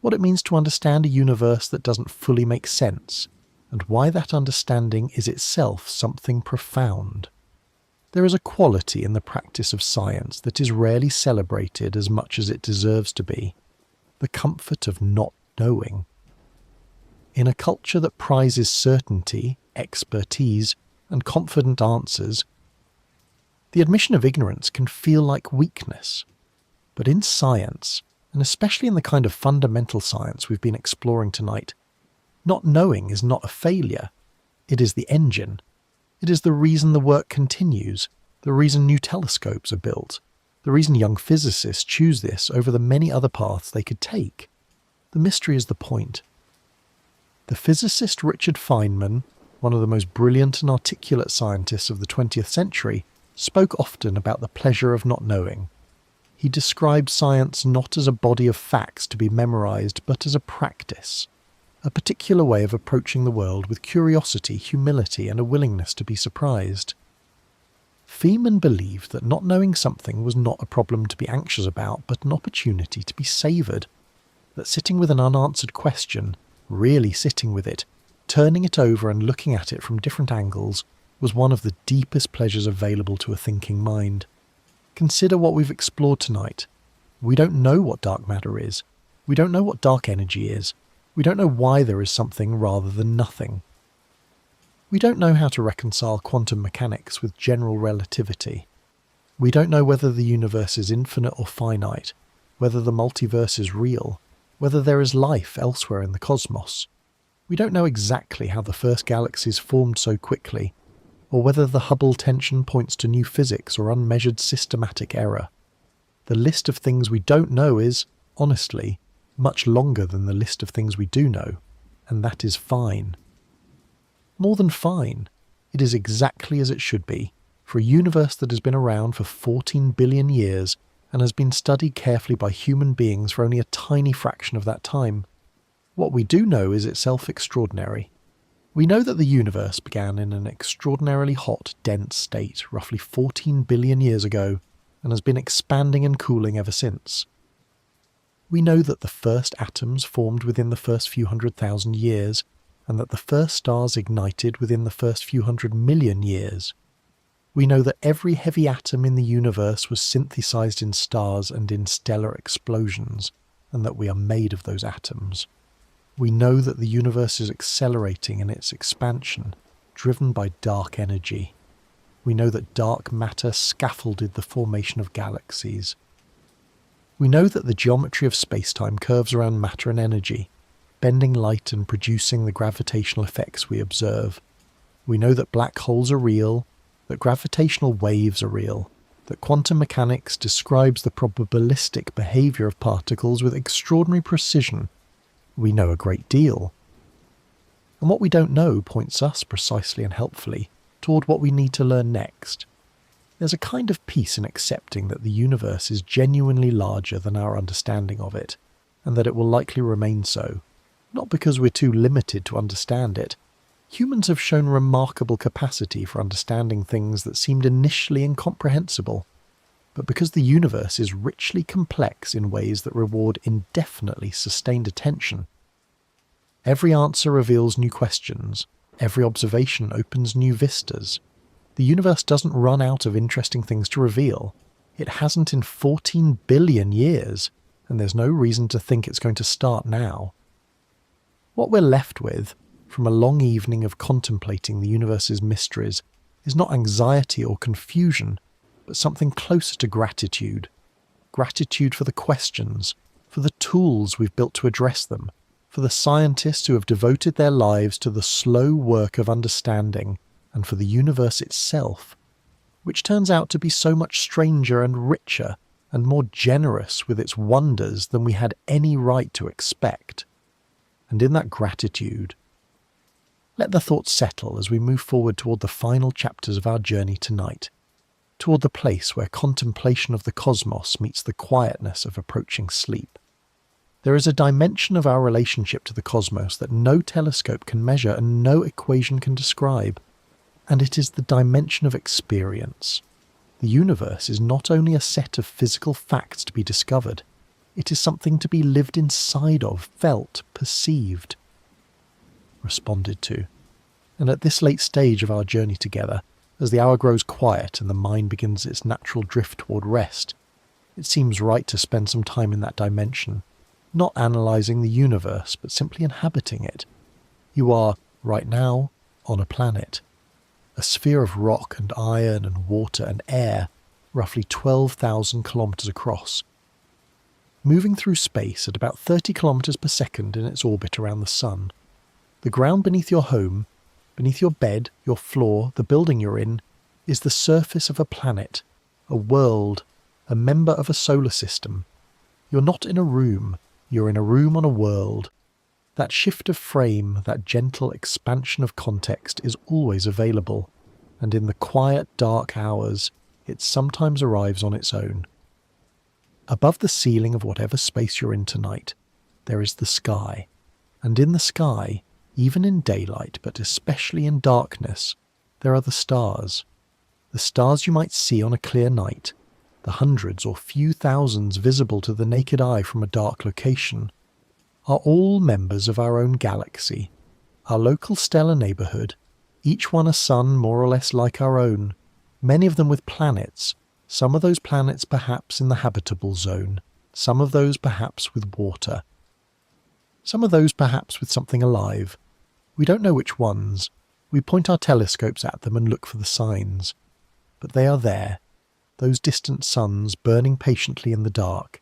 Speaker 1: what it means to understand a universe that doesn't fully make sense, and why that understanding is itself something profound. There is a quality in the practice of science that is rarely celebrated as much as it deserves to be. the comfort of not knowing. In a culture that prizes certainty, expertise, and confident answers, the admission of ignorance can feel like weakness. But in science, and especially in the kind of fundamental science we've been exploring tonight, not knowing is not a failure. It is the engine. It is the reason the work continues, the reason new telescopes are built, the reason young physicists choose this over the many other paths they could take. The mystery is the point. The physicist Richard Feynman, one of the most brilliant and articulate scientists of the 20th century, spoke often about the pleasure of not knowing. He described science not as a body of facts to be memorized, but as a practice, a particular way of approaching the world with curiosity, humility, and a willingness to be surprised. Feynman believed that not knowing something was not a problem to be anxious about, but an opportunity to be savoured, that sitting with an unanswered question, really sitting with it, turning it over and looking at it from different angles, was one of the deepest pleasures available to a thinking mind. Consider what we've explored tonight. We don't know what dark matter is. We don't know what dark energy is. We don't know why there is something rather than nothing. We don't know how to reconcile quantum mechanics with general relativity. We don't know whether the universe is infinite or finite, whether the multiverse is real, whether there is life elsewhere in the cosmos. We don't know exactly how the first galaxies formed so quickly, or whether the Hubble tension points to new physics or unmeasured systematic error. The list of things we don't know is, honestly, much longer than the list of things we do know, and that is fine. More than fine, it is exactly as it should be, for a universe that has been around for 14 billion years and has been studied carefully by human beings for only a tiny fraction of that time. What we do know is itself extraordinary. We know that the universe began in an extraordinarily hot, dense state roughly 14 billion years ago and has been expanding and cooling ever since. We know that the first atoms formed within the first few 100,000 years, and that the first stars ignited within the first few 100 million years. We know that every heavy atom in the universe was synthesized in stars and in stellar explosions, and that we are made of those atoms. We know that the universe is accelerating in its expansion, driven by dark energy. We know that dark matter scaffolded the formation of galaxies. We know that the geometry of space-time curves around matter and energy, bending light and producing the gravitational effects we observe. We know that black holes are real, that gravitational waves are real, that quantum mechanics describes the probabilistic behaviour of particles with extraordinary precision. We know a great deal. And what we don't know points us precisely and helpfully toward what we need to learn next. There's a kind of peace in accepting that the universe is genuinely larger than our understanding of it, and that it will likely remain so, not because we're too limited to understand it. Humans have shown remarkable capacity for understanding things that seemed initially incomprehensible, but because the universe is richly complex in ways that reward indefinitely sustained attention. Every answer reveals new questions, every observation opens new vistas. The universe doesn't run out of interesting things to reveal. It hasn't in 14 billion years, and there's no reason to think it's going to start now. What we're left with, from a long evening of contemplating the universe's mysteries, is not anxiety or confusion, but something closer to gratitude. Gratitude for the questions, for the tools we've built to address them, for the scientists who have devoted their lives to the slow work of understanding, and for the universe itself, which turns out to be so much stranger and richer and more generous with its wonders than we had any right to expect. And in that gratitude, let the thoughts settle as we move forward toward the final chapters of our journey tonight, toward the place where contemplation of the cosmos meets the quietness of approaching sleep. There is a dimension of our relationship to the cosmos that no telescope can measure and no equation can describe, and it is the dimension of experience. The universe is not only a set of physical facts to be discovered, it is something to be lived inside of, felt, perceived, responded to. And at this late stage of our journey together, as the hour grows quiet and the mind begins its natural drift toward rest, it seems right to spend some time in that dimension, not analysing the universe, but simply inhabiting it. You are, right now, on a planet. A sphere of rock and iron and water and air, roughly 12,000 kilometres across. Moving through space at about 30 kilometres per second in its orbit around the Sun. The ground beneath your home, beneath your bed, your floor, the building you're in, is the surface of a planet, a world, a member of a solar system. You're not in a room, you're in a room on a world. That shift of frame, that gentle expansion of context is always available, and in the quiet, dark hours, it sometimes arrives on its own. Above the ceiling of whatever space you're in tonight, there is the sky, and in the sky, even in daylight, but especially in darkness, there are the stars. The stars you might see on a clear night, the hundreds or few thousands visible to the naked eye from a dark location, are all members of our own galaxy, our local stellar neighbourhood, each one a sun more or less like our own, many of them with planets, some of those planets perhaps in the habitable zone, some of those perhaps with water, some of those perhaps with something alive. We don't know which ones. We point our telescopes at them and look for the signs. But they are there, those distant suns burning patiently in the dark,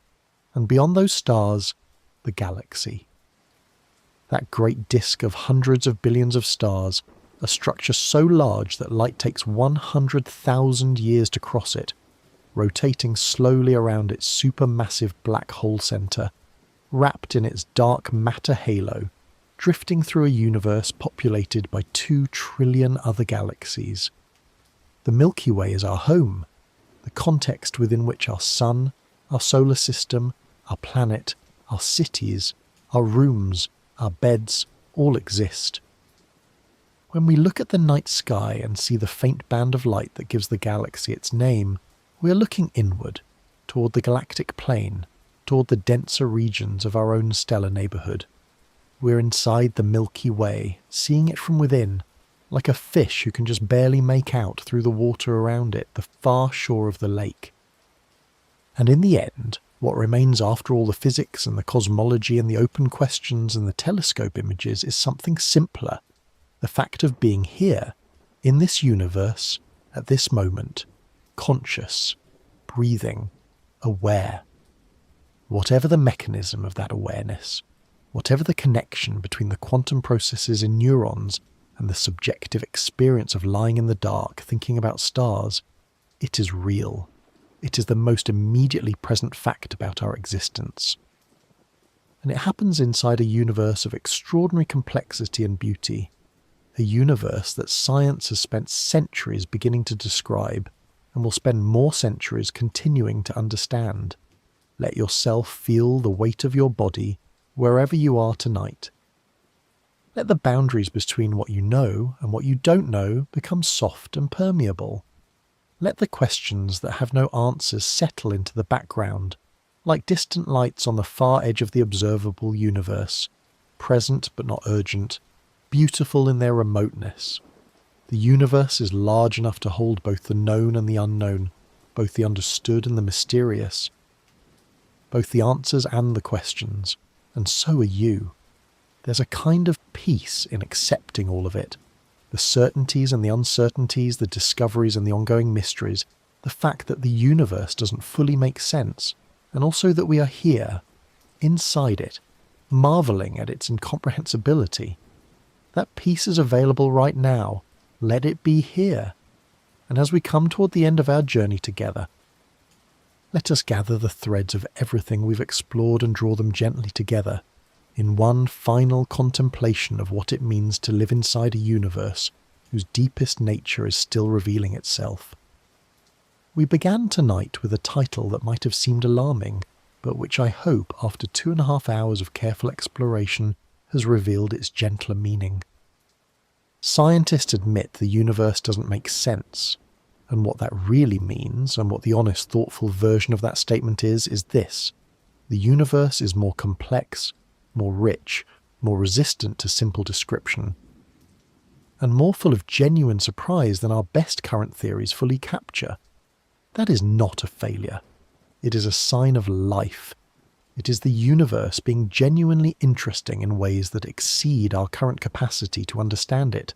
Speaker 1: and beyond those stars, the galaxy. That great disk of hundreds of billions of stars, a structure so large that light takes 100,000 years to cross it, rotating slowly around its supermassive black hole centre, wrapped in its dark matter halo, drifting through a universe populated by 2 trillion other galaxies. The Milky Way is our home, the context within which our sun, our solar system, our planet, our cities, our rooms, our beds, all exist. When we look at the night sky and see the faint band of light that gives the galaxy its name, we are looking inward, toward the galactic plane, toward the denser regions of our own stellar neighbourhood. We're inside the Milky Way, seeing it from within, like a fish who can just barely make out through the water around it the far shore of the lake. And in the end, what remains after all the physics and the cosmology and the open questions and the telescope images is something simpler. The fact of being here, in this universe, at this moment, conscious, breathing, aware. Whatever the mechanism of that awareness, whatever the connection between the quantum processes in neurons and the subjective experience of lying in the dark thinking about stars, it is real. It is the most immediately present fact about our existence. And it happens inside a universe of extraordinary complexity and beauty, a universe that science has spent centuries beginning to describe and will spend more centuries continuing to understand. Let yourself feel the weight of your body wherever you are tonight. Let the boundaries between what you know and what you don't know become soft and permeable. Let the questions that have no answers settle into the background, like distant lights on the far edge of the observable universe, present but not urgent, beautiful in their remoteness. The universe is large enough to hold both the known and the unknown, both the understood and the mysterious, both the answers and the questions, and so are you. There's a kind of peace in accepting all of it. The certainties and the uncertainties, the discoveries and the ongoing mysteries, the fact that the universe doesn't fully make sense, and also that we are here, inside it, marvelling at its incomprehensibility. That peace is available right now. Let it be here. And as we come toward the end of our journey together, let us gather the threads of everything we've explored and draw them gently together in one final contemplation of what it means to live inside a universe whose deepest nature is still revealing itself. We began tonight with a title that might have seemed alarming, but which I hope, after 2.5 hours of careful exploration, has revealed its gentler meaning. Scientists admit the universe doesn't make sense, and what that really means, and what the honest, thoughtful version of that statement is this: the universe is more complex, more rich, more resistant to simple description, and more full of genuine surprise than our best current theories fully capture. That is not a failure. It is a sign of life. It is the universe being genuinely interesting in ways that exceed our current capacity to understand it.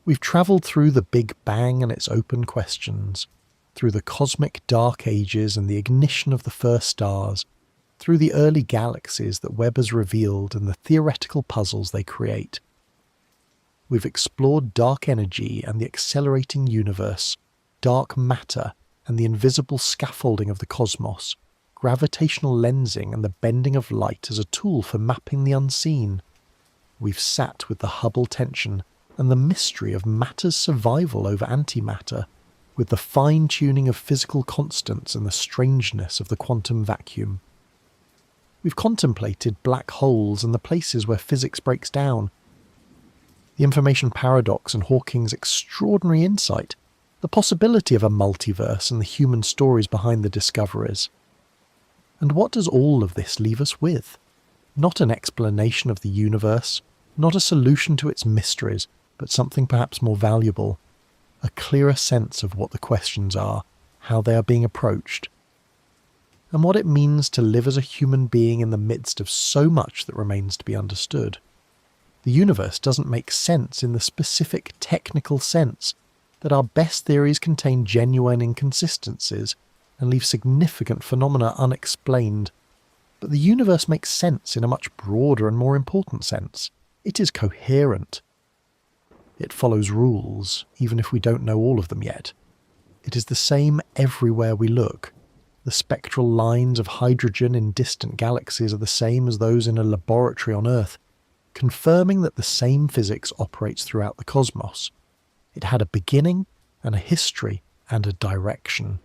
Speaker 1: We've travelled through the Big Bang and its open questions, through the cosmic dark ages and the ignition of the first stars, through the early galaxies that Webb has revealed and the theoretical puzzles they create. We've explored dark energy and the accelerating universe, dark matter and the invisible scaffolding of the cosmos, gravitational lensing and the bending of light as a tool for mapping the unseen. We've sat with the Hubble Tension and the mystery of matter's survival over antimatter, with the fine-tuning of physical constants and the strangeness of the quantum vacuum. We've contemplated black holes and the places where physics breaks down, the information paradox and Hawking's extraordinary insight, the possibility of a multiverse and the human stories behind the discoveries. And what does all of this leave us with? Not an explanation of the universe, not a solution to its mysteries, but something perhaps more valuable, a clearer sense of what the questions are, how they are being approached, and what it means to live as a human being in the midst of so much that remains to be understood. The universe doesn't make sense in the specific technical sense that our best theories contain genuine inconsistencies and leave significant phenomena unexplained. But the universe makes sense in a much broader and more important sense. It is coherent. It follows rules, even if we don't know all of them yet. It is the same everywhere we look. The spectral lines of hydrogen in distant galaxies are the same as those in a laboratory on Earth, confirming that the same physics operates throughout the cosmos. It had a beginning and a history and a direction,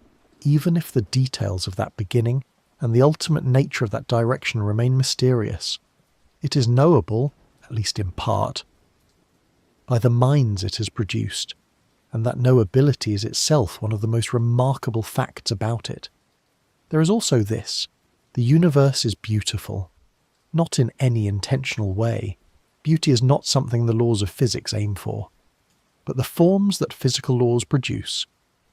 Speaker 1: even if the details of that beginning and the ultimate nature of that direction remain mysterious. It is knowable, at least in part, by the minds it has produced, and that knowability is itself one of the most remarkable facts about it. There is also this: the universe is beautiful, not in any intentional way. Beauty is not something the laws of physics aim for, but the forms that physical laws produce,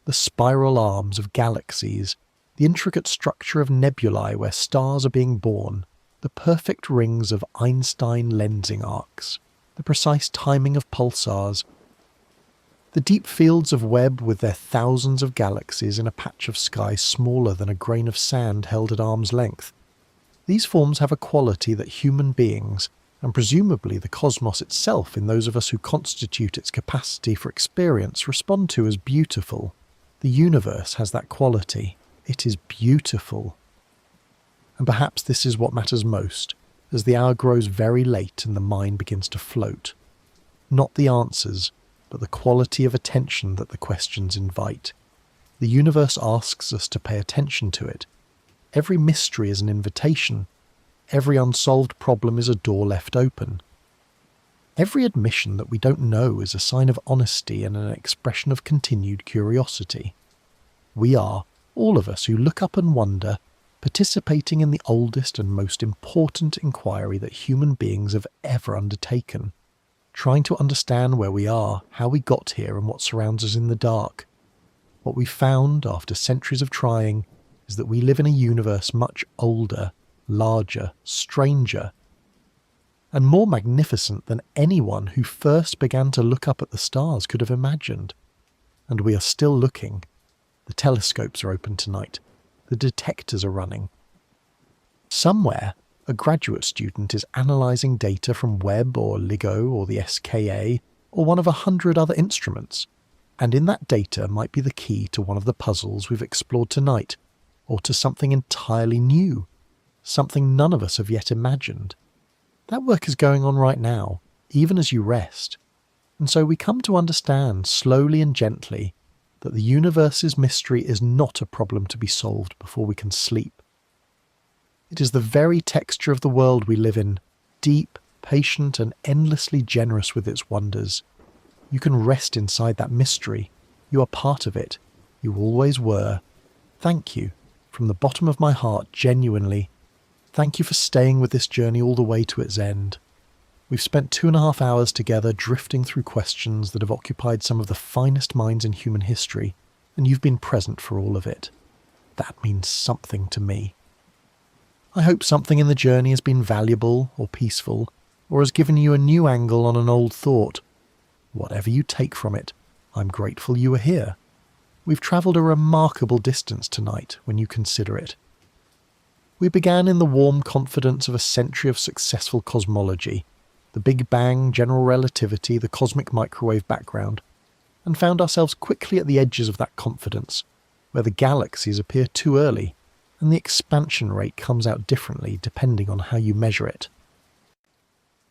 Speaker 1: the spiral arms of galaxies, the intricate structure of nebulae where stars are being born, the perfect rings of Einstein lensing arcs, the precise timing of pulsars, the deep fields of Webb with their thousands of galaxies in a patch of sky smaller than a grain of sand held at arm's length. These forms have a quality that human beings, and presumably the cosmos itself in those of us who constitute its capacity for experience, respond to as beautiful. The universe has that quality. It is beautiful. And perhaps this is what matters most, as the hour grows very late and the mind begins to float. Not the answers, but the quality of attention that the questions invite. The universe asks us to pay attention to it. Every mystery is an invitation. Every unsolved problem is a door left open. Every admission that we don't know is a sign of honesty and an expression of continued curiosity. We are, all of us who look up and wonder, participating in the oldest and most important inquiry that human beings have ever undertaken, trying to understand where we are, how we got here, and what surrounds us in the dark. What we found after centuries of trying is that we live in a universe much older, larger, stranger, and more magnificent than anyone who first began to look up at the stars could have imagined. And we are still looking. The telescopes are open tonight. The detectors are running. Somewhere, a graduate student is analysing data from Webb or LIGO or the SKA or one of 100 other instruments, and in that data might be the key to one of the puzzles we've explored tonight, or to something entirely new, something none of us have yet imagined. That work is going on right now, even as you rest, and so we come to understand slowly and gently that the universe's mystery is not a problem to be solved before we can sleep. It is the very texture of the world we live in, deep, patient, and endlessly generous with its wonders. You can rest inside that mystery. You are part of it. You always were. Thank you, from the bottom of my heart, genuinely. Thank you for staying with this journey all the way to its end. We've spent 2.5 hours together drifting through questions that have occupied some of the finest minds in human history, and you've been present for all of it. That means something to me. I hope something in the journey has been valuable or peaceful, or has given you a new angle on an old thought. Whatever you take from it, I'm grateful you are here. We've travelled a remarkable distance tonight when you consider it. We began in the warm confidence of a century of successful cosmology, the Big Bang, general relativity, the cosmic microwave background, and found ourselves quickly at the edges of that confidence, where the galaxies appear too early, and the expansion rate comes out differently depending on how you measure it.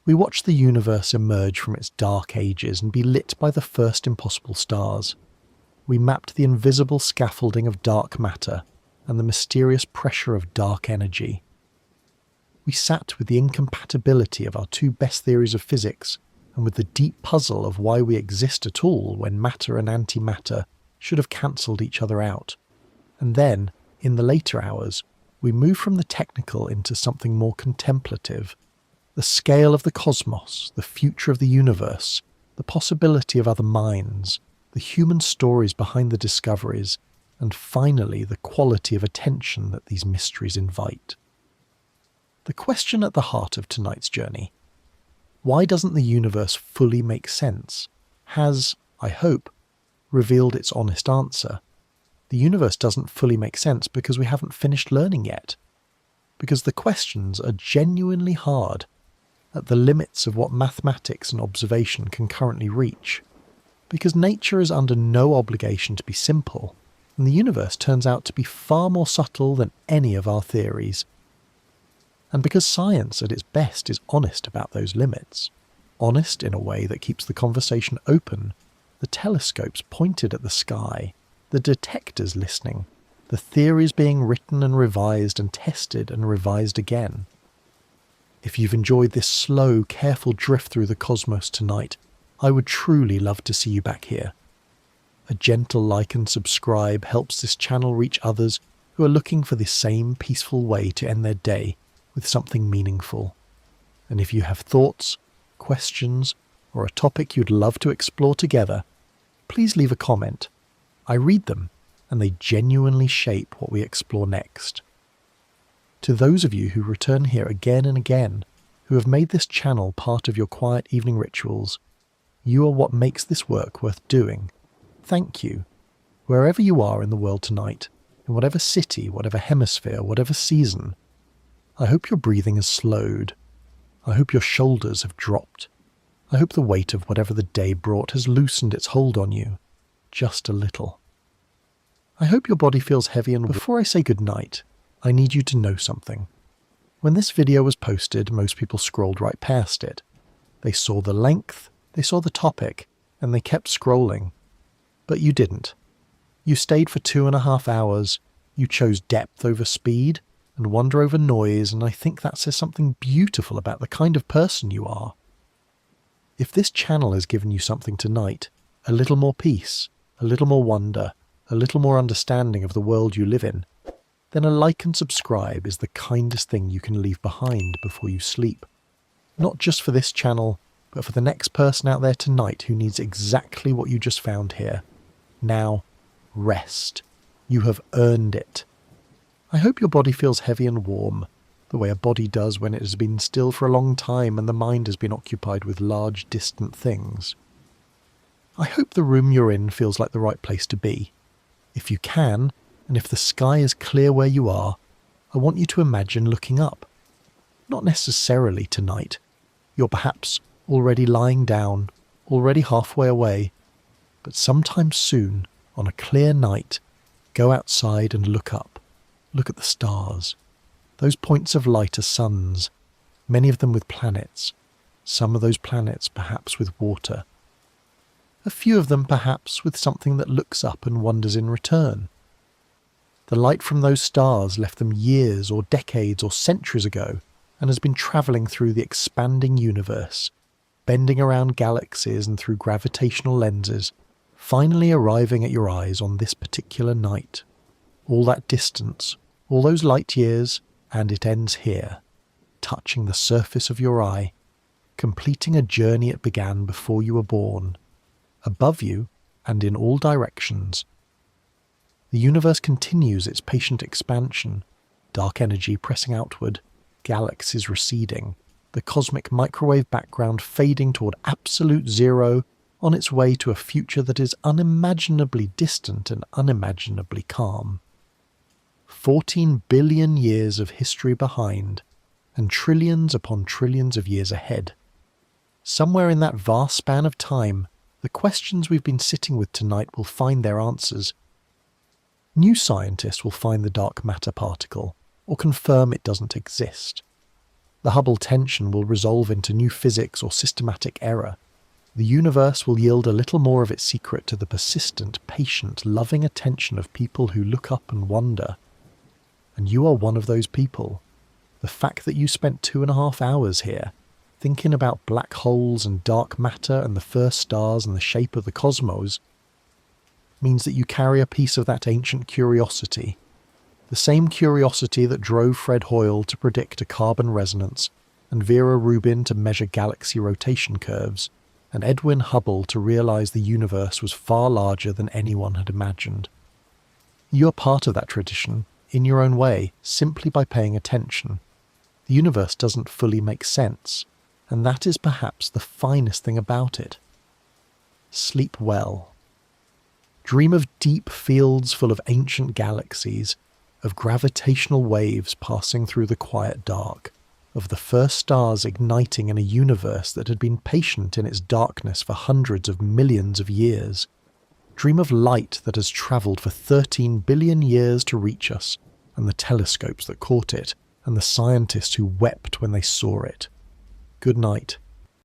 Speaker 1: We watched the universe emerge from its dark ages and be lit by the first impossible stars. We mapped the invisible scaffolding of dark matter and the mysterious pressure of dark energy. We sat with the incompatibility of our two best theories of physics and with the deep puzzle of why we exist at all when matter and antimatter should have cancelled each other out. And then, in the later hours, we moved from the technical into something more contemplative. The scale of the cosmos, the future of the universe, the possibility of other minds, the human stories behind the discoveries, and finally the quality of attention that these mysteries invite. The question at the heart of tonight's journey: why doesn't the universe fully make sense? Has, I hope, revealed its honest answer. The universe doesn't fully make sense because we haven't finished learning yet. Because the questions are genuinely hard, at the limits of what mathematics and observation can currently reach. Because nature is under no obligation to be simple, and the universe turns out to be far more subtle than any of our theories. And because science at its best is honest about those limits, honest in a way that keeps the conversation open, the telescopes pointed at the sky, the detectors listening, the theories being written and revised and tested and revised again. If you've enjoyed this slow, careful drift through the cosmos tonight, I would truly love to see you back here. A gentle like and subscribe helps this channel reach others who are looking for the same peaceful way to end their day with something meaningful. And if you have thoughts, questions, or a topic you'd love to explore together, please leave a comment. I read them, and they genuinely shape what we explore next. To those of you who return here again and again, who have made this channel part of your quiet evening rituals, you are what makes this work worth doing. Thank you. Wherever you are in the world tonight, in whatever city, whatever hemisphere, whatever season, I hope your breathing has slowed. I hope your shoulders have dropped. I hope the weight of whatever the day brought has loosened its hold on you, just a little. I hope your body feels heavy, and before I say goodnight, I need you to know something. When this video was posted, most people scrolled right past it. They saw the length, they saw the topic, and they kept scrolling. But you didn't. You stayed for 2.5 hours, you chose depth over speed, and wonder over noise, and I think that says something beautiful about the kind of person you are. If this channel has given you something tonight, a little more peace, a little more wonder, a little more understanding of the world you live in, then a like and subscribe is the kindest thing you can leave behind before you sleep. Not just for this channel, but for the next person out there tonight who needs exactly what you just found here. Now, rest. You have earned it. I hope your body feels heavy and warm, the way a body does when it has been still for a long time and the mind has been occupied with large, distant things. I hope the room you're in feels like the right place to be. If you can, and if the sky is clear where you are, I want you to imagine looking up. Not necessarily tonight. You're perhaps already lying down, already halfway away, but sometime soon, on a clear night, go outside and look up. Look at the stars. Those points of light are suns, many of them with planets, some of those planets perhaps with water. A few of them perhaps with something that looks up and wonders in return. The light from those stars left them years or decades or centuries ago and has been travelling through the expanding universe, bending around galaxies and through gravitational lenses, finally arriving at your eyes on this particular night. All that distance, all those light years, and it ends here, touching the surface of your eye, completing a journey it began before you were born, above you and in all directions. The universe continues its patient expansion, dark energy pressing outward, galaxies receding, the cosmic microwave background fading toward absolute zero on its way to a future that is unimaginably distant and unimaginably calm. 14 billion years of history behind, and trillions upon trillions of years ahead. Somewhere in that vast span of time, the questions we've been sitting with tonight will find their answers. New scientists will find the dark matter particle, or confirm it doesn't exist. The Hubble tension will resolve into new physics or systematic error. The universe will yield a little more of its secret to the persistent, patient, loving attention of people who look up and wonder. And you are one of those people. The fact that you spent 2.5 hours here, thinking about black holes and dark matter and the first stars and the shape of the cosmos, means that you carry a piece of that ancient curiosity. The same curiosity that drove Fred Hoyle to predict a carbon resonance, and Vera Rubin to measure galaxy rotation curves, and Edwin Hubble to realize the universe was far larger than anyone had imagined. You are part of that tradition, in your own way, simply by paying attention. The universe doesn't fully make sense, and that is perhaps the finest thing about it. Sleep well. Dream of deep fields full of ancient galaxies, of gravitational waves passing through the quiet dark, of the first stars igniting in a universe that had been patient in its darkness for hundreds of millions of years. Dream of light that has travelled for 13 billion years to reach us, and the telescopes that caught it, and the scientists who wept when they saw it. Good night.